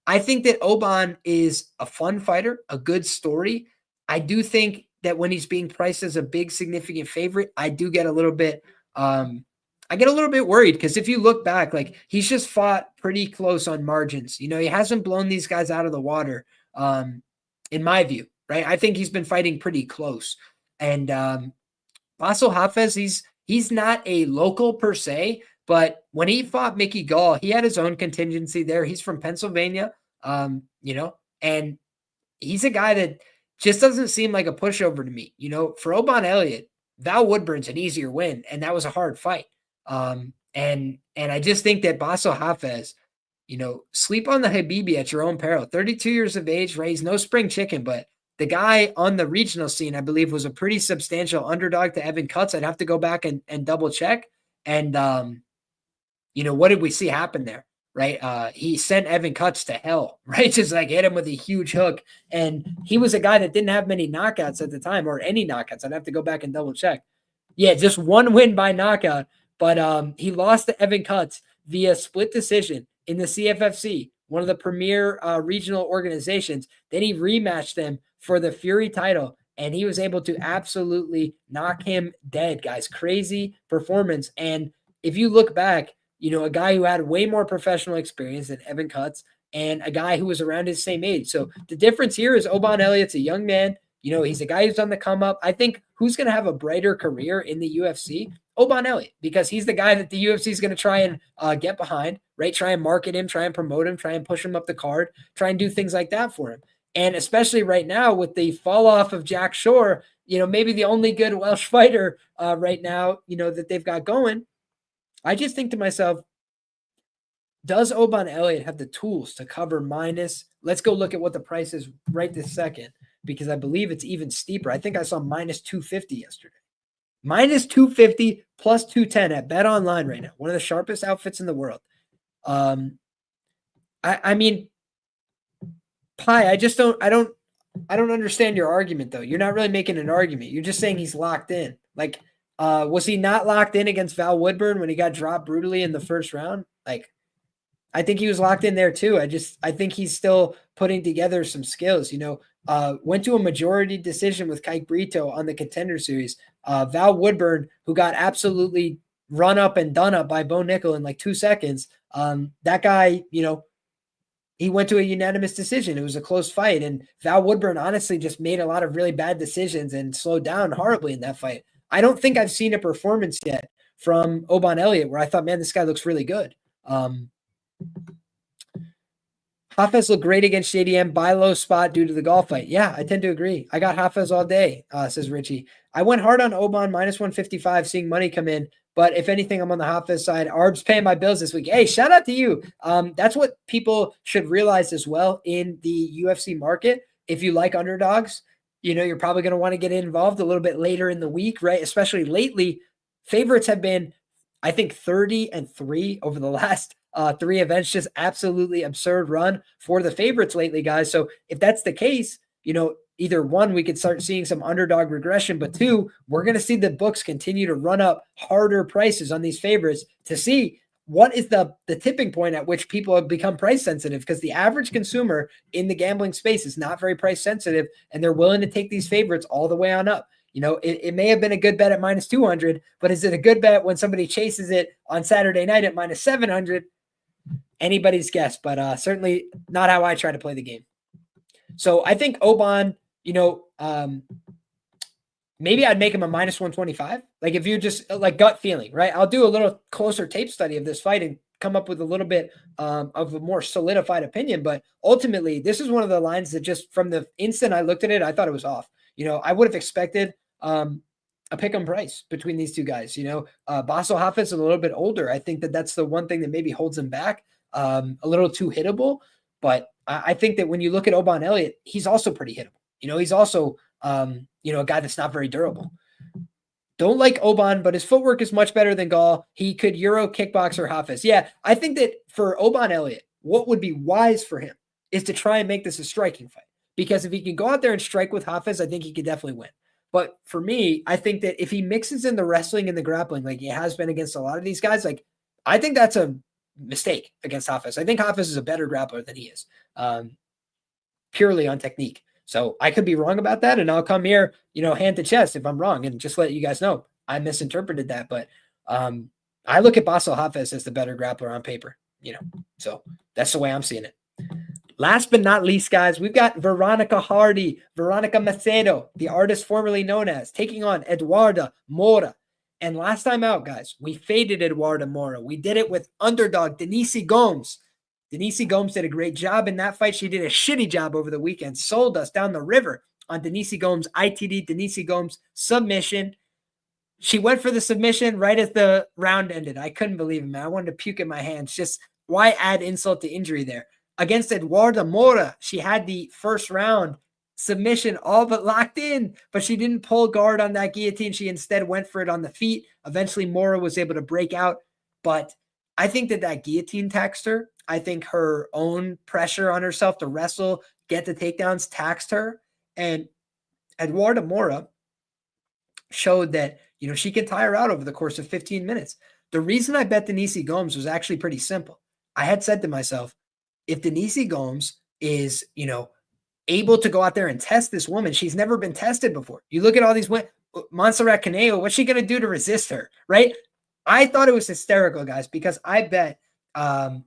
I think that Oban is a fun fighter, a good story. I do think that when he's being priced as a big, significant favorite, I do get a little bit, worried because if you look back, like he's just fought pretty close on margins. You know, he hasn't blown these guys out of the water, in my view. Right, I think he's been fighting pretty close, and Bassil Hafez, he's not a local per se, but when he fought Mickey Gall, he had his own contingency there. He's from Pennsylvania, and he's a guy that just doesn't seem like a pushover to me. You know, for Oban Elliott, Val Woodburn's an easier win, and that was a hard fight. And I just think that Bassil Hafez, you know, sleep on the Habibi at your own peril. 32 years of age, right? He's no spring chicken, but the guy on the regional scene, I believe, was a pretty substantial underdog to Evan Cutts. I'd have to go back and double check. And, what did we see happen there? Right. He sent Evan Cutts to hell, right? Just like hit him with a huge hook. And he was a guy that didn't have many knockouts at the time, or any knockouts. I'd have to go back and double check. Yeah, just one win by knockout. But he lost to Evan Cutts via split decision in the CFFC, one of the premier regional organizations. Then he rematched them for the Fury title, and he was able to absolutely knock him dead, guys. Crazy performance. And if you look back, you know, a guy who had way more professional experience than Evan Cutts and a guy who was around his same age. So the difference here is Oban Elliott's a young man. You know, he's a guy who's on the come up. I think who's going to have a brighter career in the UFC? Oban Elliott, because he's the guy that the UFC is going to try and get behind, right? Try and market him, try and promote him, try and push him up the card, try and do things like that for him. And especially right now with the fall off of Jack Shore, you know, maybe the only good Welsh fighter right now, you know, that they've got going. I just think to myself, does Oban Elliott have the tools to cover minus? Let's go look at what the price is right this second, because I believe it's even steeper. I think I saw minus 250 yesterday. Minus 250 plus 210 at Bet Online right now. One of the sharpest outfits in the world. I mean, Pi, I don't understand your argument though. You're not really making an argument. You're just saying he's locked in. Like, was he not locked in against Val Woodburn when he got dropped brutally in the first round? Like, I think he was locked in there too. I think he's still putting together some skills, you know. Went to a majority decision with Kike Brito on the Contender Series. Val Woodburn, who got absolutely run up and done up by Bo Nickal in like 2 seconds. That guy, you know, he went to a unanimous decision. It was a close fight. And Val Woodburn honestly just made a lot of really bad decisions and slowed down horribly in that fight. I don't think I've seen a performance yet from Oban Elliott where I thought, man, this guy looks really good. Hafez looked great against JDM, buy low spot due to the Gall fight. Yeah, I tend to agree. I got Hafez all day, says Richie. I went hard on Oban, minus 155, seeing money come in. But if anything, I'm on the Hafez side. Arb's paying my bills this week. Hey, shout out to you. That's what people should realize as well in the UFC market. If you like underdogs, you know, you're probably going to want to get involved a little bit later in the week, right? Especially lately, favorites have been, I think, 30-3 over the last 3 events. Just absolutely absurd run for the favorites lately, guys. So if that's the case, you know, either one, we could start seeing some underdog regression, but two, we're going to see the books continue to run up harder prices on these favorites to see what is the tipping point at which people have become price sensitive, because the average consumer in the gambling space is not very price sensitive, and they're willing to take these favorites all the way on up. It may have been a good bet at minus 200, but is it a good bet when somebody chases it on Saturday night at minus 700? Anybody's guess, but certainly not how I try to play the game. So I think Oban, maybe I'd make him a minus 125. Like if you just like gut feeling, right? I'll do a little closer tape study of this fight and come up with a little bit of a more solidified opinion. But ultimately, this is one of the lines that just from the instant I looked at it, I thought it was off. I would have expected a pick-em price between these two guys. Bassil Hafez is a little bit older. I think that's the one thing that maybe holds him back. A little too hittable. But I think that when you look at Oban Elliott, he's also pretty hittable. He's also a guy that's not very durable. Don't like Oban, but his footwork is much better than Gall. He could Euro kickbox or Hafez. Yeah, I think that for Oban Elliott, what would be wise for him is to try and make this a striking fight. Because if he can go out there and strike with Hafez, I think he could definitely win. But for me, I think that if he mixes in the wrestling and the grappling like he has been against a lot of these guys, like I think that's a mistake against Hafez. I think Hafez is a better grappler than he is, purely on technique. So I could be wrong about that, and I'll come here, hand to chest if I'm wrong, and just let you guys know I misinterpreted that. But I look at Bassil Hafez as the better grappler on paper, So that's the way I'm seeing it. Last but not least, guys, we've got Veronica Macedo, the artist formerly known as, taking on Eduarda Moura. And last time out, guys, we faded Eduarda Moura. We did it with underdog Diniz Gomes. Diniz Gomes did a great job in that fight. She did a shitty job over the weekend. Sold us down the river on Diniz Gomes, ITD, Diniz Gomes submission. She went for the submission right as the round ended. I couldn't believe it, man. I wanted to puke in my hands. Just why add insult to injury there? Against Eduarda Moura, she had the first round submission all but locked in, but she didn't pull guard on that guillotine. She instead went for it on the feet. Eventually, Moura was able to break out, but I think that guillotine taxed her. I think her own pressure on herself to wrestle, get the takedowns taxed her. And Eduarda Moura showed that, she can tire out over the course of 15 minutes. The reason I bet Diniz Gomes was actually pretty simple. I had said to myself, if Diniz Gomes is, able to go out there and test this woman, she's never been tested before. You look at all these women, Montserrat Caneo, what's she going to do to resist her, right? I thought it was hysterical, guys, because I bet,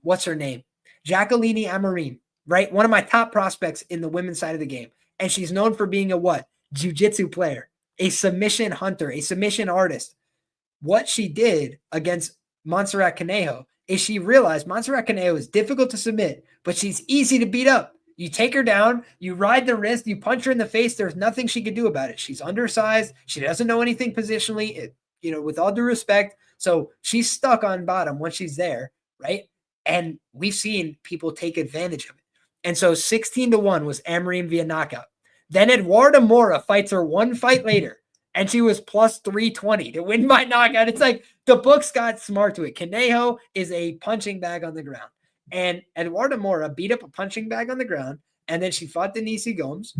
what's her name? Jacqueline Amarin, right? One of my top prospects in the women's side of the game. And she's known for being a what? Jiu-jitsu player, a submission hunter, a submission artist. What she did against Montserrat Caneo is she realized Montserrat Caneo is difficult to submit, but she's easy to beat up. You take her down, you ride the wrist, you punch her in the face. There's nothing she can do about it. She's undersized. She doesn't know anything positionally, with all due respect. So she's stuck on bottom once she's there, right? And we've seen people take advantage of it. And so 16-1 was Amarin via knockout. Then Eduarda Moura fights her one fight later, and she was plus 320 to win by knockout. It's like the books got smart to it. Caneo is a punching bag on the ground. And Eduarda Moura beat up a punching bag on the ground, and then she fought Diniz Gomes,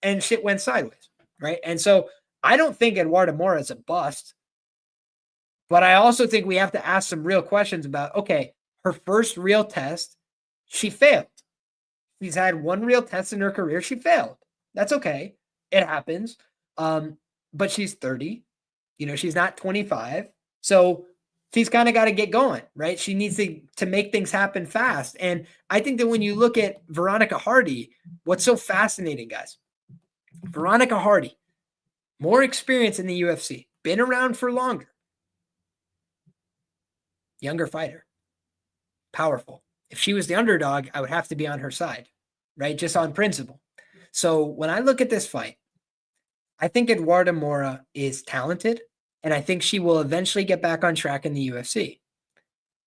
and shit went sideways, right? And so I don't think Eduarda Moura is a bust, but I also think we have to ask some real questions about, okay, her first real test, she failed. She's had one real test in her career. She failed. That's okay. It happens. But she's 30. She's not 25. So she's kind of got to get going, right? She needs to make things happen fast. And I think that when you look at Veronica Hardy, what's so fascinating, guys, Veronica Hardy, more experience in the UFC, been around for longer, younger fighter, powerful. If she was the underdog, I would have to be on her side, right? Just on principle. So when I look at this fight, I think Eduarda Moura is talented, and I think she will eventually get back on track in the UFC.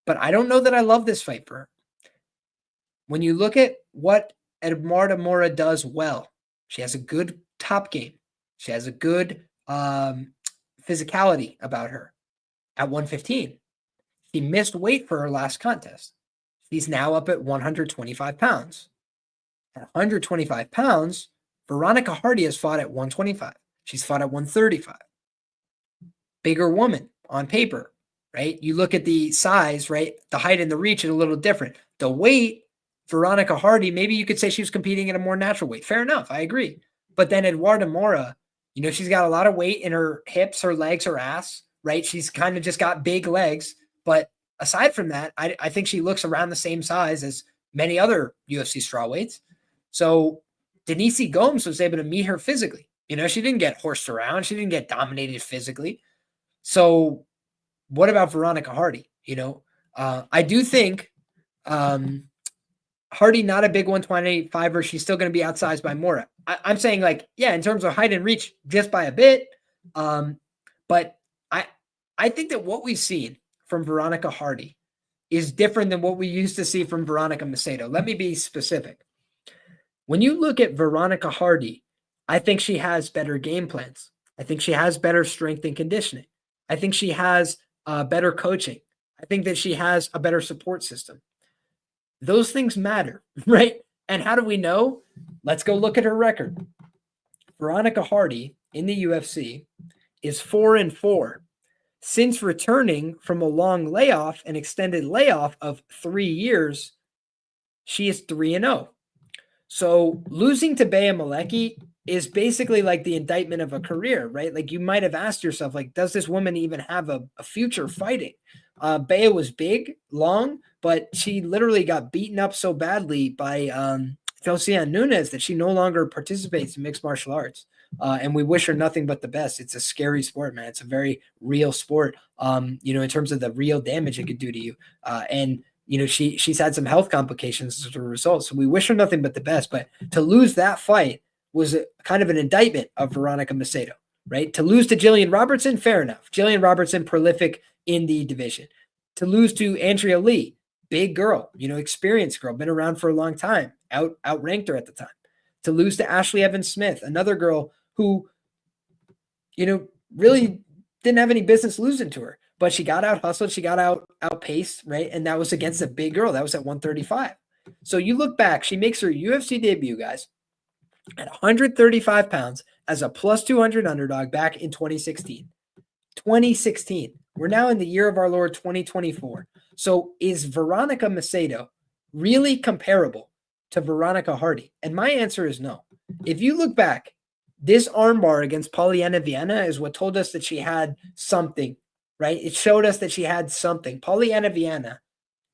But I don't know that I love this fight for her. When you look at what Eduarda Moura does well, she has a good top game. She has a good physicality about her. At 115, she missed weight for her last contest. She's now up at 125 pounds. At 125 pounds, Veronica Hardy has fought at 125. She's fought at 135. Bigger woman on paper, right? You look at the size, right? The height and the reach is a little different. The weight, Veronica Hardy, maybe you could say she was competing at a more natural weight. Fair enough. I agree. But then Eduarda Moura, She's got a lot of weight in her hips, her legs, her ass, right? She's kind of just got big legs. But aside from that, I think she looks around the same size as many other UFC strawweights. So Diniz Gomes was able to meet her physically. She didn't get horsed around. She didn't get dominated physically. So what about Veronica Hardy? I do think Hardy, not a big 125er. She's still going to be outsized by Mora. I'm saying, in terms of height and reach, just by a bit. But I think that what we've seen from Veronica Hardy is different than what we used to see from Veronica Macedo. Let me be specific. When you look at Veronica Hardy, I think she has better game plans. I think she has better strength and conditioning. I think she has better coaching. I think that she has a better support system. Those things matter, right? And how do we know? Let's go look at her record. Veronica Hardy in the UFC is 4-4. Since returning from a long layoff, an extended layoff of 3 years, she is 3-0. So losing to Bea Malecki is basically like the indictment of a career, right? Like, you might have asked yourself, does this woman even have a future fighting? Bea was big, long, but she literally got beaten up so badly by Feliciana Nunes that she no longer participates in mixed martial arts. And we wish her nothing but the best. It's a scary sport, man. It's a very real sport, in terms of the real damage it could do to you. And she's had some health complications as a result. So we wish her nothing but the best. But to lose that fight was kind of an indictment of Veronica Macedo, right? To lose to Jillian Robertson, fair enough. Jillian Robertson, prolific in the division. To lose to Andrea Lee, big girl, experienced girl, been around for a long time, outranked her at the time. To lose to Ashley Evans Smith, another girl who, really didn't have any business losing to her, but she got out hustled, she got outpaced, right? And that was against a big girl. That was at 135. So you look back, she makes her UFC debut, guys, at 135 pounds as a plus 200 underdog back in 2016. 2016. We're now in the year of our Lord 2024. So is Veronica Macedo really comparable to Veronica Hardy? And my answer is no. If you look back, this armbar against Polyana Viana is what told us that she had something, right? It showed us that she had something. Polyana Viana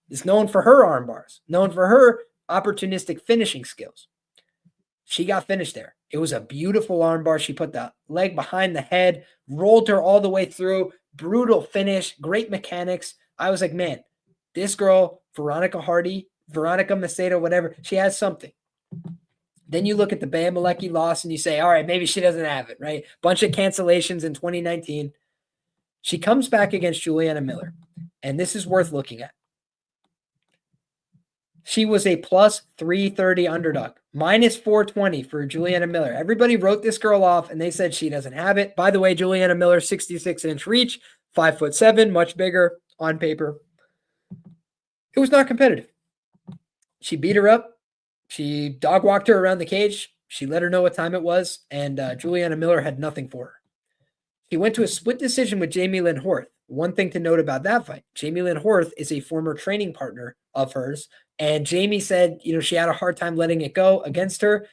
is known for her armbars, known for her opportunistic finishing skills. She got finished there. It was a beautiful armbar. She put the leg behind the head, rolled her all the way through. Brutal finish, great mechanics. I was like, man, this girl, Veronica Hardy, Veronica Macedo, whatever, she has something. Then you look at the Bea Malecki loss and you say, all right, maybe she doesn't have it, right? Bunch of cancellations in 2019. She comes back against Juliana Miller, and this is worth looking at. She was a plus 330 underdog, minus 420 for Juliana Miller. Everybody wrote this girl off, and they said she doesn't have it. By the way, Juliana Miller, 66-inch reach, 5'7", much bigger on paper. It was not competitive. She beat her up. She dog walked her around the cage. She let her know what time it was, and Juliana Miller had nothing for her. She went to a split decision with Jamie Lynn Horth. One thing to note about that fight, Jamie Lynn Horth is a former training partner of hers. And Jamie said, she had a hard time letting it go against her.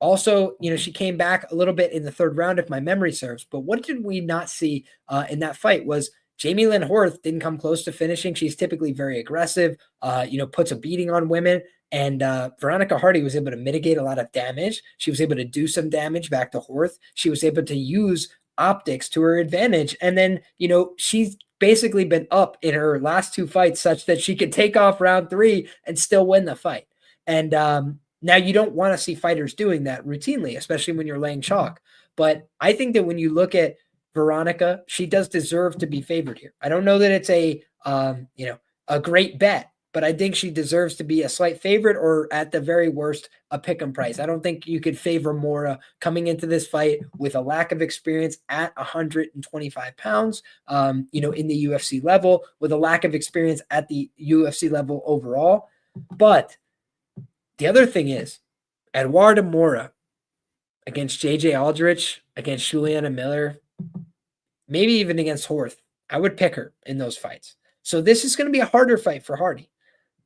Also, she came back a little bit in the third round, if my memory serves. But what did we not see in that fight was Jamie Lynn Horth didn't come close to finishing. She's typically very aggressive, puts a beating on women. And Veronica Hardy was able to mitigate a lot of damage. She was able to do some damage back to Horth. She was able to use optics to her advantage. And then, she's basically been up in her last two fights such that she could take off round 3 and still win the fight. And now you don't want to see fighters doing that routinely, especially when you're laying chalk. But I think that when you look at Veronica, she does deserve to be favored here. I don't know that it's a great bet, but I think she deserves to be a slight favorite or at the very worst, a pick'em price. I don't think you could favor Mora coming into this fight with a lack of experience at 125 pounds, in the UFC level, with a lack of experience at the UFC level overall. But the other thing is, Eduardo Mora against JJ Aldrich, against Juliana Miller, maybe even against Horth, I would pick her in those fights. So this is going to be a harder fight for Hardy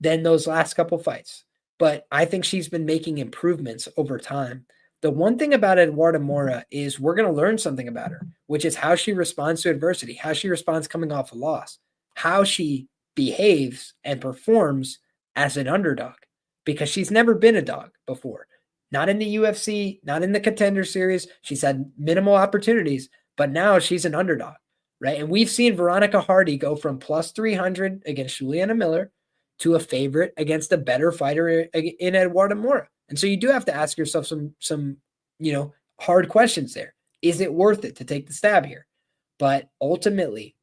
than those last couple fights. But I think she's been making improvements over time. The one thing about Eduarda Mora is we're going to learn something about her, which is how she responds to adversity, how she responds coming off a loss, how she behaves and performs as an underdog, because she's never been a dog before. Not in the UFC, not in the Contender Series. She's had minimal opportunities, but now she's an underdog, right? And we've seen Veronica Hardy go from plus 300 against Juliana Miller to a favorite against a better fighter in Eduarda Mora. And so you do have to ask yourself some hard questions there. Is it worth it to take the stab here? But ultimately,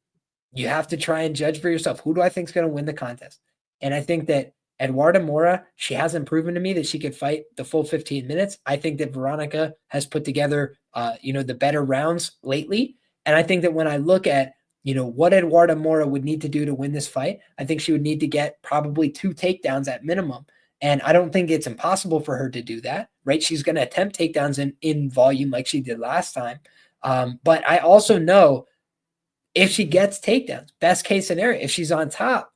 you have to try and judge for yourself. Who do I think is going to win the contest? And I think that Eduarda Mora, she hasn't proven to me that she could fight the full 15 minutes. I think that Veronica has put together, the better rounds lately. And I think that when I look at, what Eduarda Mora would need to do to win this fight, I think she would need to get probably 2 takedowns at minimum. And I don't think it's impossible for her to do that, right? She's going to attempt takedowns in volume like she did last time. But I also know if she gets takedowns, best case scenario, if she's on top,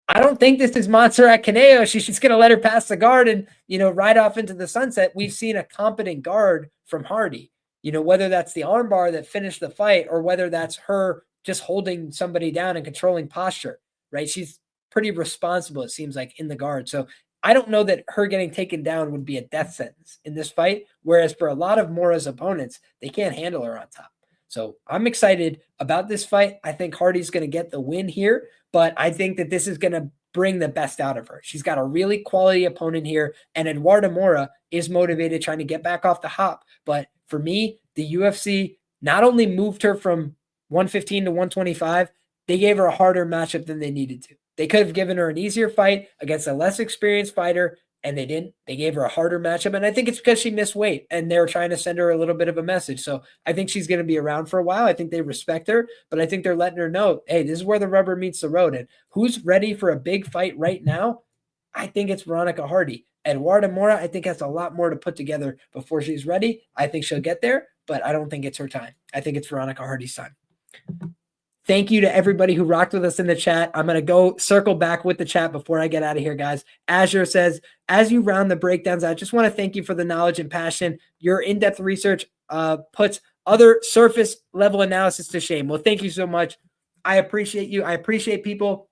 I don't think this is Montserrat Caneo. She's just going to let her pass the guard and, ride off into the sunset. We've seen a competent guard from Hardy, whether that's the armbar that finished the fight or whether that's her just holding somebody down and controlling posture, right? She's pretty responsible, it seems like, in the guard. So I don't know that her getting taken down would be a death sentence in this fight. Whereas for a lot of Mora's opponents, they can't handle her on top. So I'm excited about this fight. I think Hardy's going to get the win here, but I think that this is going to bring the best out of her. She's got a really quality opponent here, and Eduarda Mora is motivated trying to get back off the hop. But for me, the UFC not only moved her from 115 to 125, they gave her a harder matchup than they needed to. They could have given her an easier fight against a less experienced fighter, and they didn't. They gave her a harder matchup, and I think it's because she missed weight, and they were trying to send her a little bit of a message. So I think she's going to be around for a while. I think they respect her, but I think they're letting her know, hey, this is where the rubber meets the road. And who's ready for a big fight right now? I think it's Veronica Hardy. Eduarda Mora, I think, has a lot more to put together before she's ready. I think she'll get there, but I don't think it's her time. I think it's Veronica Hardy's time. Thank you to everybody who rocked with us in the chat. I'm going to go circle back with the chat before I get out of here, guys. Azure says, as you round the breakdowns, I just want to thank you for the knowledge and passion. Your in-depth research puts other surface level analysis to shame. Well, thank you so much. I appreciate you. I appreciate people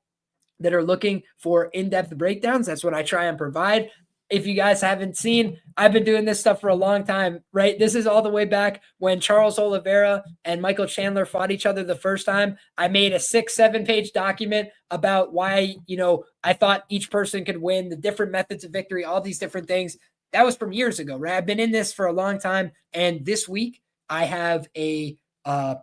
that are looking for in-depth breakdowns. That's what I try and provide. If you guys haven't seen, I've been doing this stuff for a long time, right? This is all the way back when Charles Oliveira and Michael Chandler fought each other the first time. I made a 6-7 page document about why, I thought each person could win, the different methods of victory, all these different things. That was from years ago, right? I've been in this for a long time. And this week I have a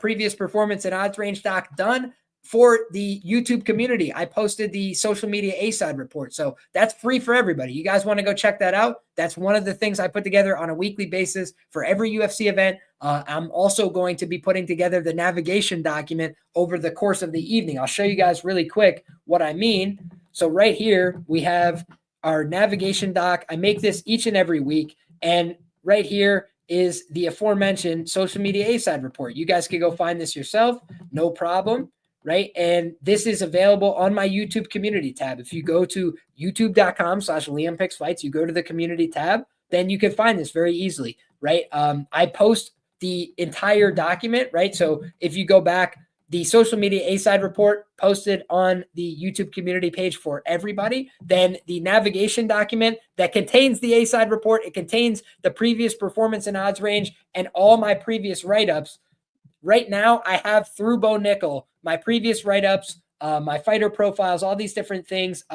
previous performance and odds range doc done for the YouTube community. I posted the social media A-side report. So that's free for everybody. You guys want to go check that out? That's one of the things I put together on a weekly basis for every UFC event. I'm also going to be putting together the navigation document over the course of the evening. I'll show you guys really quick what I mean. So right here, we have our navigation doc. I make this each and every week. And right here is the aforementioned social media A-side report. You guys can go find this yourself. No problem. Right. And this is available on my YouTube community tab. If you go to youtube.com/LiamPicksFights, you go to the community tab, then you can find this very easily. Right. I post the entire document. Right. So if you go back, the social media A-side report posted on the YouTube community page for everybody, then the navigation document that contains the A-side report, it contains the previous performance and odds range and all my previous write-ups. Right now, I have through Bo Nickal, my previous write-ups, my fighter profiles, all these different things,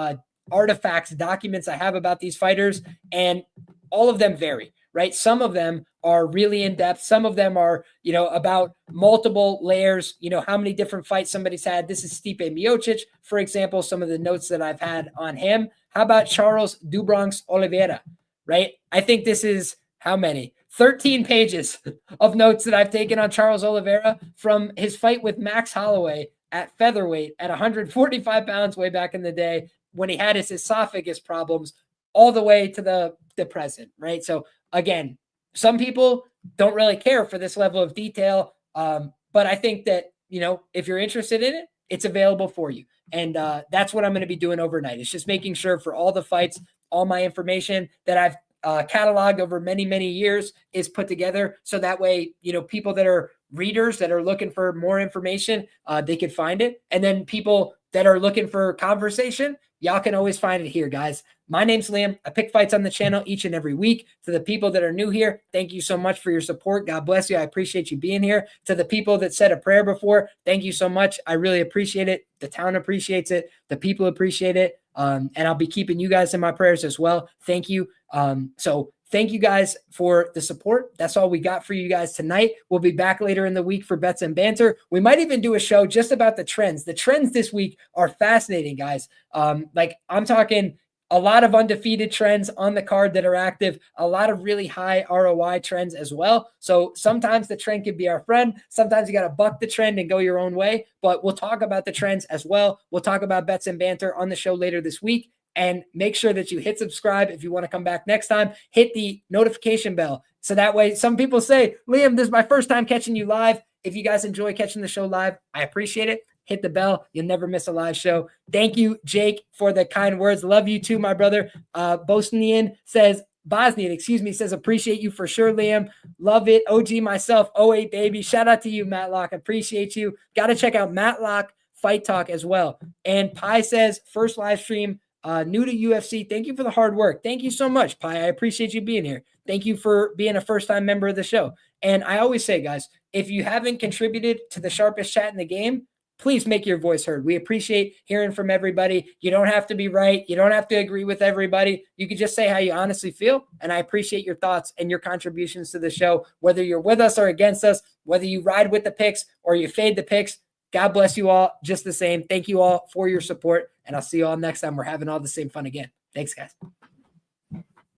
artifacts, documents I have about these fighters, and all of them vary, right? Some of them are really in-depth. Some of them are, about multiple layers, how many different fights somebody's had. This is Stipe Miocic, for example, some of the notes that I've had on him. How about Charles do Bronx Oliveira, right? I think this is how many? 13 pages of notes that I've taken on Charles Oliveira from his fight with Max Holloway at featherweight at 145 pounds way back in the day when he had his esophagus problems all the way to the present, right? So again, some people don't really care for this level of detail, but I think that, if you're interested in it, it's available for you. And that's what I'm going to be doing overnight. It's just making sure for all the fights, all my information that catalog over many, many years is put together. So that way, people that are readers that are looking for more information, they could find it. And then people that are looking for conversation, y'all can always find it here, guys. My name's Liam. I pick fights on the channel each and every week. To the people that are new here, thank you so much for your support. God bless you. I appreciate you being here. To the people that said a prayer before, thank you so much. I really appreciate it. The town appreciates it. The people appreciate it. And I'll be keeping you guys in my prayers as well. Thank you. So thank you guys for the support. That's all we got for you guys tonight. We'll be back later in the week for Bets and Banter. We might even do a show just about the trends. The trends this week are fascinating, guys. I'm talking a lot of undefeated trends on the card that are active, a lot of really high ROI trends as well. So sometimes the trend can be our friend. Sometimes you got to buck the trend and go your own way, but we'll talk about the trends as well. We'll talk about Bets and Banter on the show later this week. And make sure that you hit subscribe if you want to come back next time. Hit the notification bell. So that way, some people say, Liam, this is my first time catching you live. If you guys enjoy catching the show live, I appreciate it. Hit the bell. You'll never miss a live show. Thank you, Jake, for the kind words. Love you too, my brother. Bosnian says, appreciate you for sure, Liam. Love it. OG myself, 08 baby. Shout out to you, Matlock. Appreciate you. Got to check out Matlock Fight Talk as well. And Pi says, first live stream, new to UFC. Thank you for the hard work. Thank you so much, Pi. I appreciate you being here. Thank you for being a first-time member of the show. And I always say, guys, if you haven't contributed to the sharpest chat in the game, please make your voice heard. We appreciate hearing from everybody. You don't have to be right. You don't have to agree with everybody. You can just say how you honestly feel. And I appreciate your thoughts and your contributions to the show, whether you're with us or against us, whether you ride with the picks or you fade the picks. God bless you all just the same. Thank you all for your support. And I'll see you all next time. We're having all the same fun again. Thanks, guys.